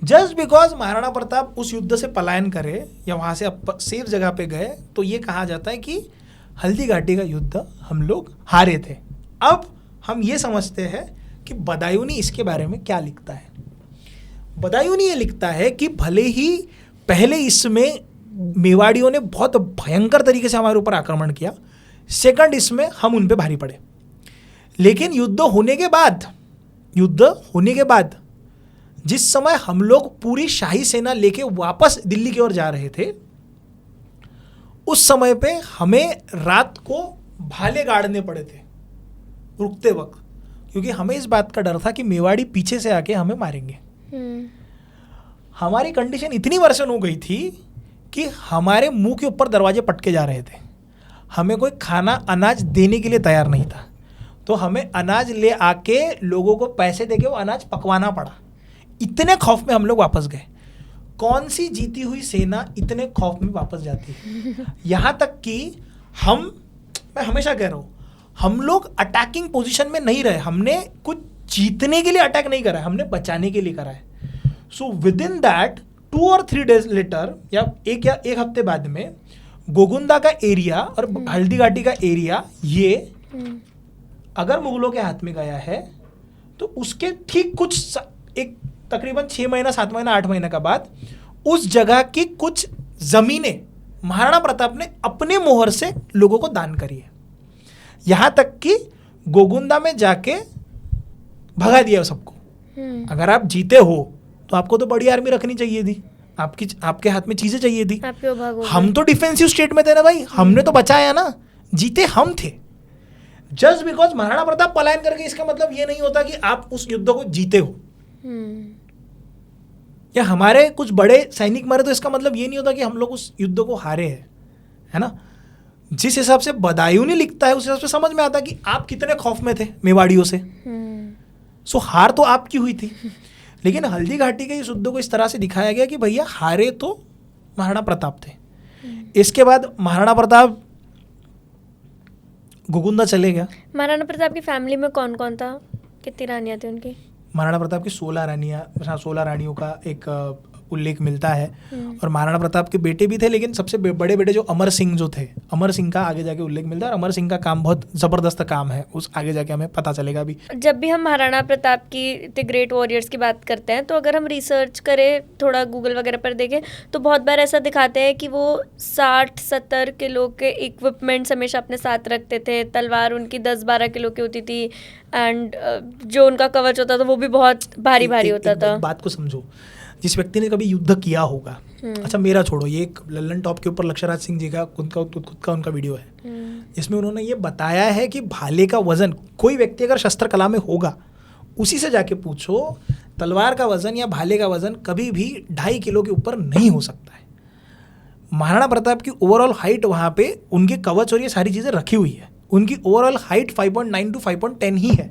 जस्ट बिकॉज महाराणा प्रताप उस युद्ध से पलायन करे या वहां से सेफ जगह पे गए, तो ये कहा जाता है कि हल्दी घाटी का युद्ध हम लोग हारे थे। अब हम ये समझते हैं कि बदायूनी इसके बारे में क्या लिखता है। बदायूनी ये लिखता है कि भले ही पहले इसमें मेवाड़ियों ने बहुत भयंकर तरीके से हमारे ऊपर आक्रमण किया, सेकंड इसमें हम उन पे भारी पड़े, लेकिन युद्ध होने के बाद जिस समय हम लोग पूरी शाही सेना लेके वापस दिल्ली की ओर जा रहे थे, उस समय पे हमें रात को भाले गाड़ने पड़े थे रुकते वक्त, क्योंकि हमें इस बात का डर था कि मेवाड़ी पीछे से आके हमें मारेंगे। हमारी कंडीशन इतनी वर्सन हो गई थी कि हमारे मुंह के ऊपर दरवाजे पटके जा रहे थे, हमें कोई खाना अनाज देने के लिए तैयार नहीं था, तो हमें अनाज ले आके लोगों को पैसे देके वो अनाज पकवाना पड़ा। इतने खौफ में हम लोग वापस गए। कौन सी जीती हुई सेना इतने खौफ में वापस जाती है? यहाँ तक कि मैं हमेशा कह रहा हूँ, हम लोग अटैकिंग पोजीशन में नहीं रहे, हमने कुछ जीतने के लिए अटैक नहीं करा है, हमने बचाने के लिए करा है। सो विद इन दैट 2 और 3 days लेटर या एक हफ्ते बाद में गोगुंदा का एरिया और हल्दी घाटी का एरिया, ये अगर मुगलों के हाथ में गया है तो उसके ठीक कुछ एक तकरीबन 6 महीना 7 महीना 8 महीने का बाद उस जगह की कुछ जमीनें महाराणा प्रताप ने अपने मोहर से लोगों को दान करी है। यहां तक कि गोगुंदा में जाके भगा दिया सबको। अगर आप जीते हो तो आपको तो बड़ी आर्मी रखनी चाहिए थी, आपके हाथ में चीजें चाहिए थी। हम तो डिफेंसिव स्टेट में थे ना भाई, हमने तो बचाया ना, जीते हम थे। जस्ट बिकॉज महाराणा प्रताप पलायन करके इसका मतलब ये नहीं होता कि आप उस युद्ध को जीते हो, या हमारे कुछ बड़े सैनिक मरे तो इसका मतलब ये नहीं होता कि हम लोग उस युद्ध को हारे हैं, है ना। जिस हिसाब से बदायूनी लिखता है उस हिसाब से समझ में आता कि आप कितने खौफ में थे मेवाड़ियों से। सो हार तो आपकी हुई थी, लेकिन हल्दी घाटी के इस युद्ध को इस तरह से दिखाया गया कि भैया हारे तो महाराणा प्रताप थे। इसके बाद महाराणा प्रताप गोगुंदा चले गया। महाराणा प्रताप की फैमिली में कौन कौन था, कितनी रानियां थी उनकी? महाराणा प्रताप की 16 रानियों का एक उल्लेख मिलता है। और महाराणा प्रताप के बेटे भी थे, लेकिन सबसे बड़े बेटे जो अमर सिंह जो थे, अमर सिंह का आगे जाके उल्लेख मिलता है। और अमर सिंह का काम बहुत ज़बरदस्त काम है, उस आगे जाके हमें पता चलेगा अभी। जब भी हम महाराणा प्रताप की द ग्रेट वॉरियर्स की बात करते हैं, तो अगर हम रिसर्च करें, थोड़ा गूगल वगैरह पर देखें, तो बहुत बार ऐसा दिखाते हैं कि वो 60-70 किलो के इक्विपमेंट्स हमेशा अपने साथ रखते थे। तलवार उनकी 10-12 किलो की होती थी, एंड जो उनका कवच होता था वो भी बहुत भारी भारी होता था। बात को समझो, जिस व्यक्ति ने कभी युद्ध किया होगा, अच्छा मेरा छोड़ो, ये एक लल्लन टॉप के ऊपर लक्ष्यराज सिंह जी का खुद का उनका वीडियो है, जिसमें उन्होंने ये बताया है कि भाले का वजन, कोई व्यक्ति अगर शस्त्र कला में होगा उसी से जाके पूछो, तलवार का वजन या भाले का वजन कभी भी 2.5 किलो के ऊपर नहीं हो सकता है। महाराणा प्रताप की ओवरऑल हाइट वहाँ पे उनके कवच और ये सारी चीज़ें रखी हुई है। उनकी ओवरऑल हाइट 5.9 to 5.10 ही है,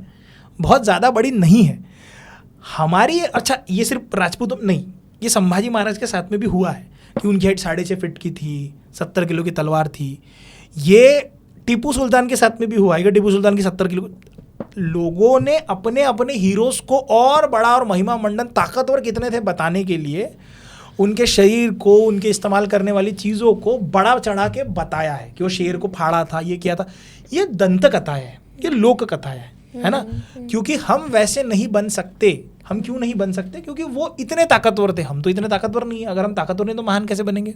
बहुत ज़्यादा बड़ी नहीं है हमारी। अच्छा, ये सिर्फ राजपूतों नहीं, ये संभाजी महाराज के साथ में भी हुआ है कि उनकी हाइट 6.5 फीट की थी, 70 किलो की तलवार थी। ये टीपू सुल्तान के साथ में भी हुआ है कि टीपू सुल्तान की 70 किलो। लोगों ने अपने अपने हीरोज को और बड़ा और महिमा मंडन ताकतवर कितने थे बताने के लिए उनके शरीर को, उनके इस्तेमाल करने वाली चीज़ों को बड़ा चढ़ा के बताया है कि वो शेर को फाड़ा था, ये किया था। ये दंत कथा है, ये लोक कथा है ना। क्योंकि हम वैसे नहीं बन सकते। हम क्यों नहीं बन सकते? क्योंकि वो इतने ताकतवर थे, हम तो इतने ताकतवर नहीं है। अगर हम ताकतवर नहीं तो महान कैसे बनेंगे?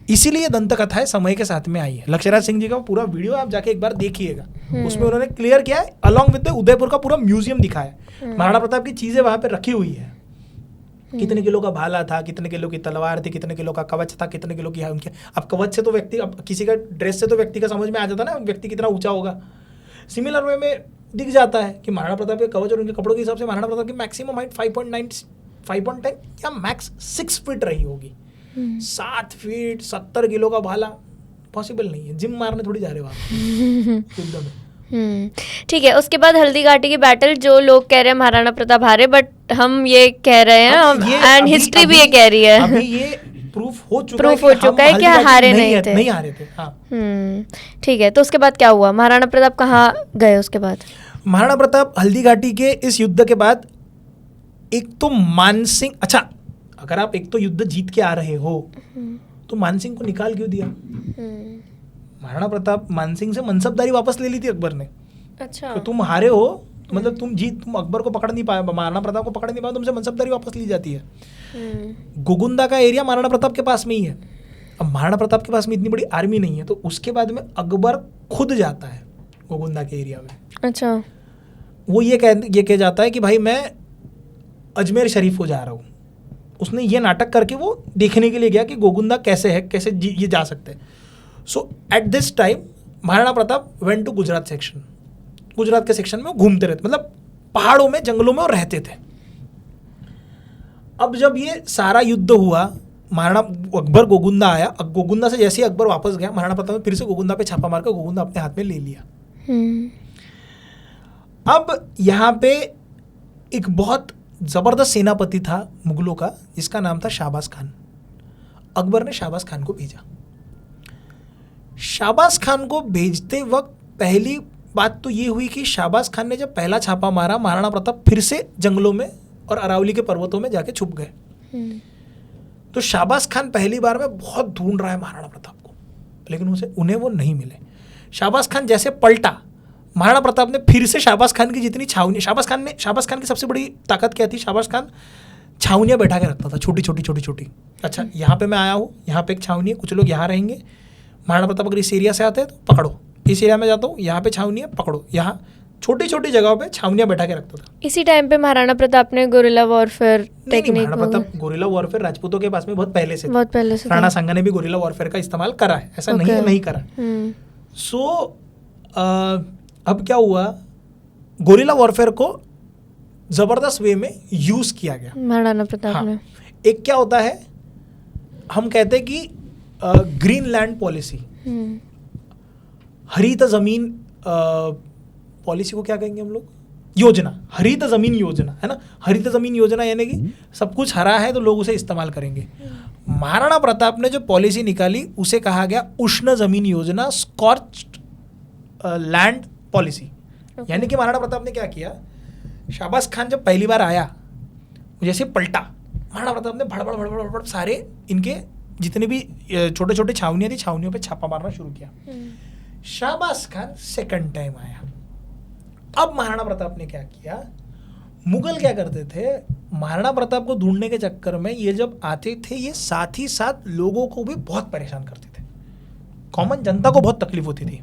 इसीलिए दंत कथा है, समय के साथ में आई है। लक्ष्यराज सिंह जी का पूरा वीडियो आप जाके एक बार देखिएगा, उसमें उन्होंने क्लियर किया है, अलॉन्ग विद उदयपुर का पूरा म्यूजियम दिखाया है। महाराणा प्रताप की चीजें वहां पे रखी हुई है, कितने किलो का भाला था, कितने किलो की तलवार थी, कितने किलो का कवच था, कितने किलो की उनके। अब कवच से तो व्यक्ति, अब किसी का ड्रेस से तो व्यक्ति का समझ में आ जाता ना व्यक्ति कितना ऊंचा होगा। सिमिलर वे में दिख जाता है कि महाराणा प्रताप के कवच और उनके कपड़ों के हिसाब से महाराणा प्रताप की मैक्सिमम हाइट 5.9 5.10 या मैक्स 6 फीट रही होगी। 7 फीट 70 किलो का भाला पॉसिबल नहीं है। जिम मारने थोड़ी जा रहे हो आप युद्ध में। ठीक है। उसके बाद हल्दी घाटी की बैटल, जो लोग कह रहे हैं महाराणा प्रताप हारे, बट हम ये कह रहे हैं एंड हिस्ट्री भी ये कह रही है, अभी ये प्रूफ हो चुका है कि हारे नहीं थे। नहीं हारे थे। हाँ। ठीक है। तो उसके बाद क्या हुआ? महाराणा प्रताप कहाँ गए उसके बाद? महाराणा प्रताप हल्दी घाटी के इस युद्ध के बाद एक तो मानसिंह, अच्छा अगर आप एक तो युद्ध जीत के आ रहे हो तो मानसिंह को निकाल क्यों दिया? महाराणा प्रताप मानसिंह से मनसबदारी वापस ले ली थी अकबर ने। अच्छा। तो तुम हारे हो, मतलब तुम अकबर को पकड़ नहीं पाए, महाराणा प्रताप को पकड़ नहीं पाए, तुमसे मनसबदारी वापस ली जाती है। गोगुंदा का एरिया महाराणा प्रताप के पास में ही है। अब महाराणा प्रताप के पास में इतनी बड़ी आर्मी नहीं है, तो उसके बाद में अकबर खुद जाता है गोगुंदा के एरिया में। अच्छा। वो ये कह जाता है कि भाई मैं अजमेर शरीफ को जा रहा हूँ। उसने ये नाटक करके वो देखने के लिए गया कि गोगुंदा कैसे है, कैसे ये जा सकते हैं। So at this time Maharana Pratap went to Gujarat section. Gujarat के सेक्शन में वो घूमते रहते, मतलब पहाड़ों में, जंगलों में वो रहते थे। अब जब ये सारा युद्ध हुआ, महाराणा अकबर गोगुंदा आया। गोगुंदा से जैसे ही अकबर वापस गया, महाराणा प्रताप ने फिर से गोगुंदा पे छापा मारकर गोगुंदा अपने हाथ में ले लिया। अब यहाँ पे एक बहुत जबरदस्त सेनापति था मुगलों का, जिसका नाम था शाहबाज खान। अकबर ने शाहबाज खान को भेजा। शाहबाज खान को भेजते वक्त पहली बात तो ये हुई कि शाहबाज खान ने जब पहला छापा मारा, महाराणा प्रताप फिर से जंगलों में और अरावली के पर्वतों में जाके छुप गए। तो शाहबाज खान पहली बार में बहुत ढूंढ रहा है महाराणा प्रताप को, लेकिन उन्हें वो नहीं मिले। शाहबाज खान जैसे पलटा, महाराणा प्रताप ने फिर से शाहबाज खान की जितनी छावनी, शाहबाज खान की सबसे बड़ी ताकत क्या थी? शाहबाज खान छावनियाँ बैठा के रखता था, छोटी छोटी। अच्छा, यहाँ पे मैं आया हूँ, यहाँ पे एक छावनी है, कुछ लोग यहाँ रहेंगे। महाराणा प्रताप अगर इस एरिया से आते हैं तो पकड़ो, इस एरिया में जाता हूँ, यहाँ पे छावनी है, पकड़ो। यहाँ छोटी छोटी जगहों पे छावनियाँ बैठा के रखता था। इसी टाइम पे महाराणा प्रताप ने guerrilla warfare technique, Maharana Pratap guerrilla warfare राजपूतों के पास में बहुत पहले से था। राणा सांगा ने भी गोरिल्ला वॉरफेयर का इस्तेमाल करा है, ऐसा नहीं है नहीं करा। सो अब क्या हुआ, गोरिल्ला वॉरफेयर को जबरदस्त वे में यूज किया गया महाराणा प्रताप ने। एक क्या होता है, हम कहते हैं कि ग्रीन लैंड पॉलिसी, हरित जमीन पॉलिसी को क्या कहेंगे हम लोग? योजना, हरित जमीन योजना, है ना। हरित जमीन योजना यानी कि सब कुछ हरा है तो लोग उसे इस्तेमाल करेंगे। महाराणा प्रताप ने जो पॉलिसी निकाली उसे कहा गया उष्ण जमीन योजना, स्कॉर्च्ड लैंड पॉलिसी। यानी कि महाराणा प्रताप ने क्या किया, शाहबाज खान जब पहली बार आया, जैसे पलटा, महाराणा प्रताप ने भड़बड़ भड़बड़ भड़बड़ सारे इनके जितने भी छोटे छोटे छावनियाँ थी, छावनियों पे छापा मारना शुरू किया। शाहबाज खान सेकंड टाइम आया। अब महाराणा प्रताप ने क्या किया, मुगल क्या करते थे, महाराणा प्रताप को ढूंढने के चक्कर में ये जब आते थे, ये साथ ही साथ लोगों को भी बहुत परेशान करते थे, कॉमन जनता को बहुत तकलीफ होती थी।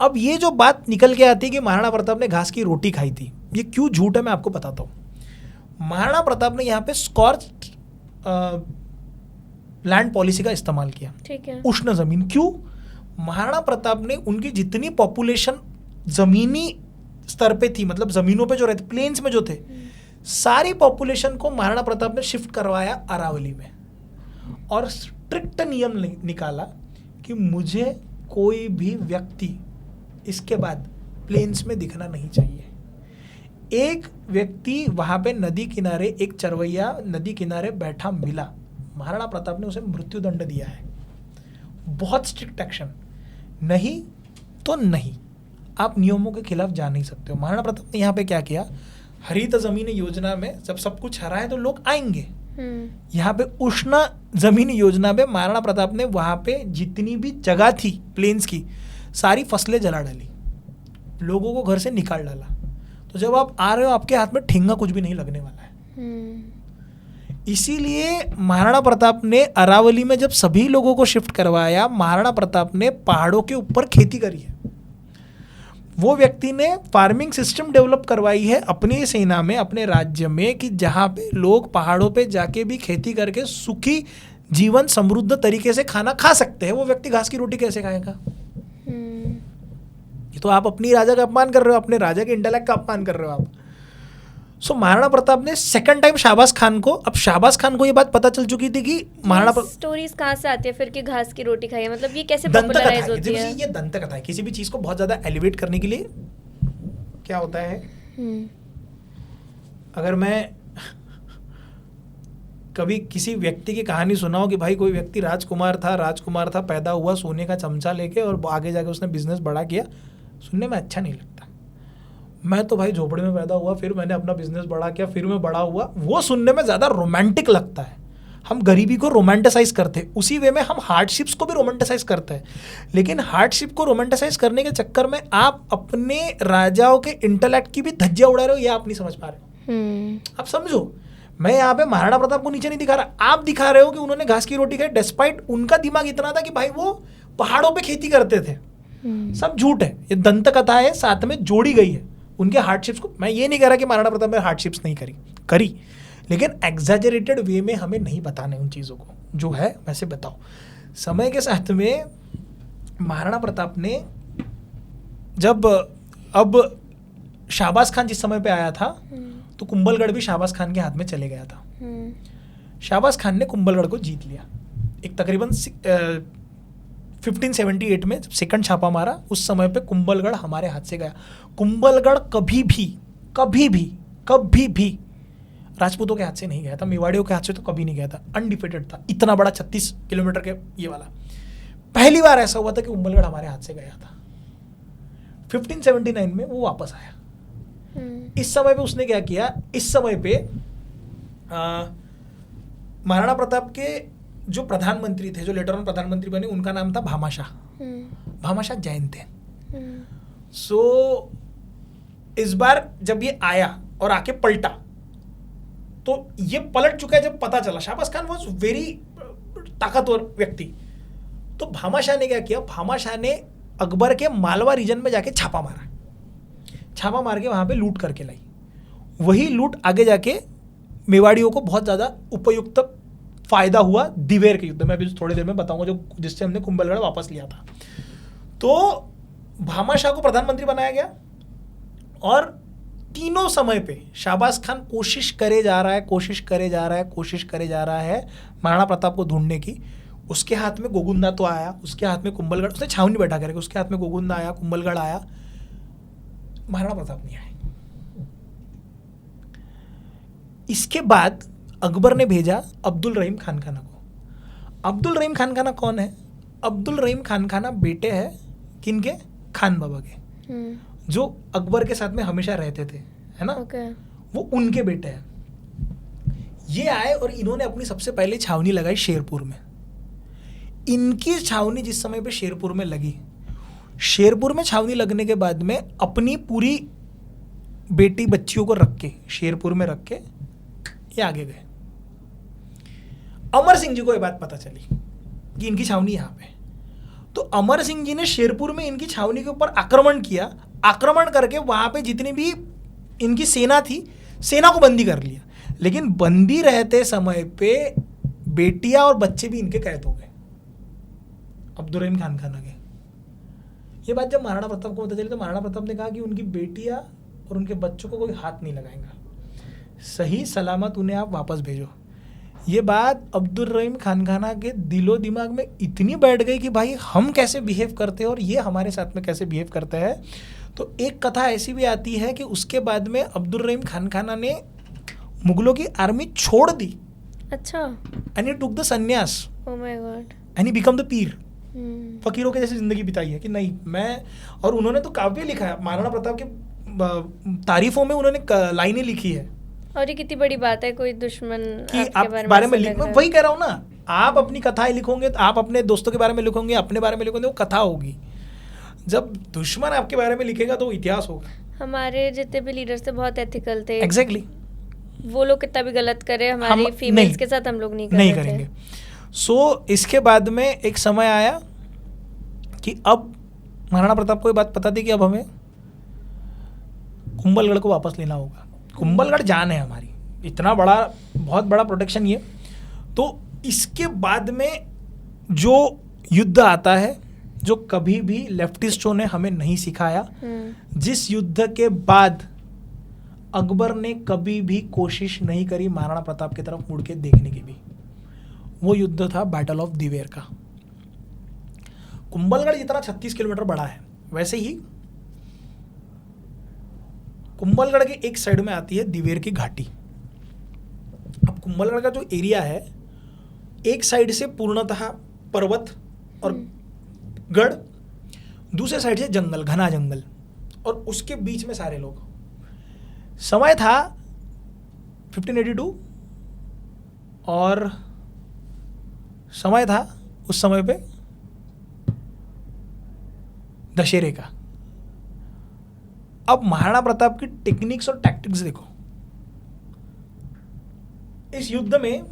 अब ये जो बात निकल के आती है कि महाराणा प्रताप ने घास की रोटी खाई थी, ये क्यों झूठ है मैं आपको बताता हूँ। महाराणा प्रताप ने यहाँ पे स्कॉर्च्ड लैंड पॉलिसी का इस्तेमाल किया, ठीक है। उष्ण जमीन। क्यों? महाराणा प्रताप ने उनकी जितनी पॉपुलेशन जमीनी स्तर पे थी, मतलब जमीनों पे जो रहते, प्लेन्स में जो थे, सारी पॉपुलेशन को महाराणा प्रताप ने शिफ्ट करवाया अरावली में, और स्ट्रिक्ट नियम निकाला कि मुझे कोई भी व्यक्ति इसके बाद प्लेन्स में दिखना नहीं चाहिए। एक व्यक्ति वहां पे नदी किनारे, एक चरवैया नदी किनारे बैठा मिला, महाराणा प्रताप ने उसे मृत्यु दंड दिया है। बहुत स्ट्रिक्ट एक्शन, नहीं तो नहीं, आप नियमों के खिलाफ जा नहीं सकते हो। महाराणा प्रताप ने यहाँ पे क्या किया, हरित जमीन योजना में जब सब कुछ हरा है तो लोग आएंगे, यहाँ पे उष्ण जमीन योजना में महाराणा प्रताप ने वहां पे जितनी भी जगह थी प्लेन्स की, सारी फसलें जला डाली, लोगों को घर से निकाल डाला। तो जब आप आ रहे हो, आपके हाथ में ठेंगा कुछ भी नहीं लगने वाला है। इसीलिए महाराणा प्रताप ने अरावली में जब सभी लोगों को शिफ्ट करवाया, महाराणा प्रताप ने पहाड़ों के ऊपर खेती करी है। वो व्यक्ति ने फार्मिंग सिस्टम डेवलप करवाई है अपनी सेना में, अपने राज्य में, कि जहाँ पे लोग पहाड़ों पे जाके भी खेती करके सुखी जीवन समृद्ध तरीके से खाना खा सकते हैं। वो व्यक्ति घास की रोटी कैसे खाएगा? ये तो आप अपनी राजा का अपमान कर रहे हो, अपने राजा के इंटेलेक्ट का अपमान कर रहे हो आप। सो महाराणा प्रताप ने सेकंड टाइम शाहबाज खान को, अब शाहबाज खान को ये बात पता चल चुकी थी कि महाराणा स्टोरीज कहाँ से आती है फिर कि घास की रोटी खाई है, मतलब ये कैसे दंत पॉपुलराइज कथा होती है? ये दंत कथा है। किसी भी चीज को बहुत ज्यादा एलिवेट करने के लिए क्या होता है, अगर मैं कभी किसी व्यक्ति की कहानी सुनाऊं कि भाई कोई व्यक्ति राजकुमार था, पैदा हुआ सोने का चमचा लेके और आगे जाके उसने बिजनेस बड़ा किया, सुनने में अच्छा नहीं लगता। मैं तो भाई झोपड़े में पैदा हुआ, फिर मैंने अपना बिजनेस बड़ा किया, फिर मैं बड़ा हुआ, वो सुनने में ज़्यादा रोमांटिक लगता है। हम गरीबी को रोमांटिसाइज करते हैं, उसी वे में हम हार्डशिप्स को भी रोमांटिसाइज करते हैं। लेकिन हार्डशिप को रोमांटिसाइज करने के चक्कर में आप अपने राजाओं के इंटेलेक्ट की भी धज्जियां उड़ा रहे हो, ये आप नहीं समझ पा रहे हो। आप समझो, मैं यहाँ पे महाराणा प्रताप को नीचे नहीं दिखा रहा, आप दिखा रहे हो कि उन्होंने घास की रोटी खाई, डिस्पाइट उनका दिमाग इतना था कि भाई वो पहाड़ों पे खेती करते थे। सब झूठ है, ये दंत कथा है, साथ में जोड़ी गई है उनके हार्डशिप्स को। मैं ये नहीं कह रहा कि महाराणा प्रताप ने हार्डशिप्स नहीं करी, लेकिन एग्जैजरेटेड वे में हमें नहीं बताने उन चीज़ों को, जो है वैसे बताओ। समय के साथ में महाराणा प्रताप ने जब, अब शाहबाज खान जिस समय पे आया था तो कुंभलगढ़ भी शाहबाज खान के हाथ में चले गया था। शाहबाज खान ने कुंभलगढ़ को जीत लिया। एक तकरीबन 1578 में जब सेकंड छापा मारा, उस समय पे कुंभलगढ़ हमारे हाथ से गया। कुंभलगढ़ कभी भी राजपूतों के हाथ से नहीं गया था, मेवाड़ियों के हाथ से तो कभी नहीं गया था। अनडिफिटेड था, इतना बड़ा 36 किलोमीटर के ये वाला। पहली बार ऐसा हुआ था कि कुंभलगढ़ हमारे हाथ से गया था। 1579 में वो वापस आया। इस समय पे उसने क्या किया, इस समय पे महाराणा प्रताप के जो प्रधानमंत्री थे, जो लेटर ऑन प्रधानमंत्री बने, उनका नाम था भामाशाह। भामाशाह जैन थे। सो इस बार जब ये आया और आके पलटा, तो ये पलट चुका है। जब पता चला, शाहबाज खान वॉज वेरी ताकतवर व्यक्ति, तो भामाशाह ने क्या किया, भामाशाह ने अकबर के मालवा रीजन में जाके छापा मार के वहां पे लूट करके लाई। वही लूट आगे जाके मेवाड़ियों को बहुत ज्यादा उपयुक्त फायदा हुआ दिवेर के युद्ध में, अभी थोड़ी देर में बताऊंगा, जो जिससे हमने कुंभलगढ़ वापस लिया था। तो भामाशाह को प्रधानमंत्री बनाया गया, और तीनों समय पे शाहबाज खान कोशिश करे जा रहा है महाराणा प्रताप को ढूंढने की। उसके हाथ में गोगुंदा तो आया, उसके हाथ में कुंभलगढ़, उसने छावनी बैठा करके उसके हाथ में गोगुंदा आया, कुंभलगढ़ आया, महाराणा प्रताप नहीं आए। इसके बाद अकबर ने भेजा अब्दुल रहीम खान खाना को। अब्दुल रहीम खान खाना कौन है? अब्दुल रहीम खान खाना बेटे हैं किनके? खान बाबा के, जो अकबर के साथ में हमेशा रहते थे, है ना? वो उनके बेटे हैं। ये आए और इन्होंने अपनी सबसे पहले छावनी लगाई शेरपुर में। इनकी छावनी जिस समय पे शेरपुर में लगी, शेरपुर में छावनी लगने के बाद में अपनी पूरी बेटी बच्चियों को रख के शेरपुर में रख के ये आगे गए। अमर सिंह जी को ये बात पता चली कि इनकी छावनी यहाँ पे, तो अमर सिंह जी ने शेरपुर में इनकी छावनी के ऊपर आक्रमण किया। आक्रमण करके वहां पे जितनी भी इनकी सेना थी, सेना को बंदी कर लिया। लेकिन बंदी रहते समय पे बेटियां और बच्चे भी इनके कैद हो गए, अब्दुल रहीम खान खाना के। ये बात जब महाराणा प्रताप को पता चली तो महाराणा प्रताप ने कहा कि उनकी बेटियां और उनके बच्चों को कोई हाथ नहीं लगाएगा, सही सलामत उन्हें आप वापस भेजो। ये बात अब्दुल रहीम खान खाना के दिलो दिमाग में इतनी बैठ गई कि भाई हम कैसे बिहेव करते हैं और ये हमारे साथ में कैसे बिहेव करते हैं। तो एक कथा ऐसी भी आती है कि उसके बाद में अब्दुल रहीम खान खाना ने मुगलों की आर्मी छोड़ दी। अच्छा। एंड ही टुक द संन्यास। Oh my God. And he become the पीर। फकीरों के जैसे जिंदगी बिताई है कि नहीं मैं, और उन्होंने तो काव्य लिखा है महाराणा प्रताप के तारीफों में, उन्होंने लाइनें लिखी है। और ये कितनी बड़ी बात है, कोई दुश्मन कि आपके आप बारे में लिख, वही कह रहा हूँ ना, आप अपनी कथाएं लिखोगे, आप अपने दोस्तों के बारे में लिखोगे, अपने बारे में लिखोगे, वो कथा होगी। जब दुश्मन आपके बारे में लिखेगा तो वो इतिहास होगा। हमारे जितने भी लीडर्स थे बहुत एथिकल थे। एग्जैक्टली। वो लोग कितना भी गलत करे, हमारी फीमेल्स के साथ हम लोग नहीं करेंगे। सो इसके बाद में एक समय आया कि अब महाराणा प्रताप को ये बात पता थी कि अब हमें कुंभलगढ़ को वापस लेना होगा। कुंभलगढ़ जान है हमारी, इतना बड़ा, बहुत बड़ा प्रोटेक्शन ये। तो इसके बाद में जो युद्ध आता है, जो कभी भी लेफ्टिस्टों ने हमें नहीं सिखाया, जिस युद्ध के बाद अकबर ने कभी भी कोशिश नहीं करी महाराणा प्रताप की तरफ मुड़ के देखने की भी, वो युद्ध था बैटल ऑफ दिवेर का। कुंभलगढ़ जितना 36 किलोमीटर बड़ा है, वैसे ही कुंभलगढ़ के एक साइड में आती है दिवेर की घाटी। अब कुंभलगढ़ का जो एरिया है, एक साइड से पूर्णतः पर्वत और गढ़, दूसरे साइड से जंगल, घना जंगल, और उसके बीच में सारे लोग। समय था 1582 और समय था उस समय पे दशहरे का। अब महाराणा प्रताप की टेक्निक्स और टैक्टिक्स देखो। इस युद्ध में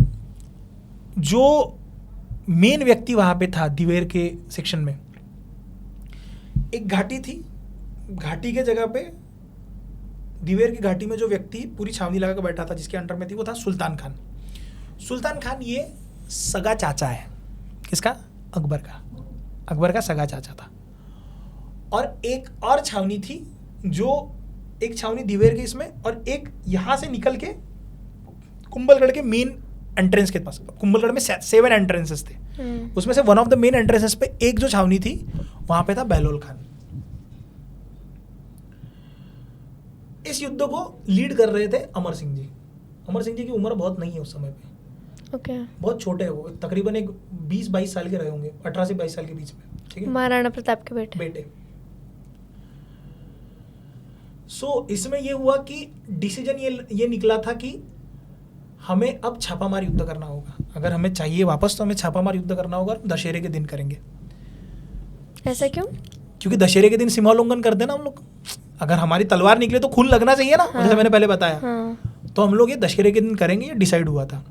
जो मेन व्यक्ति वहां पे था दिवेर के सेक्शन में, एक घाटी थी, घाटी के जगह पे दिवेर की घाटी में जो व्यक्ति पूरी छावनी लगा कर बैठा था, जिसके अंडर में थी, वो था सुल्तान खान। सुल्तान खान ये सगा चाचा है किसका? अकबर का। अकबर का सगा चाचा था। और एक और छावनी थी, जो एक छावनी दिवेर के इसमें, और एक यहां से निकल के कुंभलगढ़ के मेन एंट्रेंस के पास। कुंभलगढ़ में 7 एंट्रेंसेस थे, उसमें से one of the main entrances पे एक जो छावनी थी, वहां पे था बहलोल खान। इस युद्ध को लीड कर रहे थे अमर सिंह जी। अमर सिंह जी की उम्र बहुत नहीं है उस समय पे। ओके। बहुत छोटे हैं वो, तकरीबन एक 20-22 साल के रहे होंगे, 18 से 22 साल के बीच में। ठीक है, महाराणा प्रताप के बेटे। सो इसमें ये हुआ कि डिसीजन ये निकला था कि हमें अब छापामार युद्ध करना होगा। अगर हमें चाहिए वापस तो हमें छापामार युद्ध करना होगा, दशहरे के दिन करेंगे। ऐसा क्यों? क्योंकि दशहरे के दिन सीमाोल्लंघन करते ना हम लोग। अगर हमारी तलवार निकले तो खून लगना चाहिए ना। हाँ। जैसे मैंने पहले बताया। हाँ। तो हम लोग ये दशहरे के दिन करेंगे, ये डिसाइड हुआ था।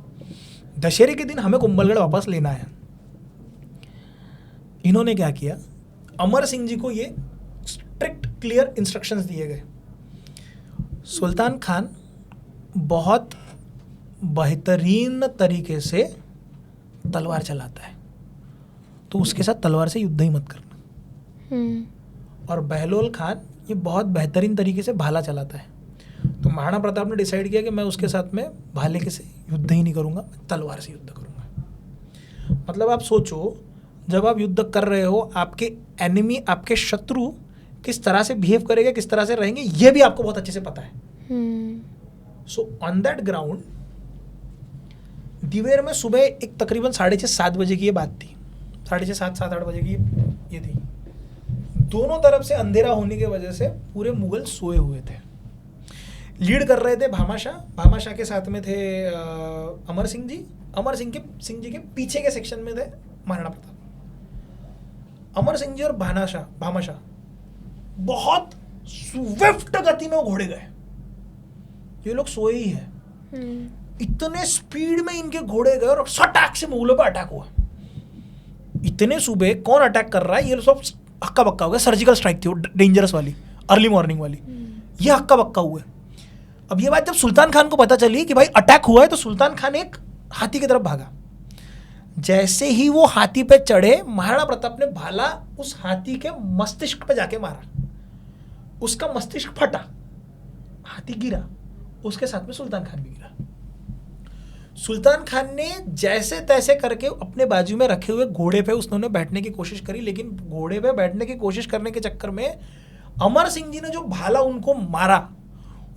दशहरे के दिन हमें कुंभलगढ़ वापस लेना है। इन्होंने क्या किया, अमर सिंह जी को ये स्ट्रिक्ट क्लियर इंस्ट्रक्शंस दिए गए। सुल्तान खान बहुत बेहतरीन तरीके से तलवार चलाता है, तो उसके साथ तलवार से युद्ध ही मत करना। और बहलोल खान ये बहुत बेहतरीन तरीके से भाला चलाता है। तो महाराणा प्रताप ने डिसाइड किया कि मैं उसके साथ में भाले के से युद्ध ही नहीं करूँगा, तलवार से युद्ध करूँगा। मतलब आप सोचो, जब आप युद्ध कर रहे हो, आपके एनिमी, आपके शत्रु किस तरह से बिहेव करेंगे, किस तरह से रहेंगे, ये भी आपको बहुत अच्छे से पता है। So on that ground Diver में सुबह एक तकरीबन 6:30-7 बजे की ये बात थी, 6:30, 7-8 बजे की ये थी। दोनों तरफ से अंधेरा होने की वजह से पूरे मुगल सोए हुए थे। लीड कर रहे थे भामाशाह के साथ में थे अमर सिंह जी के पीछे के सेक्शन में थे महाराणा प्रताप। अमर सिंह जी और भामाशाह बहुत स्विफ्ट गति में वो घोड़े गए, ये लोग सोए ही हैं। इतने स्पीड में इनके घोड़े गए और सटाक से मुगलों पर अटैक हुआ। इतने सुबह कौन अटैक कर रहा है, ये सब हक्का बक्का हो गया। सर्जिकल स्ट्राइक थी वो, डेंजरस वाली, अर्ली मॉर्निंग वाली, ये हक्का बक्का हुआ। अब ये बात जब सुल्तान खान को पता चली कि भाई अटैक हुआ है, तो सुल्तान खान एक हाथी की तरफ भागा। जैसे ही वो हाथी पे चढ़े, महाराणा प्रताप ने भाला उस हाथी के मस्तिष्क पे जाके मारा, उसका मस्तिष्क फटा, हाथी गिरा, उसके साथ में सुल्तान खान भी गिरा। सुल्तान खान ने जैसे तैसे करके अपने बाजू में रखे हुए घोड़े पे उसने बैठने की कोशिश करी, लेकिन घोड़े पे बैठने की कोशिश करने के चक्कर में अमर सिंह जी ने जो भाला उनको मारा,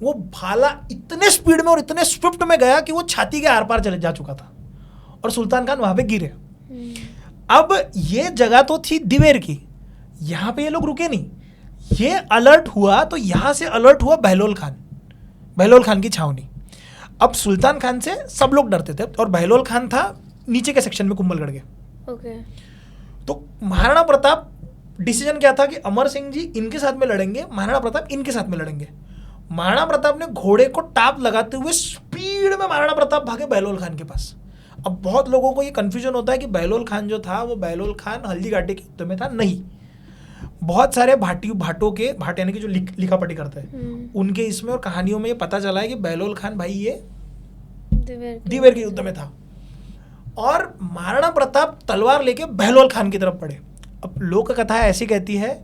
वो भाला इतने स्पीड में और इतने स्विफ्ट में गया कि वो छाती के आर पार चले जा चुका था और सुल्तान खान वहां पे गिरे। अब ये जगह तो थी दिवेर की, यहां पे ये लोग रुके नहीं। ये अलर्ट हुआ तो यहां से अलर्ट हुआ बहलोल खान की छावनी। अब सुल्तान खान से सब लोग डरते थे और बहलोल खान था नीचे के सेक्शन में कुंभलगढ़ के। ओके। तो महाराणा प्रताप डिसीजन क्या था कि अमर सिंह जी इनके साथ में लड़ेंगे, महाराणा प्रताप इनके साथ में लड़ेंगे। महाराणा प्रताप ने घोड़े को टाप लगाते हुए स्पीड में महाराणा प्रताप भागे बहलोल खान के पास। अब बहुत लोगों को ये कंफ्यूजन होता है कि बहलोल खान जो था वो बहलोल खान हल्दी घाटी के युद्ध में था, नहीं। बहुत सारे भाट यानी कि जो लिखा पढ़ी करते हैं उनके इसमें और कहानियों में ये पता चला है कि बहलोल खान भाई ये दिवेर के युद्ध में था और महाराणा प्रताप तलवार लेके बहलोल खान की तरफ बढ़े। अब लोक कथा ऐसी कहती है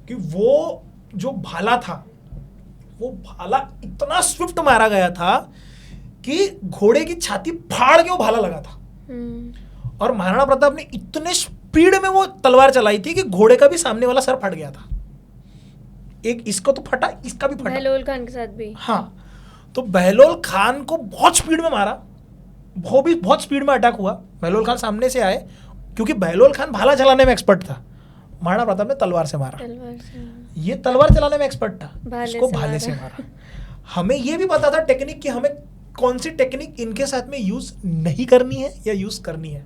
कि वो जो भाला था, वो भाला इतना स्विफ्ट मारा गया था कि घोड़े की छाती फाड़ के वो भाला लगा था और महाराणा प्रताप ने इतने स्पीड में वो तलवार चलाई थी कि घोड़े का भी सामने वाला सर फट गया था। एक इसको तो फटा, इसका भी फटा। बहलोल खान के साथ भी। हाँ, तो बहलोल खान को बहुत स्पीड में मारा, वो भी बहुत स्पीड में अटैक हुआ। बहलोल खान सामने से आए, क्योंकि बहलोल खान भाला चलाने में एक्सपर्ट था, महाराणा प्रताप ने तलवार से मारा। ये तलवार चलाने में एक्सपर्ट था, इसको भाले से मारा। हमें ये भी पता था टेक्निक कि हमें कौन सी टेक्निक इनके साथ में यूज नहीं करनी है या यूज करनी है।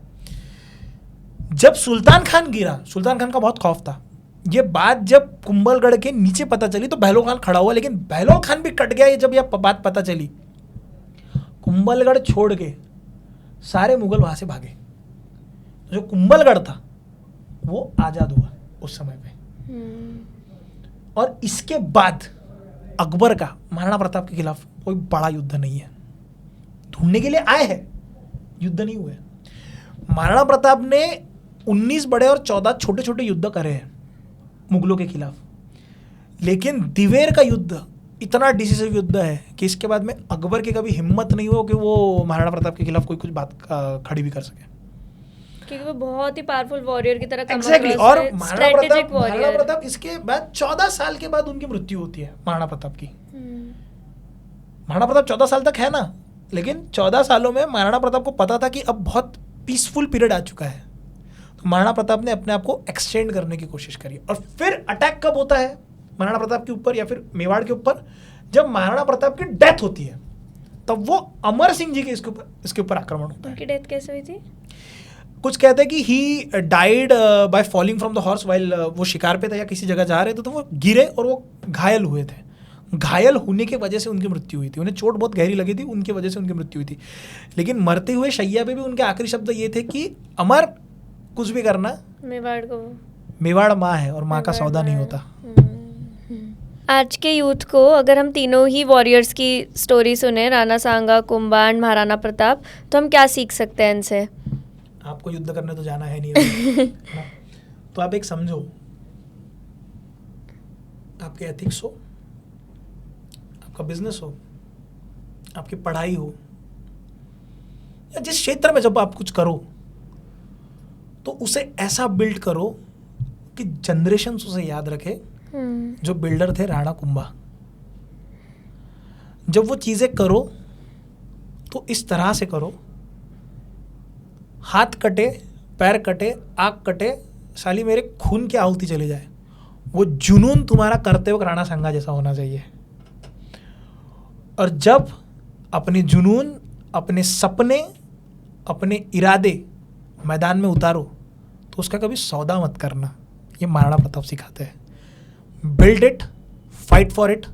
जब सुल्तान खान गिरा, सुल्तान खान का बहुत खौफ था। ये बात जब कुंभलगढ़ के नीचे पता चली तो बहलोल खान खड़ा हुआ, लेकिन बहलोल खान भी कट गया। ये जब यह बात पता चली, कुंभलगढ़ छोड़ के सारे मुगल वहां से भागे। जो कुंभलगढ़ था वो आजाद हुआ उस समय पे। और इसके बाद अकबर का महाराणा प्रताप के खिलाफ कोई बड़ा युद्ध नहीं है। ढूंढने के लिए आए हैं, युद्ध नहीं हुए। महाराणा प्रताप ने 19 बड़े और 14 छोटे छोटे युद्ध करे हैं मुगलों के खिलाफ, लेकिन दिवेर का युद्ध इतना डिसिसिव युद्ध है कि इसके बाद में अकबर की कभी हिम्मत नहीं हो कि वो महाराणा प्रताप के खिलाफ कोई कुछ बात खड़ी भी कर सके, क्योंकि वो बहुत ही पावरफुल वॉरियर की तरह एग्जैक्टली। और महाराणा प्रताप इसके बाद 14 साल के बाद उनकी मृत्यु होती है महाराणा प्रताप की। महाराणा प्रताप 14 साल तक है ना, लेकिन 14 सालों में महाराणा प्रताप को पता था कि अब बहुत पीसफुल पीरियड आ चुका है, तो महाराणा प्रताप ने अपने आप को एक्सटेंड करने की कोशिश करी। और फिर अटैक कब होता है महाराणा प्रताप के ऊपर या फिर मेवाड़ के ऊपर? जब महाराणा प्रताप की डेथ होती है, तब वो अमर सिंह जी के इसके ऊपर आक्रमण होता है। उनकी डेथ कैसे हुई थी? कुछ कहते हैं कि he died by fouling from the horse while, वो शिकार पे थे या किसी जगह जा रहे थे, तो वो गिरे और वो घायल हुए थे। घायल होने की वजह से उनकी मृत्यु हुई थी, उन्हें चोट बहुत गहरी लगी थी, उनकी वजह से उनकी मृत्यु हुई थी। लेकिन मरते हुए शैया पे भी उनके आखिरी शब्द ये थे कि अमर, कुछ भी करना, मेवाड़ माँ है और माँ का सौदा नहीं होता। आज के यूथ को अगर हम तीनों ही वॉरियर्स की स्टोरी सुने, राणा सांगा, कुंभा, महाराणा प्रताप, तो हम क्या सीख सकते हैं इनसे? आपको युद्ध करने तो जाना है नहीं तो आप एक समझो, आपके एथिक्स हो, आपका बिजनेस हो, आपकी पढ़ाई हो, या जिस क्षेत्र में जब आप कुछ करो तो उसे ऐसा बिल्ड करो कि जनरेशन उसे याद रखे। जो बिल्डर थे राणा कुंभा, जब वो चीज़ें करो तो इस तरह से करो, हाथ कटे, पैर कटे, आँख कटे, साली मेरे खून की आहुति चली जाए, वो जुनून तुम्हारा करते वक्त राणा सांगा जैसा होना चाहिए। और जब अपने जुनून, अपने सपने, अपने इरादे मैदान में उतारो तो उसका कभी सौदा मत करना, ये महाराणा प्रताप सिखाते हैं। Build it, fight for it,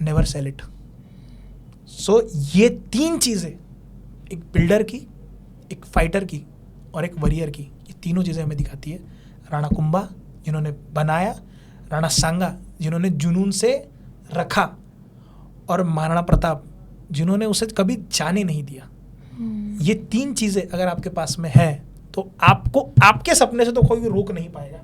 never sell it. So ये 3 चीज़ें, एक बिल्डर की, एक फाइटर की और एक वॉरियर की, ये तीनों चीज़ें हमें दिखाती है राणा कुंभा जिन्होंने बनाया, राणा सांगा जिन्होंने जुनून से रखा, और महाराणा प्रताप जिन्होंने उसे कभी जाने नहीं दिया। ये 3 चीज़ें अगर आपके पास में है तो आपको आपके सपने से तो कोई रोक नहीं पाएगा।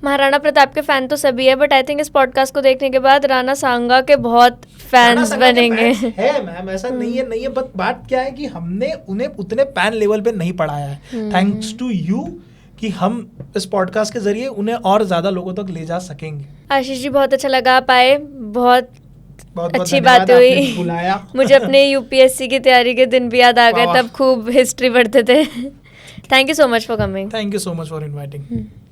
महाराणा प्रताप के फैन तो सभी है, बट आई थिंक इस पॉडकास्ट को देखने के बाद राणा सांगा के बहुत फैंस बनेंगे। है मैम, ऐसा नहीं है, बट बात क्या है कि हमने उन्हें उतने पैन लेवल पे नहीं पढ़ाया है। थैंक्स टू यू कि हम इस पॉडकास्ट के जरिए उन्हें और ज्यादा लोगों तक ले जा सकेंगे। आशीष जी, बहुत अच्छा लगा आप आए, बहुत अच्छी धन्यवाद, बात हुई। आपने बुलाया। मुझे अपने यूपीएससी की तैयारी के दिन भी याद आ गए, वाह। तब खूब हिस्ट्री पढ़ते थे। Thank you so much for coming. Thank you so much for inviting.